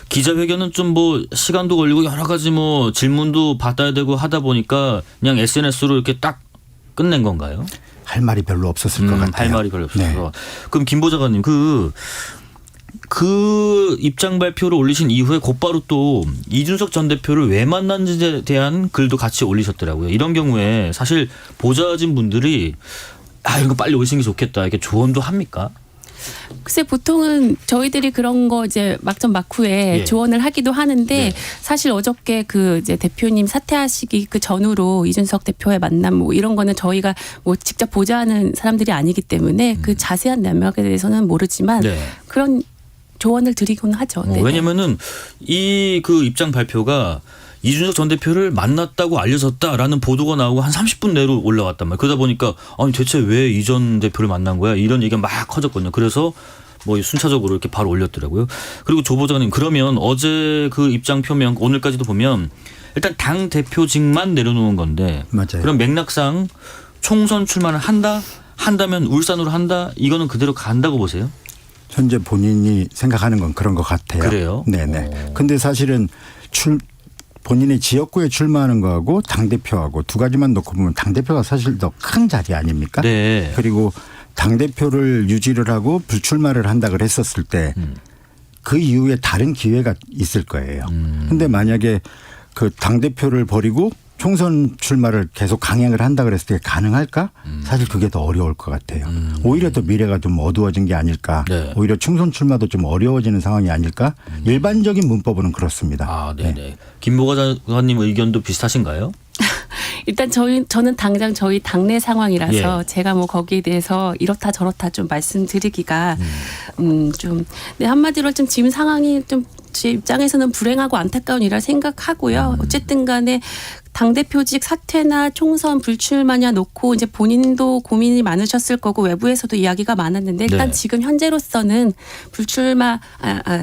기자회견은 좀 시간도 걸리고 여러 가지 질문도 받아야 되고 하다 보니까 그냥 SNS로 이렇게 딱 끝낸 건가요? 할 말이 별로 없었을 것 같아요. 할 말이 별로 없어서. 그럼 김 보좌관님 그 입장 발표를 올리신 이후에 곧바로 또 이준석 전 대표를 왜 만났는지에 대한 글도 같이 올리셨더라고요. 이런 경우에 사실 보좌진 분들이 이런 거 빨리 오시는 게 좋겠다 이렇게 조언도 합니까? 글쎄 보통은 저희들이 그런 거 이제 막전 막후에 조언을 하기도 하는데 사실 어저께 이제 대표님 사퇴하시기 전후로 이준석 대표의 만남 이런 거는 저희가 직접 보좌하는 사람들이 아니기 때문에 그 자세한 내막에 대해서는 모르지만 그런 조언을 드리곤 하죠. 왜냐면은 그 입장 발표가 이준석 전 대표를 만났다고 알려졌다라는 보도가 나오고 한 30분 내로 올라왔단 말이에요. 그러다 보니까 대체 왜 이 전 대표를 만난 거야? 이런 얘기가 막 커졌거든요. 그래서 순차적으로 이렇게 바로 올렸더라고요. 그리고 조 보좌관님 그러면 어제 그 입장 표명 오늘까지도 보면 일단 당 대표직만 내려놓은 건데 맞아요. 그럼 맥락상 총선 출마를 한다면 울산으로 한다 이거는 그대로 간다고 보세요? 현재 본인이 생각하는 건 그런 것 같아요. 그래요? 네네. 근데 사실은 본인의 지역구에 출마하는 거하고 당대표하고 두 가지만 놓고 보면 당대표가 사실 더 큰 자리 아닙니까? 그리고 당대표를 유지를 하고 불출마를 한다 그랬었을 때 그 이후에 다른 기회가 있을 거예요. 근데 만약에 당대표를 버리고 총선 출마를 계속 강행을 한다 그랬을 때 가능할까? 사실 그게 더 어려울 것 같아요. 오히려 더 미래가 좀 어두워진 게 아닐까. 오히려 총선 출마도 좀 어려워지는 상황이 아닐까. 일반적인 문법으로는 그렇습니다. 네네. 김 보좌관님 의견도 비슷하신가요? 일단 저는 당장 저희 당내 상황이라서 예. 제가 뭐 거기에 대해서 이렇다 저렇다 좀 말씀드리기가 좀 네, 한마디로 좀 지금 상황이 좀 제 입장에서는 불행하고 안타까운 일이라 생각하고요. 어쨌든 간에 당대표직 사퇴나 총선 불출마냐 놓고 이제 본인도 고민이 많으셨을 거고 외부에서도 이야기가 많았는데 일단 네. 지금 현재로서는 불출마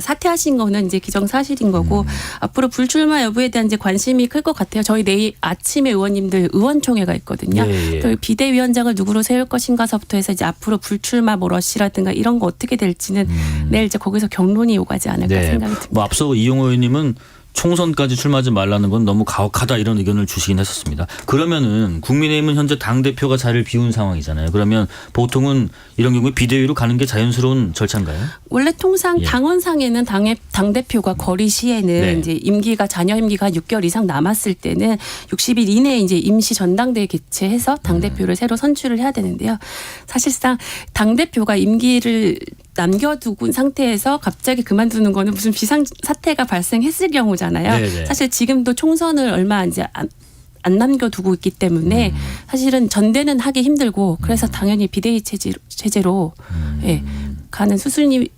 사퇴하신 거는 이제 기정사실인 거고 앞으로 불출마 여부에 대한 이제 관심이 클 것 같아요. 저희 내일 아침에 의원님들 의원총회가 있거든요. 예. 또 비대위원장을 누구로 세울 것인가서부터 해서 이제 앞으로 불출마 뭐 러시라든가 이런 거 어떻게 될지는 내일 이제 거기서 경론이 오가지 않을까 네. 생각이 듭니다. 뭐 앞서 이용호 의원님은 총선까지 출마하지 말라는 건 너무 가혹하다 이런 의견을 주시긴 했었습니다. 그러면은 국민의힘은 현재 당대표가 자리를 비운 상황이잖아요. 그러면 보통은 이런 경우에 비대위로 가는 게 자연스러운 절차인가요? 원래 통상 예. 당원상에는 당대표가 거리 시에는 네. 이제 잔여 임기가 6개월 이상 남았을 때는 60일 이내에 이제 임시 전당대회 개최해서 당대표를 새로 선출을 해야 되는데요. 사실상 당대표가 임기를 남겨두고 상태에서 갑자기 그만두는 거는 무슨 비상 사태가 발생했을 경우잖아요. 네네. 사실 지금도 총선을 얼마 이제 안 남겨두고 있기 때문에 사실은 전대는 하기 힘들고 그래서 당연히 비대위 체제로 예, 가는 수순이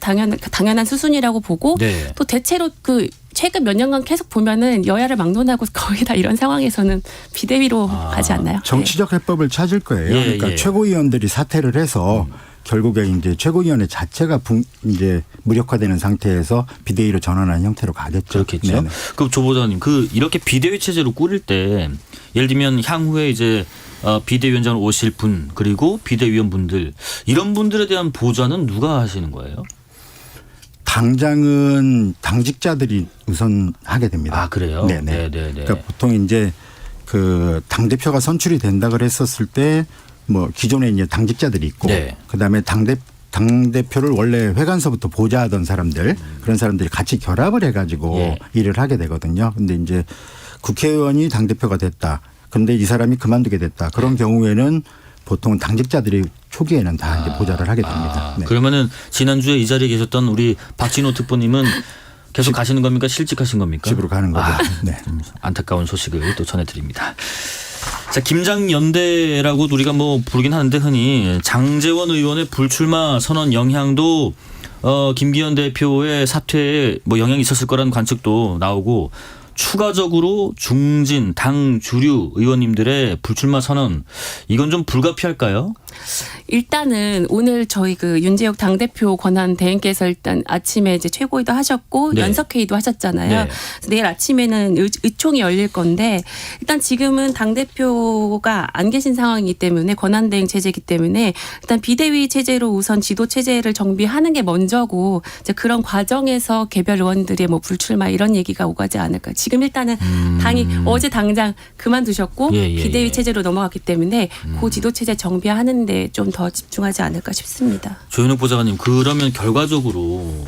당연한 수순이라고 보고 네. 또 대체로 그 최근 몇 년간 계속 보면은 여야를 막론하고 거의 다 이런 상황에서는 비대위로 가지 않나요? 정치적 해법을 찾을 거예요. 예, 그러니까 예. 최고위원들이 사퇴를 해서 결국에 이제 최고위원회 자체가 이제 무력화되는 상태에서 비대위로 전환하는 형태로 가겠죠. 그렇겠죠. 네네. 그럼 조 보좌님, 이렇게 비대위 체제로 꾸릴 때 예를 들면 향후에 이제 비대위원장을 오실 분 그리고 비대위원분들 이런 분들에 대한 보좌는 누가 하시는 거예요? 당장은 당직자들이 우선 하게 됩니다. 아, 그래요? 네네. 네네네. 그러니까 보통 이제 그 당대표가 선출이 된다 그랬었을 때 뭐 기존에 이제 당직자들이 있고 네. 그다음에 당대표를 원래 회관서부터 보좌하던 사람들 그런 사람들이 같이 결합을 해가지고 예. 일을 하게 되거든요. 근데 이제 국회의원이 당대표가 됐다. 그런데 이 사람이 그만두게 됐다. 그런 경우에는 보통은 당직자들이 초기에는 다 이제 보좌를 하게 됩니다. 네. 그러면은 지난주에 이 자리에 계셨던 우리 박진호 특보님은 계속 가시는 겁니까? 실직하신 겁니까? 집으로 가는 거죠. 네. 안타까운 소식을 또 전해드립니다. 자, 김장연대라고 우리가 뭐 부르긴 하는데 흔히 장제원 의원의 불출마 선언 영향도 김기현 대표의 사퇴에 뭐 영향이 있었을 거라는 관측도 나오고 추가적으로 중진 당 주류 의원님들의 불출마 선언 이건 좀 불가피할까요? 일단은 오늘 저희 그 윤재욱 당대표 권한 대행께서 일단 아침에 이제 최고위도 하셨고 네. 연석회의도 하셨잖아요. 네. 그래서 내일 아침에는 의총이 열릴 건데 일단 지금은 당대표가 안 계신 상황이기 때문에 권한 대행 체제이기 때문에 일단 비대위 체제로 우선 지도 체제를 정비하는 게 먼저고 이제 그런 과정에서 개별 의원들의 뭐 불출마 이런 얘기가 오가지 않을까. 지금 일단은 당이 어제 당장 그만두셨고 예. 비대위 체제로 넘어갔기 때문에 그 지도 체제 정비하는 데 좀 더 집중하지 않을까 싶습니다. 조현욱 보좌관님, 그러면 결과적으로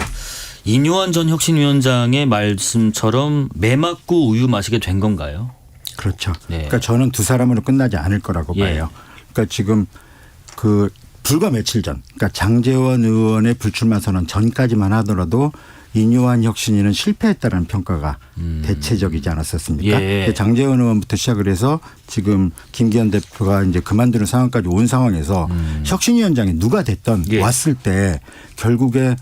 이뇨한 전 혁신위원장의 말씀처럼 매 맞고 우유 마시게 된 건가요? 그렇죠. 네. 그러니까 저는 두 사람으로 끝나지 않을 거라고 예. 봐요. 그러니까 지금 그 불과 며칠 전, 그러니까 장제원 의원의 불출마 선언 전까지만 하더라도 이뇨한 혁신위는 실패했다는 평가가 대체적이지 않았었습니까? 예. 장제원 의원부터 시작을 해서 지금 김기현 대표가 이제 그만두는 상황까지 온 상황에서 혁신위원장이 누가 됐던 예. 왔을 때 결국에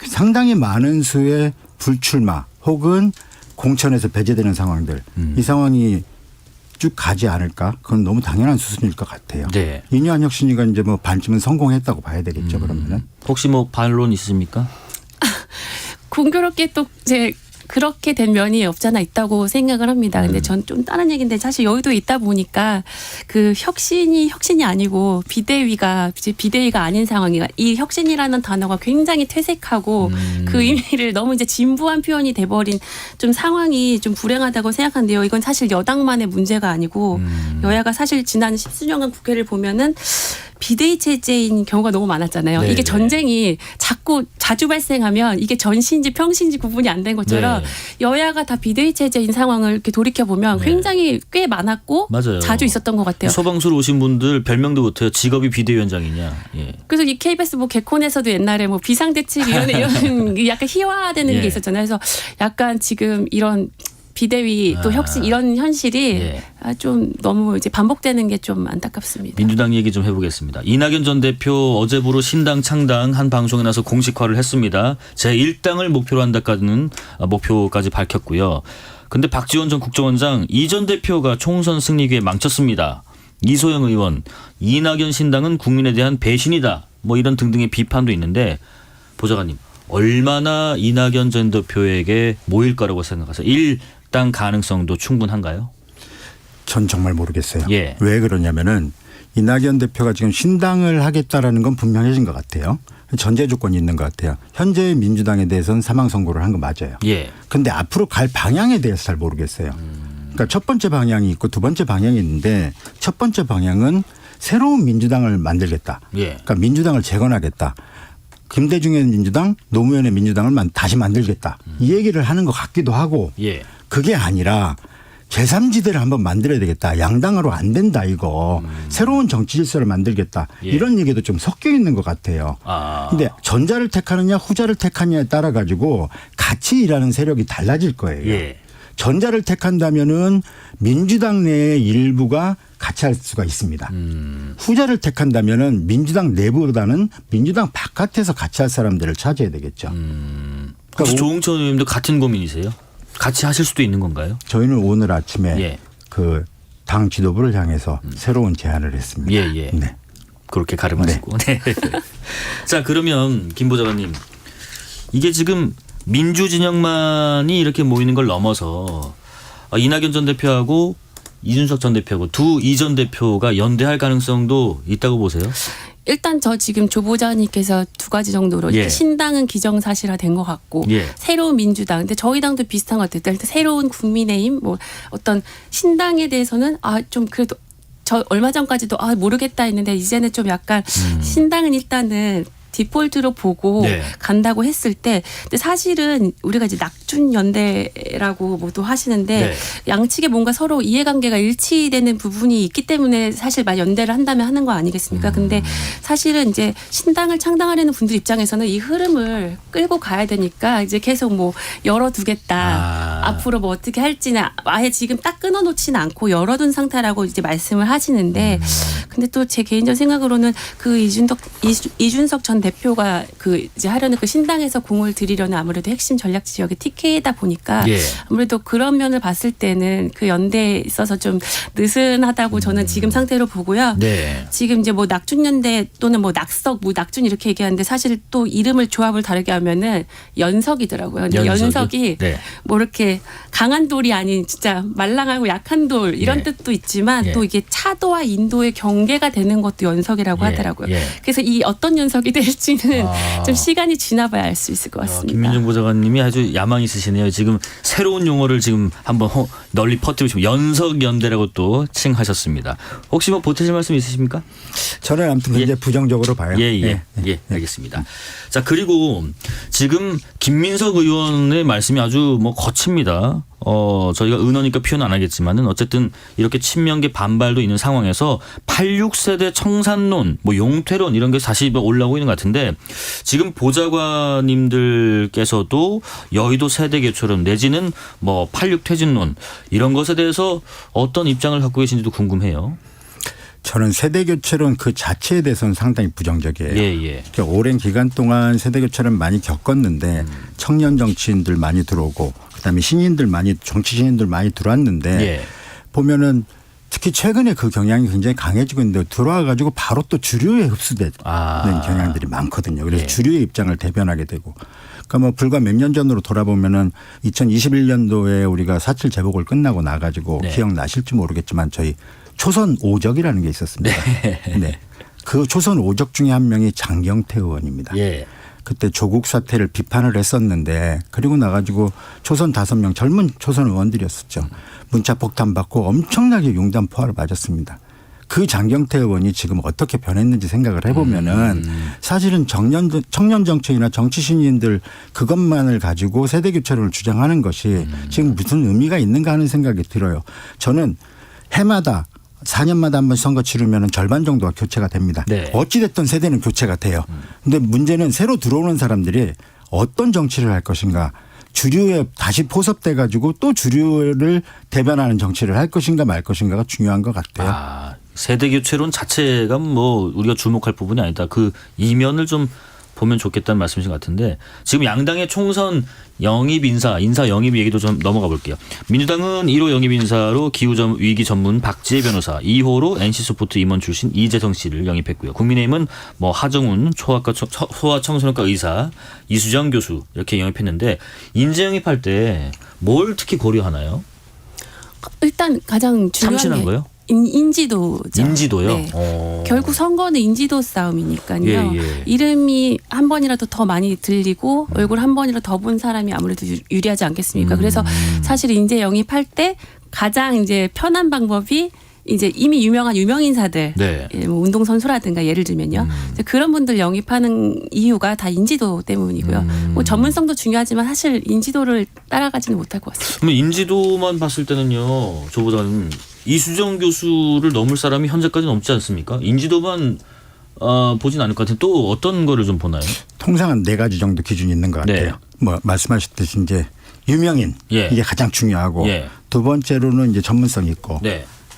상당히 많은 수의 불출마 혹은 공천에서 배제되는 상황들 이 상황이 쭉 가지 않을까? 그건 너무 당연한 수순일 것 같아요. 네. 이뇨한 혁신위가 이제 뭐 반쯤은 성공했다고 봐야 되겠죠. 그러면은. 혹시 뭐 반론 있으십니까? 공교롭게 또 이제 그렇게 된 면이 없잖아 있다고 생각을 합니다. 근데 전 좀 다른 얘기인데 사실 여의도에 있다 보니까 그 혁신이 아니고 비대위가 아닌 상황이가 이 혁신이라는 단어가 굉장히 퇴색하고 그 의미를 너무 이제 진부한 표현이 돼버린 좀 상황이 좀 불행하다고 생각하는데요. 이건 사실 여당만의 문제가 아니고 여야가 사실 지난 10수년간 국회를 보면은 비대위 체제인 경우가 너무 많았잖아요. 네, 이게 네. 전쟁이 자주 발생하면 이게 전시인지 평시인지 구분이 안 된 것처럼 네. 여야가 다 비대위 체제인 상황을 이렇게 돌이켜 보면 굉장히 꽤 많았고 맞아요. 자주 있었던 것 같아요. 소방서로 오신 분들 별명도 못해요. 직업이 비대위원장이냐. 예. 그래서 이 KBS 뭐 개콘에서도 옛날에 뭐 비상대책위원회 이런 약간 희화되는 예. 게 있었잖아요. 그래서 약간 지금 이런 비대위 또 혁신 이런 현실이 예. 좀 너무 이제 반복되는 게 좀 안타깝습니다. 민주당 얘기 좀 해보겠습니다. 이낙연 전 대표 어제부로 신당 창당 한 방송에 나서 공식화를 했습니다. 제1당을 목표로 한다까지는 목표까지 밝혔고요. 근데 박지원 전 국정원장 이 전 대표가 총선 승리 기회 망쳤습니다. 이소영 의원 이낙연 신당은 국민에 대한 배신이다. 뭐 이런 등등의 비판도 있는데 보좌관님 얼마나 이낙연 전 대표에게 모일 거라고 생각하세요? 1당 가능성도 충분한가요? 전 정말 모르겠어요. 예. 왜 그러냐면은 이낙연 대표가 지금 신당을 하겠다라는 건 분명해진 것 같아요. 전제 조건이 있는 것 같아요. 현재 민주당에 대해서는 사망 선고를 한 거 맞아요. 예. 근데 앞으로 갈 방향에 대해서 잘 모르겠어요. 그러니까 첫 번째 방향이 있고 두 번째 방향이 있는데 첫 번째 방향은 새로운 민주당을 만들겠다. 예. 그러니까 민주당을 재건하겠다. 김대중의 민주당, 노무현의 민주당을 다시 만들겠다. 이 얘기를 하는 것 같기도 하고 예. 그게 아니라 제3지대를 한번 만들어야 되겠다. 양당으로 안 된다 이거. 새로운 정치 질서를 만들겠다. 예. 이런 얘기도 좀 섞여 있는 것 같아요. 근데 전자를 택하느냐 후자를 택하느냐에 따라 가지고 같이 일하는 세력이 달라질 거예요. 예. 전자를 택한다면은 민주당 내의 일부가 같이 할 수가 있습니다. 후자를 택한다면은 민주당 내부보다는 민주당 바깥에서 같이 할 사람들을 찾아야 되겠죠. 혹시 조홍천 의원님도 같은 고민이세요? 같이 하실 수도 있는 건가요? 저희는 오늘 아침에 예. 그 당 지도부를 향해서 새로운 제안을 했습니다. 예. 네. 그렇게 가름하시고. 네. 자 그러면 김 보좌관님 이게 지금 민주 진영만이 이렇게 모이는 걸 넘어서 이낙연 전 대표하고 이준석 전 대표하고 두 이 전 대표가 연대할 가능성도 있다고 보세요? 일단 저 지금 조 보좌관님께서 두 가지 정도로 예. 신당은 기정사실화된 것 같고 예. 새로운 민주당 근데 저희 당도 비슷한 것 같아요. 일단 새로운 국민의힘 뭐 어떤 신당에 대해서는 좀 그래도 저 얼마 전까지도 모르겠다 했는데 이제는 좀 약간 신당은 일단은 디폴트로 보고 네. 간다고 했을 때 근데 사실은 우리가 이제 낙준 연대라고 모두 하시는데 네. 양측에 뭔가 서로 이해관계가 일치되는 부분이 있기 때문에 사실 연대를 한다면 하는 거 아니겠습니까? 근데 사실은 이제 신당을 창당하려는 분들 입장에서는 이 흐름을 끌고 가야 되니까 이제 계속 뭐 열어두겠다. 앞으로 뭐 어떻게 할지는 아예 지금 딱 끊어놓지는 않고 열어둔 상태라고 이제 말씀을 하시는데 근데 또 제 개인적 생각으로는 그 이준석 전 대표가 그 이제 하려는 그 신당에서 공을 들이려는 아무래도 핵심 전략 지역이 TK다 보니까 예. 아무래도 그런 면을 봤을 때는 그 연대에 있어서 좀 느슨하다고 저는 지금 상태로 보고요. 네. 지금 이제 뭐 낙준연대 또는 뭐 낙석, 낙준 이렇게 얘기하는데 사실 또 이름을 조합을 다르게 하면은 연석이더라고요. 근데 연석이 네. 뭐 이렇게 강한 돌이 아닌 진짜 말랑하고 약한 돌 이런 예. 뜻도 있지만 예. 또 이게 차도와 인도의 경계가 되는 것도 연석이라고 예. 하더라고요. 예. 그래서 이 어떤 연석이 될지는 좀 시간이 지나봐야 알 수 있을 것 같습니다. 김민정 보좌관님이 아주 야망 있으시네요. 지금 새로운 용어를 지금 한번 널리 퍼뜨리고 싶은 연석연대라고 또 칭하셨습니다. 혹시 뭐 보태실 말씀 있으십니까? 저는 아무튼 굉장히 부정적으로 봐요. 예, 알겠습니다. 자, 그리고 지금 김민석 의원의 말씀이 아주 뭐 거칩니다. 저희가 은어니까 표현 안 하겠지만은 어쨌든 이렇게 친명계 반발도 있는 상황에서 86세대 청산론, 뭐 용퇴론 이런 게 다시 올라오고 있는 것 같은데 지금 보좌관님들께서도 여의도 세대 교체론 내지는 뭐 86 퇴진론 이런 것에 대해서 어떤 입장을 갖고 계신지도 궁금해요. 저는 세대교체론 그 자체에 대해서는 상당히 부정적이에요. 예. 그러니까 오랜 기간 동안 세대교체를 많이 겪었는데 청년 정치인들 많이 들어오고 그다음에 정치 신인들 많이 들어왔는데 예. 보면은 특히 최근에 그 경향이 굉장히 강해지고 있는데 들어와 가지고 바로 또 주류에 흡수되는 경향들이 많거든요. 그래서 예. 주류의 입장을 대변하게 되고 그러니까 뭐 불과 몇 년 전으로 돌아보면은 2021년도에 우리가 4.7 재보궐 끝나고 나가지고 네. 기억나실지 모르겠지만 저희 초선 오적이라는 게 있었습니다. 네. 그 초선 오적 중에 한 명이 장경태 의원입니다. 예. 그때 조국 사태를 비판을 했었는데 그리고 나가지고 초선 5명 젊은 초선 의원들이었었죠. 문자 폭탄 받고 엄청나게 용단 포화를 맞았습니다. 그 장경태 의원이 지금 어떻게 변했는지 생각을 해보면은 사실은 청년 정치인이나 정치 신인들 그것만을 가지고 세대 교체론을 주장하는 것이 지금 무슨 의미가 있는가 하는 생각이 들어요. 저는 해마다 4년마다 한 번 선거 치르면 절반 정도가 교체가 됩니다. 네. 어찌됐든 세대는 교체가 돼요. 그런데 문제는 새로 들어오는 사람들이 어떤 정치를 할 것인가 주류에 다시 포섭돼 가지고 또 주류를 대변하는 정치를 할 것인가 말 것인가가 중요한 것 같아요. 세대 교체론 자체가 뭐 우리가 주목할 부분이 아니다. 그 이면을 좀 보면 좋겠다는 말씀이신 것 같은데 지금 양당의 총선 영입 인사 영입 얘기도 좀 넘어가 볼게요. 민주당은 1호 영입 인사로 기후 위기 전문 박지혜 변호사, 2호로 NC스포츠 임원 출신 이재성 씨를 영입했고요. 국민의힘은 뭐 하정운 소아청소년과 의사, 이수정 교수 이렇게 영입했는데 인재 영입할 때 뭘 특히 고려하나요? 일단 가장 중요한 참신한 게 거요? 인지도죠. 인지도요? 네. 결국 선거는 인지도 싸움이니까요. 예. 이름이 한 번이라도 더 많이 들리고 얼굴 한 번이라도 더 본 사람이 아무래도 유리하지 않겠습니까? 그래서 사실 인재 영입할 때 가장 이제 편한 방법이 이제 이미 유명한 유명인사들, 네. 뭐 운동선수라든가 예를 들면요. 이제 그런 분들 영입하는 이유가 다 인지도 때문이고요. 뭐 전문성도 중요하지만 사실 인지도를 따라가지는 못할 것 같습니다. 그러면 인지도만 봤을 때는요. 저보다는 이수정 교수를 넘을 사람이 현재까지는 없지 않습니까? 인지도만 보진 않을 것 같은데 또 어떤 거를 좀 보나요? 통상은 4가지 정도 기준이 있는 것 같아요. 네. 뭐 말씀하셨듯이 이제 유명인 이게 가장 중요하고 두 번째로는 이제 전문성이 있고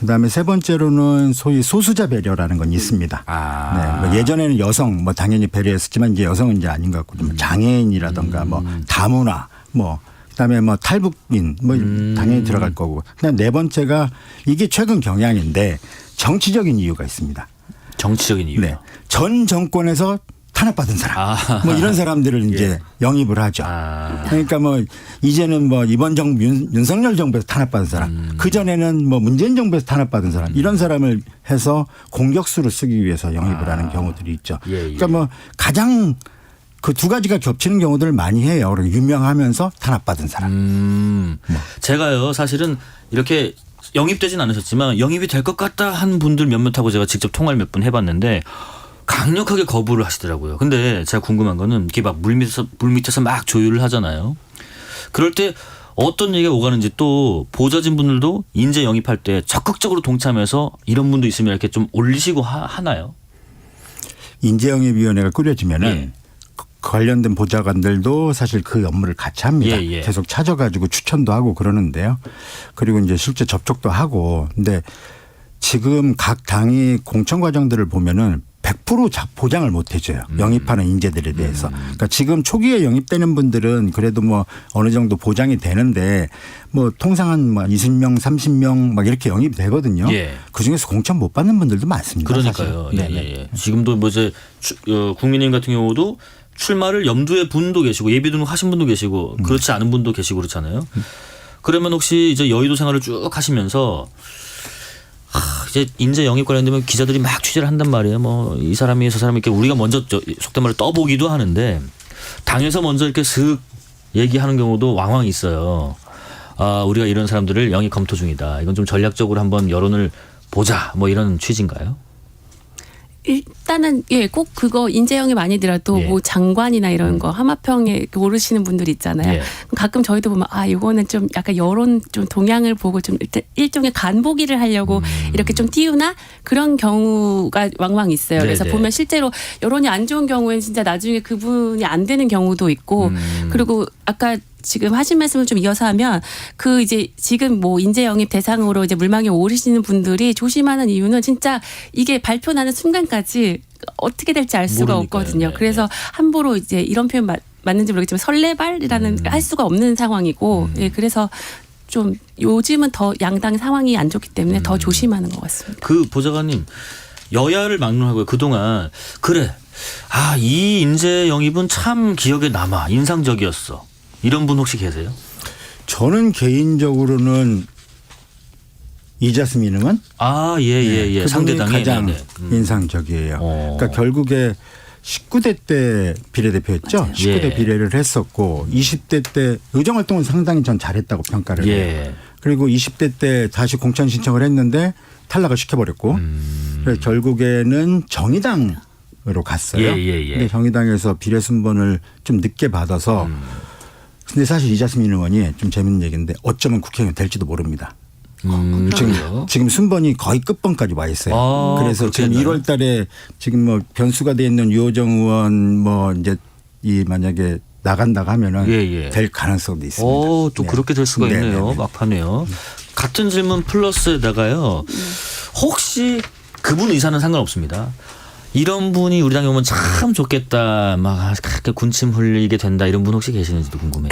그다음에 세 번째로는 소위 소수자 배려라는 건 있습니다. 네, 뭐 예전에는 여성 뭐 당연히 배려했었지만 이제 여성은 이제 아닌 것 같고 좀 장애인이라든가 뭐 다문화 뭐 그다음에 뭐 탈북민 뭐 당연히 들어갈 거고. 그다음 네 번째가 이게 최근 경향인데 정치적인 이유가 있습니다. 정치적인 이유요? 네. 전 정권에서 탄압받은 사람 뭐 이런 사람들을 이제 영입을 하죠. 그러니까 뭐 이제는 뭐 이번 정부 윤석열 정부에서 탄압받은 사람 그 전에는 뭐 문재인 정부에서 탄압받은 사람 이런 사람을 해서 공격수로 쓰기 위해서 영입을 하는 경우들이 있죠. 그러니까 뭐 가장 그 두 가지가 겹치는 경우들을 많이 해요. 유명하면서 탄압받은 사람. 제가요 사실은 이렇게 영입되진 않으셨지만 영입이 될 것 같다 한 분들 몇몇하고 제가 직접 통화를 몇 번 해봤는데 강력하게 거부를 하시더라고요. 근데 제가 궁금한 거는 이렇게 막 물 밑에서 막 조율을 하잖아요. 그럴 때 어떤 얘기가 오가는지 또 보좌진 분들도 인재 영입할 때 적극적으로 동참해서 이런 분도 있으면 이렇게 좀 올리시고 하나요? 인재영입위원회가 꾸려지면은 관련된 보좌관들도 사실 그 업무를 같이 합니다. 계속 찾아가지고 추천도 하고 그러는데요. 그리고 이제 실제 접촉도 하고. 근데 지금 각 당이 공천 과정들을 보면은 100% 보장을 못 해줘요. 영입하는 인재들에 대해서. 그러니까 지금 초기에 영입되는 분들은 그래도 뭐 어느 정도 보장이 되는데 뭐 통상 한 뭐 20명, 30명 막 이렇게 영입이 되거든요. 그중에서 공천 못 받는 분들도 많습니다. 그러니까요. 지금도 뭐 이제 국민의힘 같은 경우도 출마를 염두에 분도 계시고 예비 등록하신 분도 계시고 그렇지 않은 분도 계시고 그렇잖아요. 그러면 혹시 이제 여의도 생활을 쭉 하시면서 이제 인재 영입 관련되면 기자들이 막 취재를 한단 말이에요. 뭐 이 사람이 저 사람이 이렇게 우리가 먼저 속된 말로 떠보기도 하는데 당에서 먼저 이렇게 슥 얘기하는 경우도 왕왕 있어요. 우리가 이런 사람들을 영입 검토 중이다. 이건 좀 전략적으로 한번 여론을 보자. 뭐 이런 취지인가요? 일단은 꼭 그거 인재 영입 아니더라도 뭐 장관이나 이런 거 하마평에 오르시는 분들 있잖아요. 가끔 저희도 보면 이거는 좀 약간 여론 좀 동향을 보고 좀 일종의 간보기를 하려고 이렇게 좀 띄우나 그런 경우가 왕왕 있어요. 그래서 보면 실제로 여론이 안 좋은 경우에는 진짜 나중에 그분이 안 되는 경우도 있고 그리고 아까 지금 하신 말씀을 좀 이어서 하면 그 이제 지금 뭐 인재 영입 대상으로 이제 물망에 오르시는 분들이 조심하는 이유는 진짜 이게 발표 나는 순간까지 어떻게 될지 알 수가 없거든요. 그래서 함부로 이제 이런 표현 맞는지 모르겠지만 설레발이라는 할 수가 없는 상황이고 그래서 좀 요즘은 더 양당 상황이 안 좋기 때문에 더 조심하는 것 같습니다. 그 보좌관님 여야를 막론하고요. 그동안 그래 이 인재 영입은 참 기억에 남아 인상적이었어. 이런 분 혹시 계세요? 저는 개인적으로는 이자스민 의원. 상대당이 가장 인상적이에요. 그러니까 결국에 19대 때 비례대표였죠. 19대 비례를 했었고 20대 때 의정활동은 상당히 전 잘했다고 평가를 해요. 그리고 20대 때 다시 공천 신청을 했는데 탈락을 시켜버렸고 그래서 결국에는 정의당으로 갔어요. 근데 정의당에서 비례 순번을 좀 늦게 받아서 근데 사실 이자스민 의원이 좀 재밌는 얘기인데 어쩌면 국회의원 될지도 모릅니다. 지금 순번이 거의 끝번까지 와 있어요. 그래서 지금 1월 달에 지금 뭐 변수가 돼 있는 유호정 의원 뭐 이제 이 만약에 나간다고 하면은 예. 될 가능성도 있습니다. 또 네. 그렇게 될 수가 있네요. 네네네. 막판에요. 같은 질문 플러스에다가요. 혹시 그분 의사는 상관없습니다. 이런 분이 우리 당에 오면 참 좋겠다. 막 그렇게 군침 흘리게 된다. 이런 분 혹시 계시는지도 궁금해요.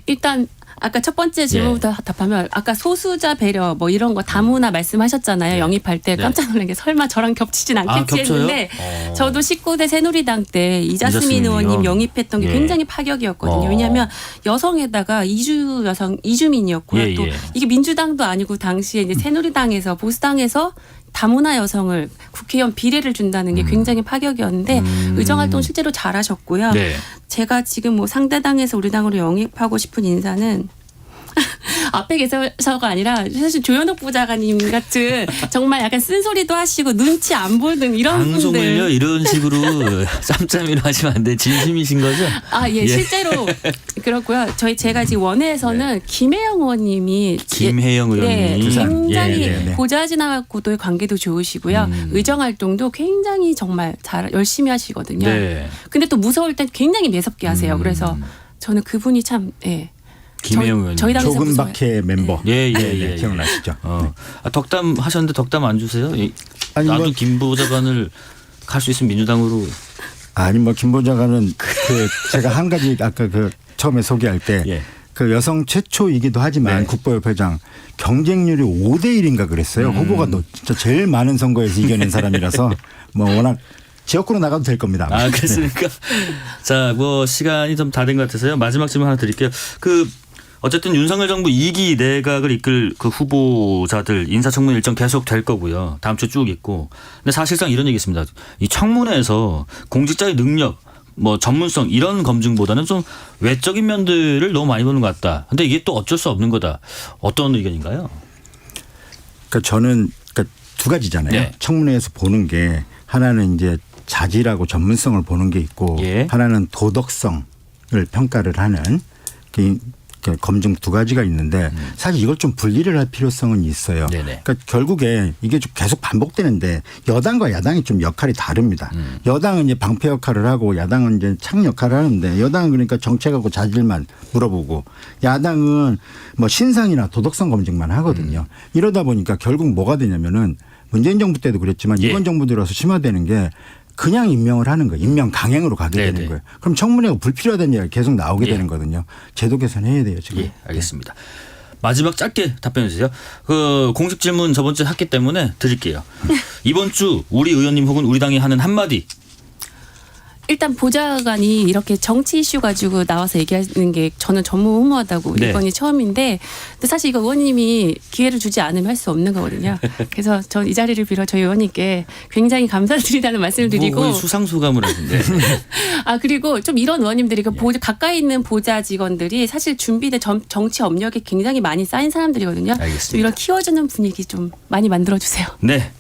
일단 아까 첫 번째 질문부터 답하면 아까 소수자 배려 뭐 이런 거 다문화 말씀하셨잖아요. 영입할 때 깜짝 놀란 게 설마 저랑 겹치진 않겠지 겹쳐요? 했는데 저도 19대 새누리당 때 이자스민 의원님 영입했던 게 굉장히 파격이었거든요. 왜냐하면 여성에다가 이주민이었고요. 또 이게 민주당도 아니고 당시에 이제 새누리당에서 보수당에서 다문화 여성을 국회의원 비례를 준다는 게 굉장히 파격이었는데 의정활동 실제로 잘하셨고요. 제가 지금 뭐 상대당에서 우리 당으로 영입하고 싶은 인사는 앞에 계셔서가 아니라 사실 조현옥 부장관님 같은 정말 약간 쓴소리도 하시고 눈치 안 보는 이런 방송을요 분들. 이런 식으로 짬짬이로 하시면 안 돼. 진심이신 거죠? 실제로 그렇고요. 제가 지금 원회에서는 김혜영 의원님이 김혜영 의원님 굉장히 보좌진하고도의 관계도 좋으시고요. 의정활동도 굉장히 정말 잘 열심히 하시거든요. 근데 또 무서울 땐 굉장히 매섭게 하세요. 그래서 저는 그분이 참 김혜영 의원님. 저희 당에서 조금밖에 멤버. 예. 기억나시죠? 덕담 하셨는데 덕담 안 주세요? 아니, 나도 김 보좌관을 갈 수 있으면 민주당으로. 아니 뭐 김 보좌관은 제가 한 가지 아까 처음에 소개할 때 그 여성 최초이기도 하지만 국보협회장 경쟁률이 5대 1인가 그랬어요. 후보가 진짜 제일 많은 선거에서 이겨낸 사람이라서 뭐 워낙 지역구로 나가도 될 겁니다. 그렇습니까? 자, 뭐 시간이 좀 다 된 것 같아서요. 마지막 질문 하나 드릴게요. 어쨌든 윤석열 정부 2기 내각을 이끌 그 후보자들 인사청문 일정 계속 될 거고요. 다음 주 쭉 있고. 근데 사실상 이런 얘기 있습니다. 이 청문회에서 공직자의 능력, 뭐 전문성 이런 검증보다는 좀 외적인 면들을 너무 많이 보는 것 같다. 근데 이게 또 어쩔 수 없는 거다. 어떤 의견인가요? 그러니까 저는 두 가지잖아요. 청문회에서 보는 게 하나는 이제 자질하고 전문성을 보는 게 있고 하나는 도덕성을 평가를 하는 그 검증 두 가지가 있는데 사실 이걸 좀 분리를 할 필요성은 있어요. 그러니까 결국에 이게 좀 계속 반복되는데 여당과 야당이 좀 역할이 다릅니다. 여당은 이제 방패 역할을 하고 야당은 이제 창 역할을 하는데 여당은 그러니까 정책하고 자질만 물어보고 야당은 뭐 신상이나 도덕성 검증만 하거든요. 이러다 보니까 결국 뭐가 되냐면은 문재인 정부 때도 그랬지만 이번 정부 들어서 심화되는 게 그냥 임명을 하는 거예요. 임명 강행으로 가게 되는 거예요. 그럼 청문회가 불필요하다는 얘기가 계속 나오게 되는 거거든요. 제도 개선해야 돼요 지금. 알겠습니다. 마지막 짧게 답변해 주세요. 공식 질문 저번 주에 했기 때문에 드릴게요. 이번 주 우리 의원님 혹은 우리 당이 하는 한마디. 일단 보좌관이 이렇게 정치 이슈 가지고 나와서 얘기하는 게 저는 전무후무하다고 이번이 처음인데 근데 사실 이거 의원님이 기회를 주지 않으면 할 수 없는 거거든요. 그래서 전 이 자리를 빌어 저희 의원님께 굉장히 감사드리다는 말씀을 드리고 거의 수상소감을 하신데. 그리고 좀 이런 의원님들이 가까이 있는 보좌 직원들이 사실 준비된 정치 업력이 굉장히 많이 쌓인 사람들이거든요. 좀 이런 키워주는 분위기 좀 많이 만들어주세요. 네.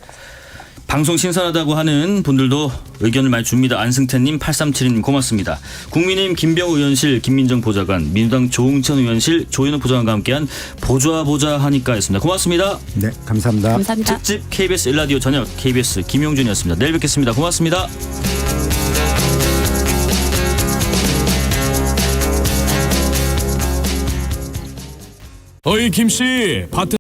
방송 신선하다고 하는 분들도 의견을 많이 줍니다. 안승태님, 8372님 고맙습니다. 국민의힘 김병우 의원실 김민정 보좌관, 민주당 조응천 의원실 조현우 보좌관과 함께한 보좌 하니까였습니다. 고맙습니다. 네, 감사합니다. 감사합니다. 특집 KBS 1라디오 저녁 KBS 김용준이었습니다. 내일 뵙겠습니다. 고맙습니다. 어이 김씨, 밭에